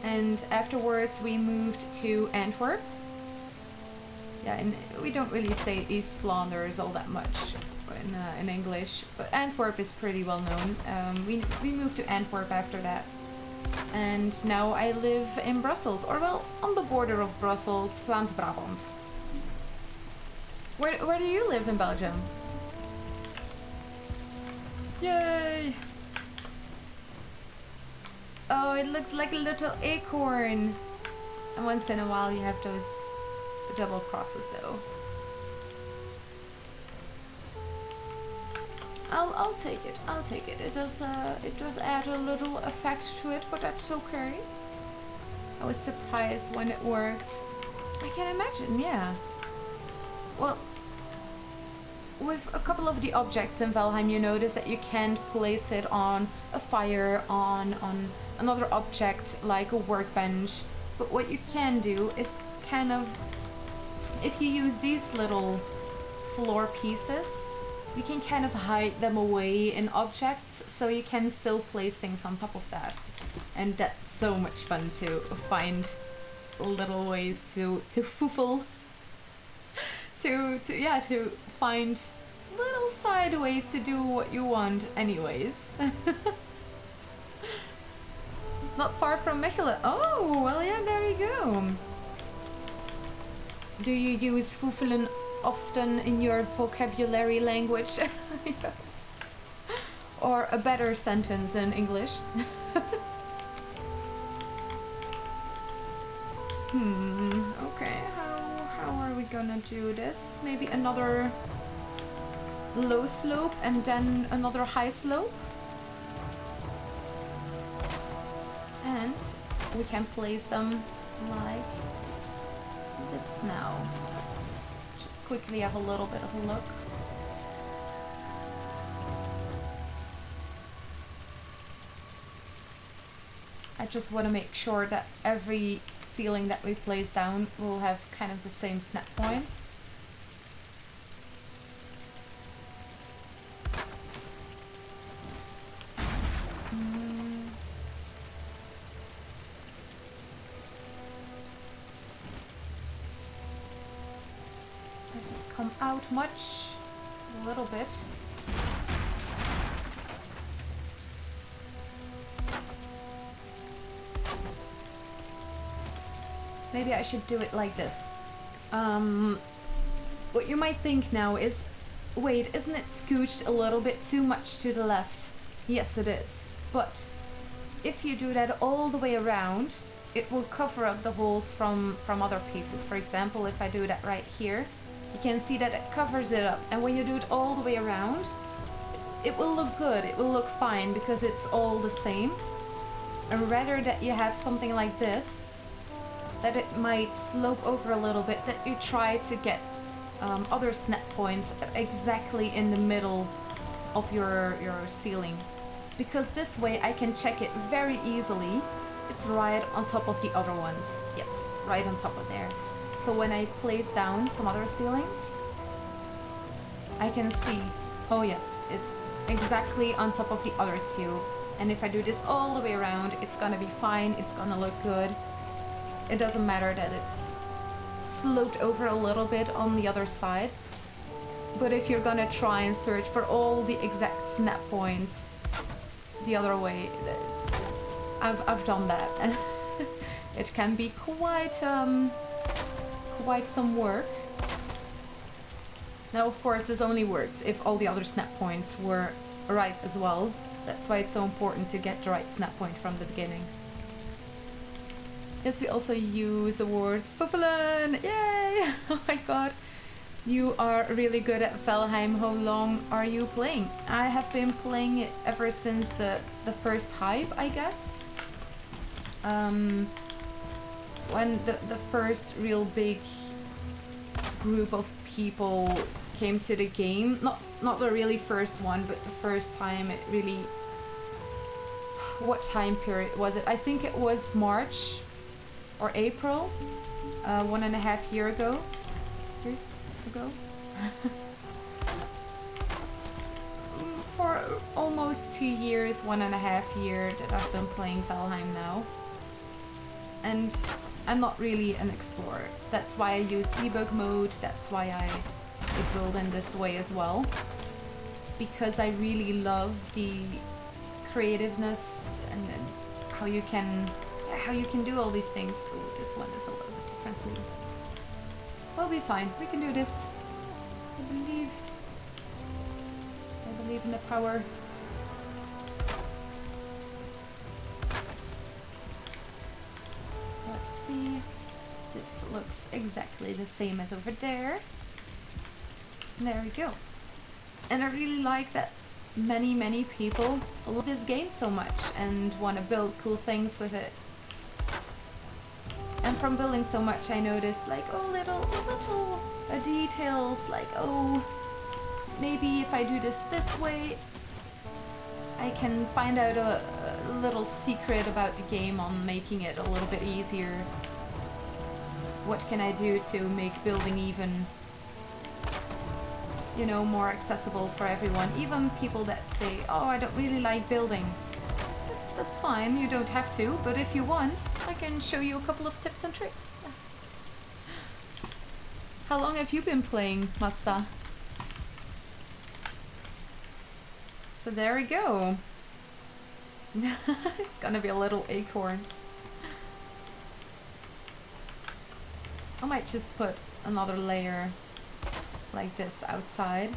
And afterwards we moved to Antwerp. Yeah, and we don't really say East Flanders all that much in English, but Antwerp is pretty well known. We moved to Antwerp after that, and now I live in Brussels, or well, on the border of Brussels, Vlaams-Brabant. Where do you live in Belgium? Yay! Oh, it looks like a little acorn. And once in a while you have those double crosses though. I'll take it. I'll take it. It does add a little effect to it, but that's okay. I was surprised when it worked. I can imagine, yeah. Well, with a couple of the objects in Valheim, you notice that you can't place it on a fire, on another object like a workbench. But what you can do is kind of, if you use these little floor pieces, you can kind of hide them away in objects, so you can still place things on top of that. And that's so much fun to find little ways to foofle, to find little side ways to do what you want anyways. Not far from Mechelen. Oh, well yeah, there you go. Do you use foefelen often in your vocabulary language? Or a better sentence in English? Okay, how are we gonna do this? Maybe another low slope and then another high slope? And we can place them like this now. Let's just quickly have a little bit of a look. just want to make sure that every ceiling that we place down will have kind of the same snap points. Does it come out much? A little bit. Maybe I should do it like this. What you might think now is, wait, isn't it scooched a little bit too much to the left? Yes, it is. But if you do that all the way around, it will cover up the holes from other pieces. For example, if I do that right here, you can see that it covers it up. And when you do it all the way around, it will look good. It will look fine because it's all the same. And rather that you have something like this, that it might slope over a little bit, that you try to get other snap points exactly in the middle of your ceiling. Because this way I can check it very easily. It's right on top of the other ones. Yes, right on top of there. So when I place down some other ceilings, I can see, oh yes, it's exactly on top of the other two. And if I do this all the way around, it's gonna be fine, it's gonna look good. It doesn't matter that it's sloped over a little bit on the other side. But if you're gonna try and search for all the exact snap points the other way, I've done that, and it can be quite some work. Now, of course, this only works if all the other snap points were right as well. That's why it's so important to get the right snap point from the beginning. Yes, we also use the word Fuffelen! Yay! Oh my god. You are really good at Valheim. How long are you playing? I have been playing it ever since the first hype, I guess. When the first real big group of people came to the game. Not the really first one, but the first time it really... What time period was it? I think it was March or April, 1.5 years ago. For almost 2 years, 1.5 years that I've been playing Valheim now. And I'm not really an explorer. That's why I use debug mode, that's why I build in this way as well. Because I really love the creativeness and how you can do all these things. Ooh, this one is a little bit differently. We'll be fine. We can do this. I believe in the power. Let's see. This looks exactly the same as over there. There we go. And I really like that many people love this game so much and want to build cool things with it. And from building so much, I noticed like, oh, little details, like, oh, maybe if I do this way, I can find out a little secret about the game on making it a little bit easier. What can I do to make building even, you know, more accessible for everyone? Even people that say, oh, I don't really like building. That's fine, you don't have to, but if you want, I can show you a couple of tips and tricks. How long have you been playing, Masta? So there we go. It's gonna be a little acorn. I might just put another layer like this outside.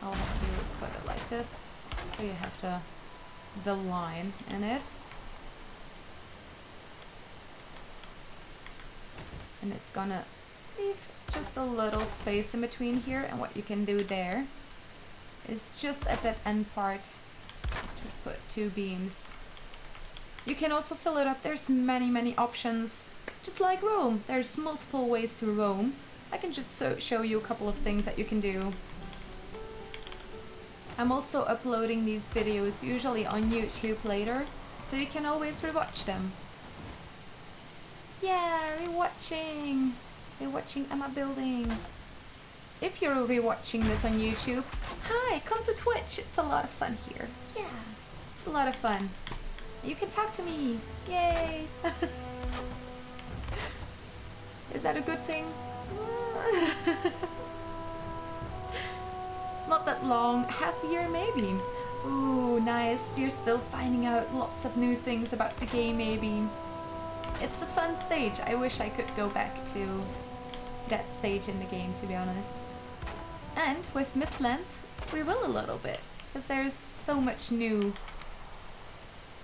I'll have to put it like this, so you have the line in it. And it's gonna leave just a little space in between here, and what you can do there is just at that end part, just put 2 beams. You can also fill it up. There's many options. Just like Rome, there's multiple ways to roam. I can just show you a couple of things that you can do. I'm also uploading these videos usually on YouTube later, so you can always rewatch them. Yeah, rewatching Emma building. If you're rewatching this on YouTube, hi, come to Twitch. It's a lot of fun here. Yeah, it's a lot of fun. You can talk to me. Yay! Is that a good thing? Not that long, half a year maybe. Ooh, nice. You're still finding out lots of new things about the game maybe. It's a fun stage. I wish I could go back to that stage in the game, to be honest. And with Mistlands, we will a little bit, because there's so much new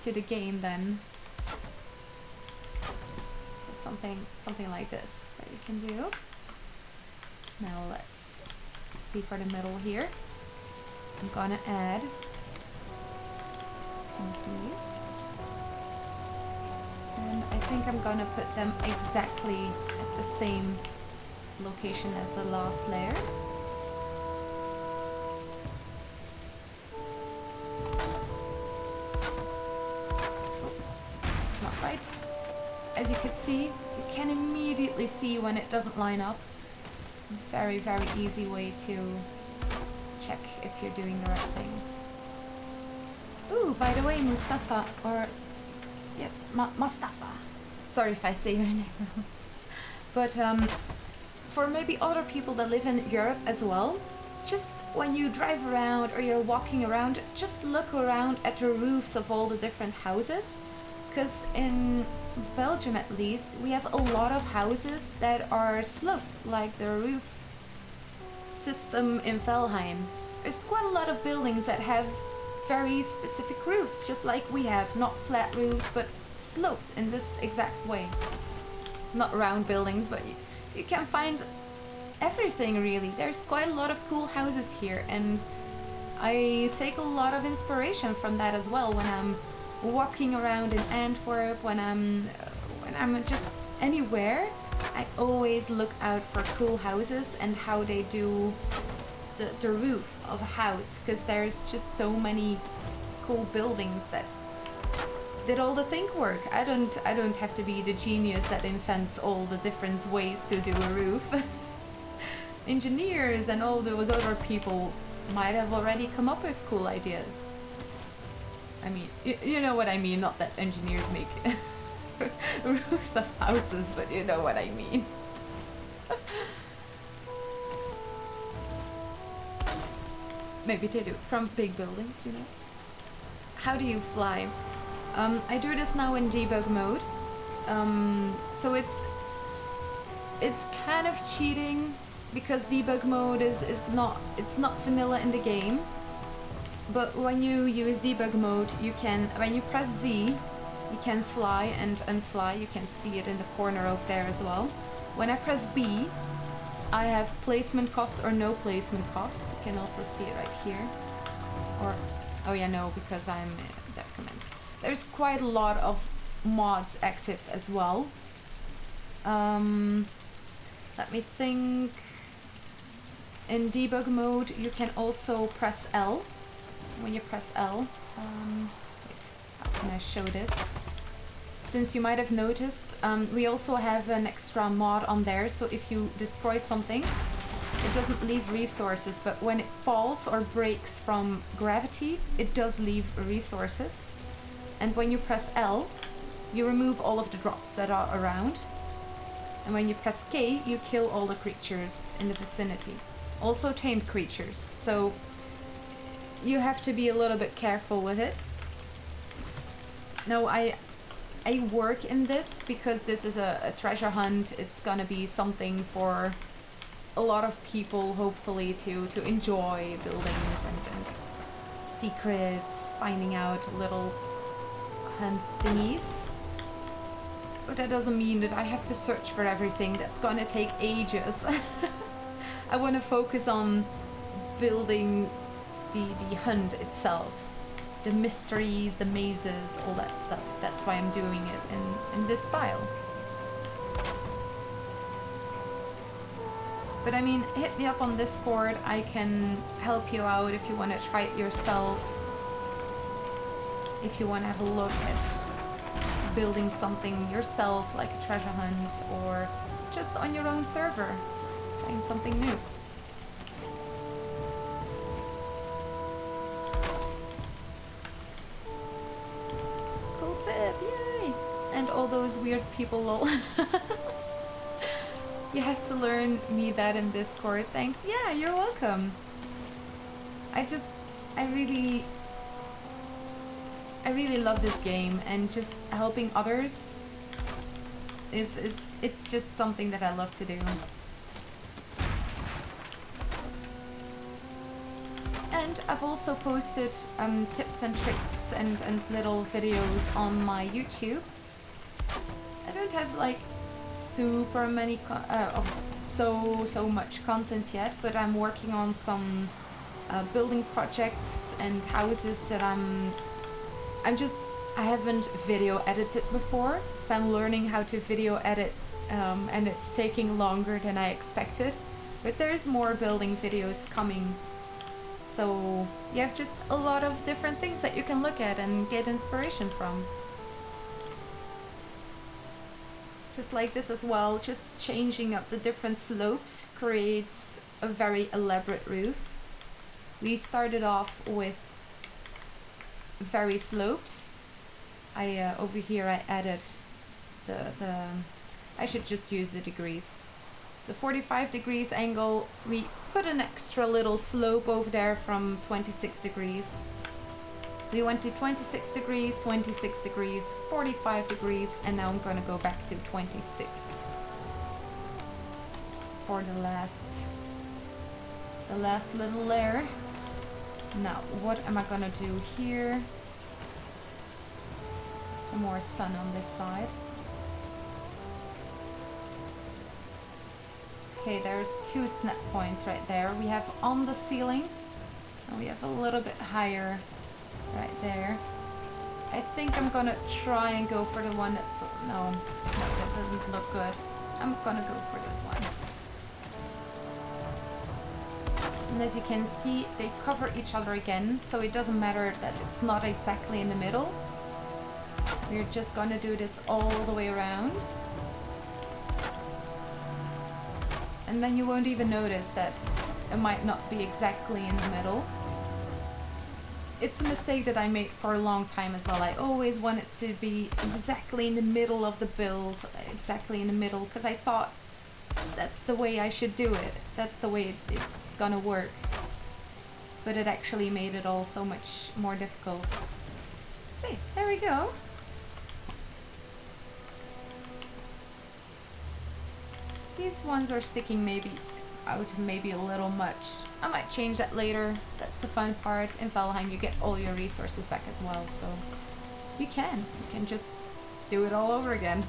to the game then. So something like this that you can do. Now let's see for the middle here. I'm gonna add some of these. And I think I'm gonna put them exactly at the same location as the last layer. It's not right. As you could see, you can immediately see when it doesn't line up. Very, very easy way to check if you're doing the right things. Ooh, by the way, Mustafa, or yes, Mustafa. Sorry if I say your name wrong. But for maybe other people that live in Europe as well, just when you drive around or you're walking around, just look around at the roofs of all the different houses. Because in Belgium at least, we have a lot of houses that are sloped, like the roof system in Valheim. There's quite a lot of buildings that have very specific roofs, just like we have, not flat roofs, but sloped in this exact way. Not round buildings, but you can find everything really. There's quite a lot of cool houses here, and I take a lot of inspiration from that as well when I'm walking around in Antwerp, when I'm just anywhere. I always look out for cool houses and how they do the roof of a house, because there's just so many cool buildings that did all the think work. I don't have to be the genius that invents all the different ways to do a roof. Engineers and all those other people might have already come up with cool ideas. I mean, you know what I mean, not that engineers make roofs of houses, but you know what I mean. Maybe they do, from big buildings, you know. How do you fly? I do this now in debug mode. So it's kind of cheating, because debug mode is not vanilla in the game. But when you use debug mode, you can, when you press Z, you can fly and unfly. You can see it in the corner over there as well. When I press B, I have placement cost or no placement cost. You can also see it right here. Or, oh yeah, no, because I'm dev commands. There's quite a lot of mods active as well. Let me think. In debug mode, you can also press L. When you press L, wait, how can I show this? Since you might have noticed, we also have an extra mod on there, so if you destroy something, it doesn't leave resources, but when it falls or breaks from gravity, it does leave resources. And when you press L, you remove all of the drops that are around. And when you press K, you kill all the creatures in the vicinity. Also tamed creatures, so you have to be a little bit careful with it. No, I work in this because this is a treasure hunt. It's gonna be something for a lot of people, hopefully, to enjoy buildings and secrets, finding out little hunt thingies. But that doesn't mean that I have to search for everything. That's gonna take ages. I want to focus on building the hunt itself, the mysteries, the mazes, all that stuff. That's why I'm doing it in this style. But I mean, hit me up on Discord. I can help you out if you want to try it yourself. if you want to have a look at building something yourself, like a treasure hunt, or just on your own server, trying something new. Cool tip, yay! And all those weird people, lol. You have to learn me that in Discord. Thanks. Yeah, you're welcome. I really love this game, and just helping others it's just something that I love to do. And I've also posted tips and tricks and little videos on my YouTube. I don't have like super many so much content yet, but I'm working on some building projects and houses that I haven't video edited before, so I'm learning how to video edit, and it's taking longer than I expected, but there's more building videos coming. So you have just a lot of different things that you can look at and get inspiration from. Just like this as well, just changing up the different slopes creates a very elaborate roof. We started off with very sloped. Over here I added I should just use the degrees. The 45 degrees angle, we put an extra little slope over there from 26 degrees. We went to 26 degrees, 26 degrees, 45 degrees, and now I'm gonna go back to 26 for the last little layer. Now, what am I gonna do here? Some more sun on this side. Okay, there's 2 snap points right there. We have on the ceiling, and we have a little bit higher right there. I think I'm gonna try and go for the one that's... No, that doesn't look good. I'm gonna go for this one. And as you can see, they cover each other again, so it doesn't matter that it's not exactly in the middle. We're just gonna do this all the way around. And then you won't even notice that it might not be exactly in the middle. It's a mistake that I made for a long time as well. I always wanted to be exactly in the middle of the build, exactly in the middle, because I thought that's the way I should do it. That's the way it's gonna work. But it actually made it all so much more difficult. See, there we go. These ones are sticking maybe out maybe a little much. I might change that later. That's the fun part. In Valheim you get all your resources back as well, so you can just do it all over again.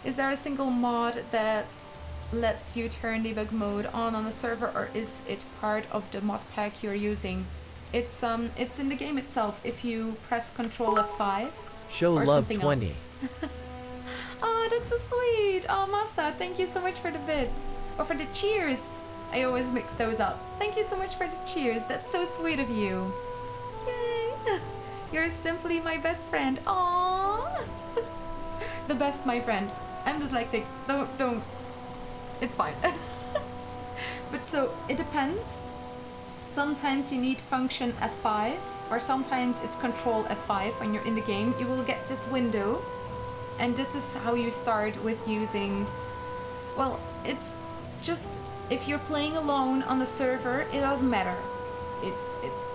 Is there a single mod that lets you turn debug mode on a server, or is it part of the mod pack you're using? It's in the game itself. If you press Control F5 show or love something 20. else. Oh, that's so sweet. Oh, Masta, thank you so much for the bits. Or for the cheers. I always mix those up. Thank you so much for the cheers. That's so sweet of you. Yay. You're simply my best friend. Aww. The best, my friend. I'm dyslexic. Don't. It's fine. But so, it depends. Sometimes you need function F5, or sometimes it's Control F5 when you're in the game. You will get this window. And this is how you start with using, well, it's just, if you're playing alone on the server, it doesn't matter.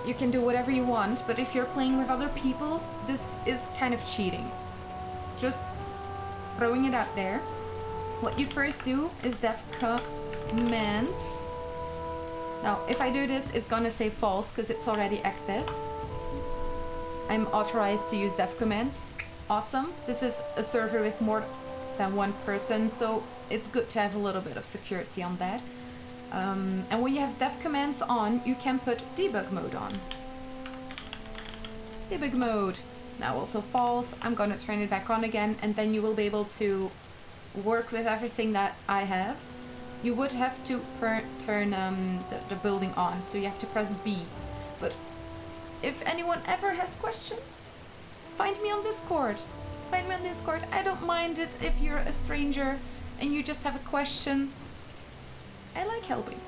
You can do whatever you want, but if you're playing with other people, this is kind of cheating. Just throwing it out there. What you first do is def commands. Now, if I do this, it's gonna say false because it's already active. I'm authorized to use def commands. Awesome. This is a server with more than one person, so it's good to have a little bit of security on that. And when you have def commands on, you can put debug mode on. Debug mode. Now also false. I'm gonna turn it back on again, and then you will be able to work with everything that I have. You would have to turn the building on, so you have to press B. But if anyone ever has questions, find me on Discord. Find me on Discord. I don't mind it if you're a stranger and you just have a question. I like helping.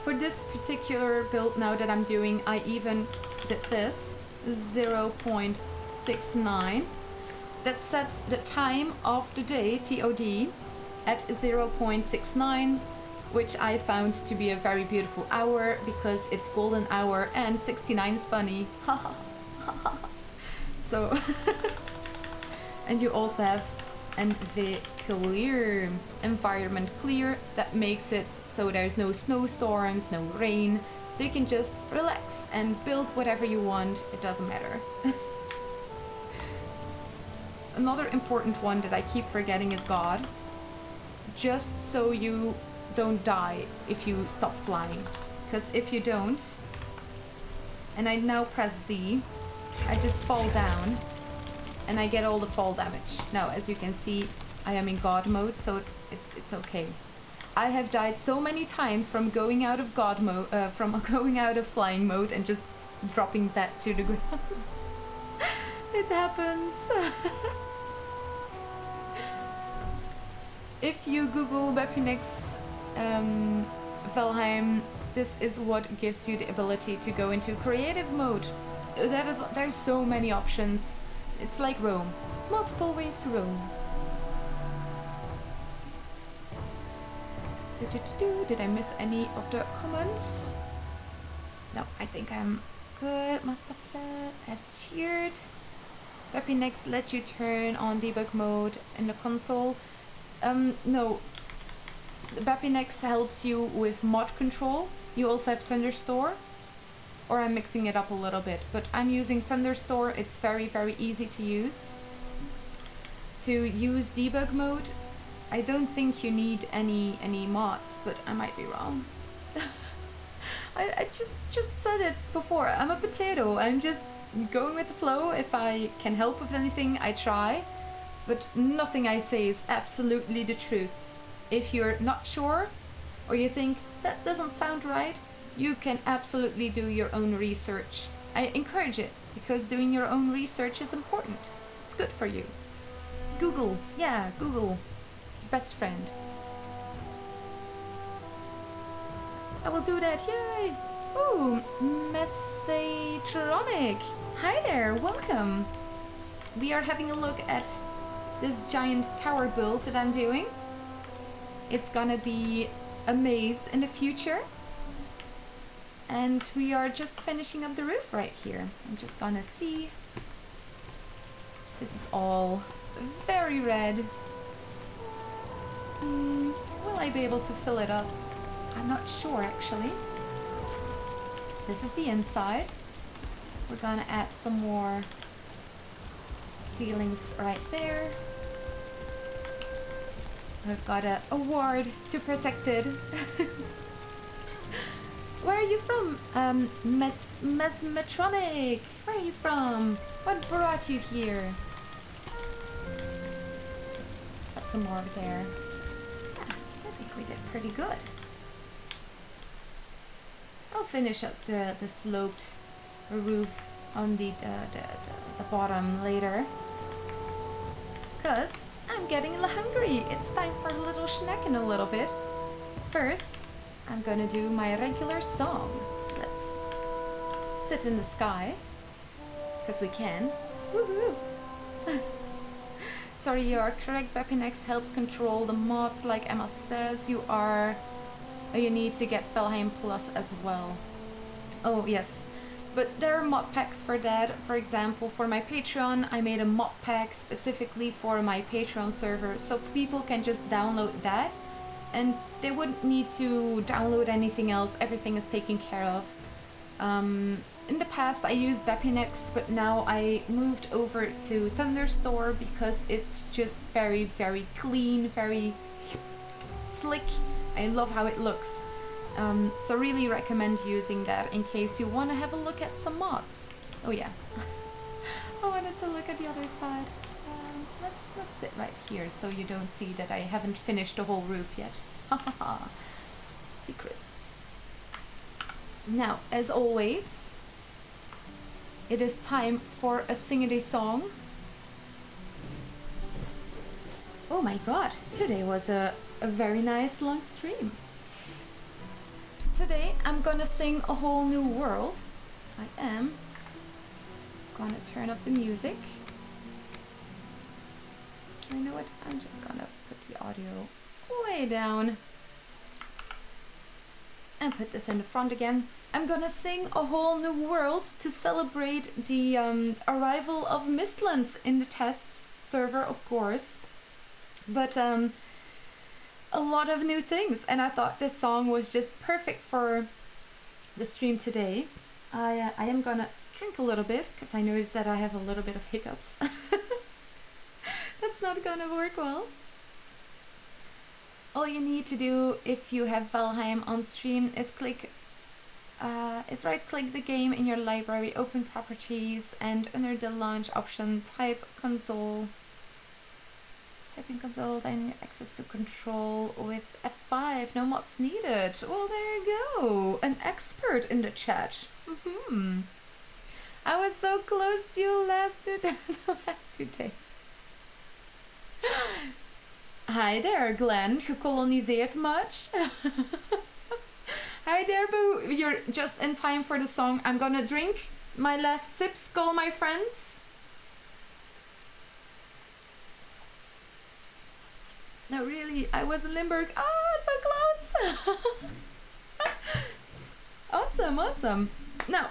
For this particular build now that I'm doing, I even did this 0.69. That sets the time of the day, TOD, at 0.69, which I found to be a very beautiful hour because it's golden hour and 69 is funny. So, and you also have an clear environment, clear, that makes it so there's no snowstorms, no rain, so you can just relax and build whatever you want. It doesn't matter. Another important one that I keep forgetting is God, just so you don't die if you stop flying, because if you don't, and I now press Z, I just fall down and I get all the fall damage. Now, as you can see, I am in God mode, so it's okay. I have died so many times from going out of God mode, from going out of flying mode and just dropping that to the ground. It happens. If you Google Weaponex Valheim, this is what gives you the ability to go into creative mode. There's so many options. It's like Rome. Multiple ways to Rome. Did I miss any of the comments? No, I think I'm good. Mustafa has cheered. Weaponex lets you turn on debug mode in the console. No. Weaponex helps you with mod control. You also have Thunderstore. Or I'm mixing it up a little bit, but I'm using Thunderstore. It's very, very easy to use. To use debug mode, I don't think you need any mods, but I might be wrong. I just said it before. I'm a potato. I'm just going with the flow. If I can help with anything, I try. But nothing I say is absolutely the truth. If you're not sure, or you think that doesn't sound right, you can absolutely do your own research. I encourage it, because doing your own research is important. It's good for you. Google. Yeah, Google. It's your best friend. I will do that. Yay! Ooh, Messatronic. Hi there, welcome. We are having a look at this giant tower build that I'm doing. It's gonna be a maze in the future. And we are just finishing up the roof right here. I'm just gonna see. This is all very red. Will I be able to fill it up? I'm not sure actually. This is the inside. We're gonna add some more ceilings right there. I've got a award to protect it. Where are you from? Mesmetronic. Where are you from? What brought you here? Got some more over there. Yeah, I think we did pretty good. I'll finish up the sloped roof on the bottom later. Cause I'm getting a little hungry. It's time for a little snack in a little bit. First, I'm gonna do my regular song. Let's sit in the sky, because we can. Woohoo! Sorry, you are correct. Weaponex helps control the mods, like Emma says. You need to get Valheim Plus as well. Oh yes, but there are mod packs for that. For example, for my Patreon, I made a mod pack specifically for my Patreon server, so people can just download that. And they wouldn't need to download anything else. Everything is taken care of. In the past I used Weaponex, but now I moved over to Thunderstore because it's just very, very clean, very slick. I love how it looks. So really recommend using that in case you want to have a look at some mods. Oh yeah. I wanted to look at the other side. Let's sit right here so you don't see that I haven't finished the whole roof yet. Secrets. Now, as always, it is time for a sing-a-day song. Oh my god, today was a very nice long stream. Today I'm gonna sing A Whole New World. I am gonna turn off the music. You know what? I'm just gonna put the audio way down and put this in the front again. I'm gonna sing A Whole New World to celebrate the arrival of Mistlands in the test server, of course. But a lot of new things, and I thought this song was just perfect for the stream today. I am gonna drink a little bit because I noticed that I have a little bit of hiccups. That's not gonna work well. All you need to do if you have Valheim on stream is right-click the game in your library, open properties, and under the launch option, type console. Type in console, then access to control with F5. No mods needed. Well, there you go. An expert in the chat. I was so close to you the last 2 days. Hi there, Glenn. Gekoloniseerd much? Hi there, Boo. You're just in time for the song. I'm gonna drink my last sip. Skull, my friends. No, really, I was in Limburg. Oh, so close! Awesome, awesome. Now,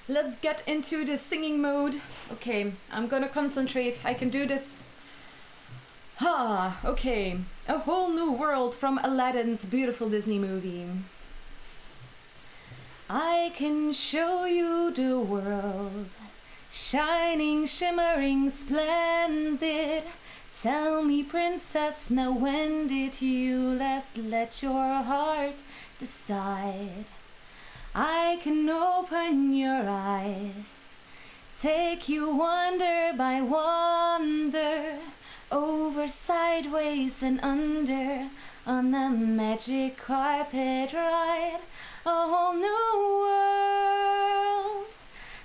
let's get into the singing mode. Okay, I'm gonna concentrate. I can do this. Okay. A Whole New World from Aladdin's beautiful Disney movie. I can show you the world, shining, shimmering, splendid. Tell me, princess, now when did you last let your heart decide? I can open your eyes, take you wonder by wonder, over, sideways and under, on a magic carpet ride. A whole new world,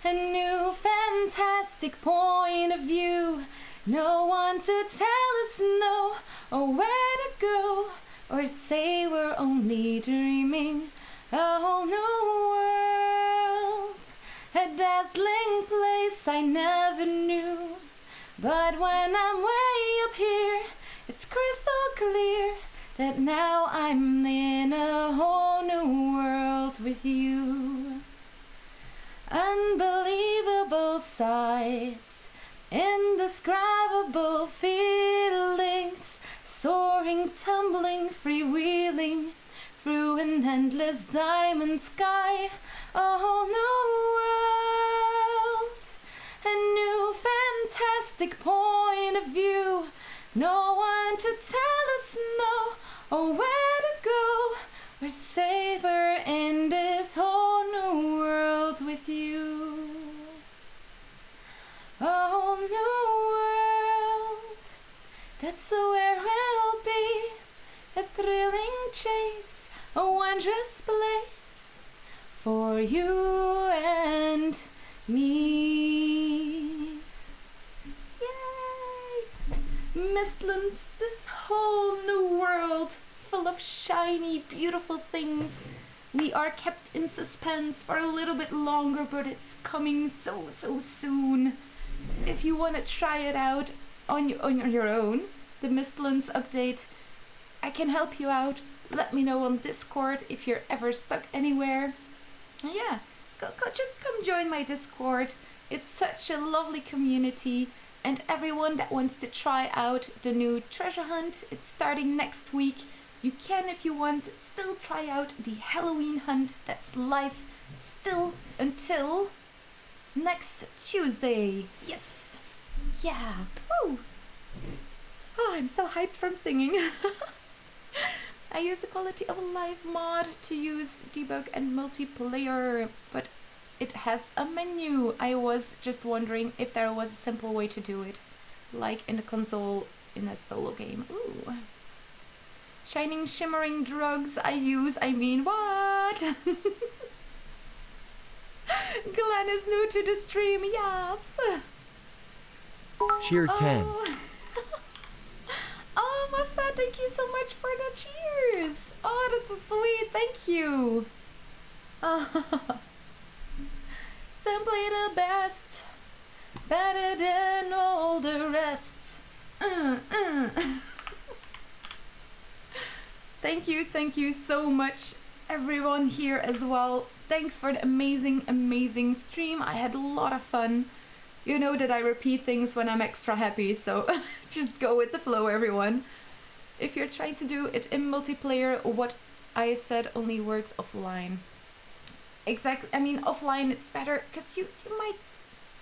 a new fantastic point of view. No one to tell us no, or where to go, or say we're only dreaming. A whole new world, a dazzling place I never knew. But when I'm way up here, it's crystal clear that now I'm in a whole new world with you. Unbelievable sights, indescribable feelings, soaring, tumbling, freewheeling through an endless diamond sky. A whole new world, a new fantastic point of view. No one to tell us no, or where to go, or savor in this whole new world with you. A whole new world, that's where we'll be. A thrilling chase, a wondrous place for you and me. Yay! Mistlands, this whole new world full of shiny, beautiful things. We are kept in suspense for a little bit longer, but it's coming so soon. If you want to try it out on your own, the Mistlands update, I can help you out. Let me know on Discord if you're ever stuck anywhere. Yeah, just come join my Discord. It's such a lovely community, and everyone that wants to try out the new treasure hunt, it's starting next week. You can, if you want, still try out the Halloween hunt that's live still until next Tuesday. Yes. Yeah. Woo. Oh, I'm so hyped from singing. I use the quality of a live mod to use debug and multiplayer, but it has a menu. I was just wondering if there was a simple way to do it, like in the console in a solo game. Ooh. Shining, shimmering drugs I mean, what? that. Glenn is new to the stream, yes. Cheer 10. Oh, Mustad, thank you so much for the cheers. Oh, that's so sweet. Thank you. Simply the best. Better than all the rest. Thank you so much, everyone here as well. Thanks for the amazing stream. I had a lot of fun. You know that I repeat things when I'm extra happy, so just go with the flow, everyone. If you're trying to do it in multiplayer, what I said only works offline. Exactly. I mean, offline it's better because you might.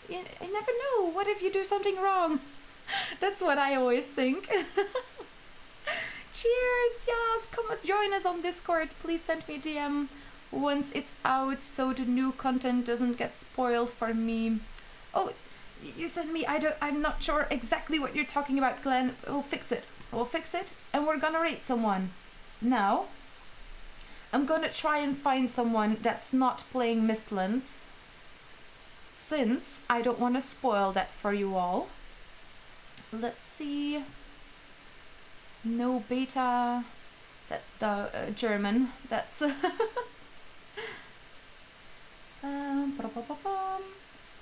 You never know. What if you do something wrong? That's what I always think. Cheers! Yes, come join us on Discord. Please send me a DM once it's out so the new content doesn't get spoiled for me. Oh, you sent me. I'm not sure exactly what you're talking about, Glenn. We'll fix it. And we're gonna rate someone. Now, I'm gonna try and find someone that's not playing Mistlands, since I don't want to spoil that for you all. Let's see. No beta. That's the German. That's.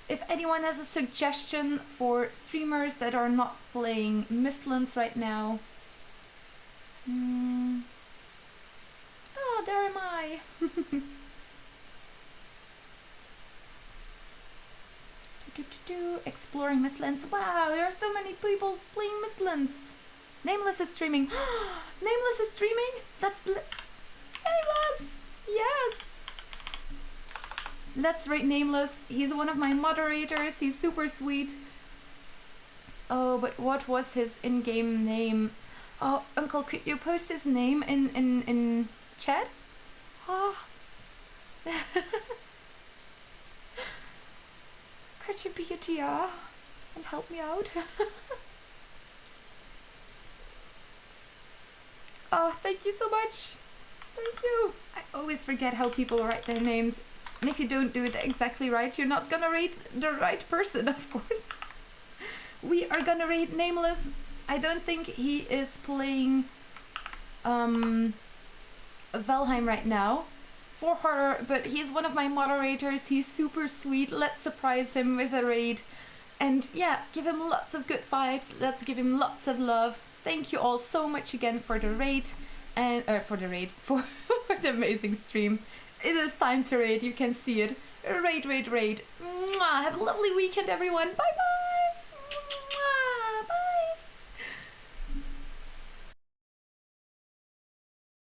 If anyone has a suggestion for streamers that are not playing Mistlands right now. Oh, there am I. Exploring Mistlands. Wow, there are so many people playing Mistlands. Nameless is streaming. Nameless is streaming? That's Nameless! Yes! Let's rate Nameless. He's one of my moderators. He's super sweet. Oh, but what was his in-game name? Oh, Uncle, could you post his name in chat? Oh. Could you be a dear and help me out? Oh, thank you so much. Thank you. I always forget how people write their names. And if you don't do it exactly right, you're not gonna rate the right person, of course. We are gonna rate Nameless. I don't think he is playing Valheim right now for horror, but he's one of my moderators. He's super sweet. Let's surprise him with a raid. And yeah, give him lots of good vibes. Let's give him lots of love. Thank you all so much again for the raid and for the amazing stream. It is time to raid. You can see it. Raid. Mwah. Have a lovely weekend, everyone. Bye bye.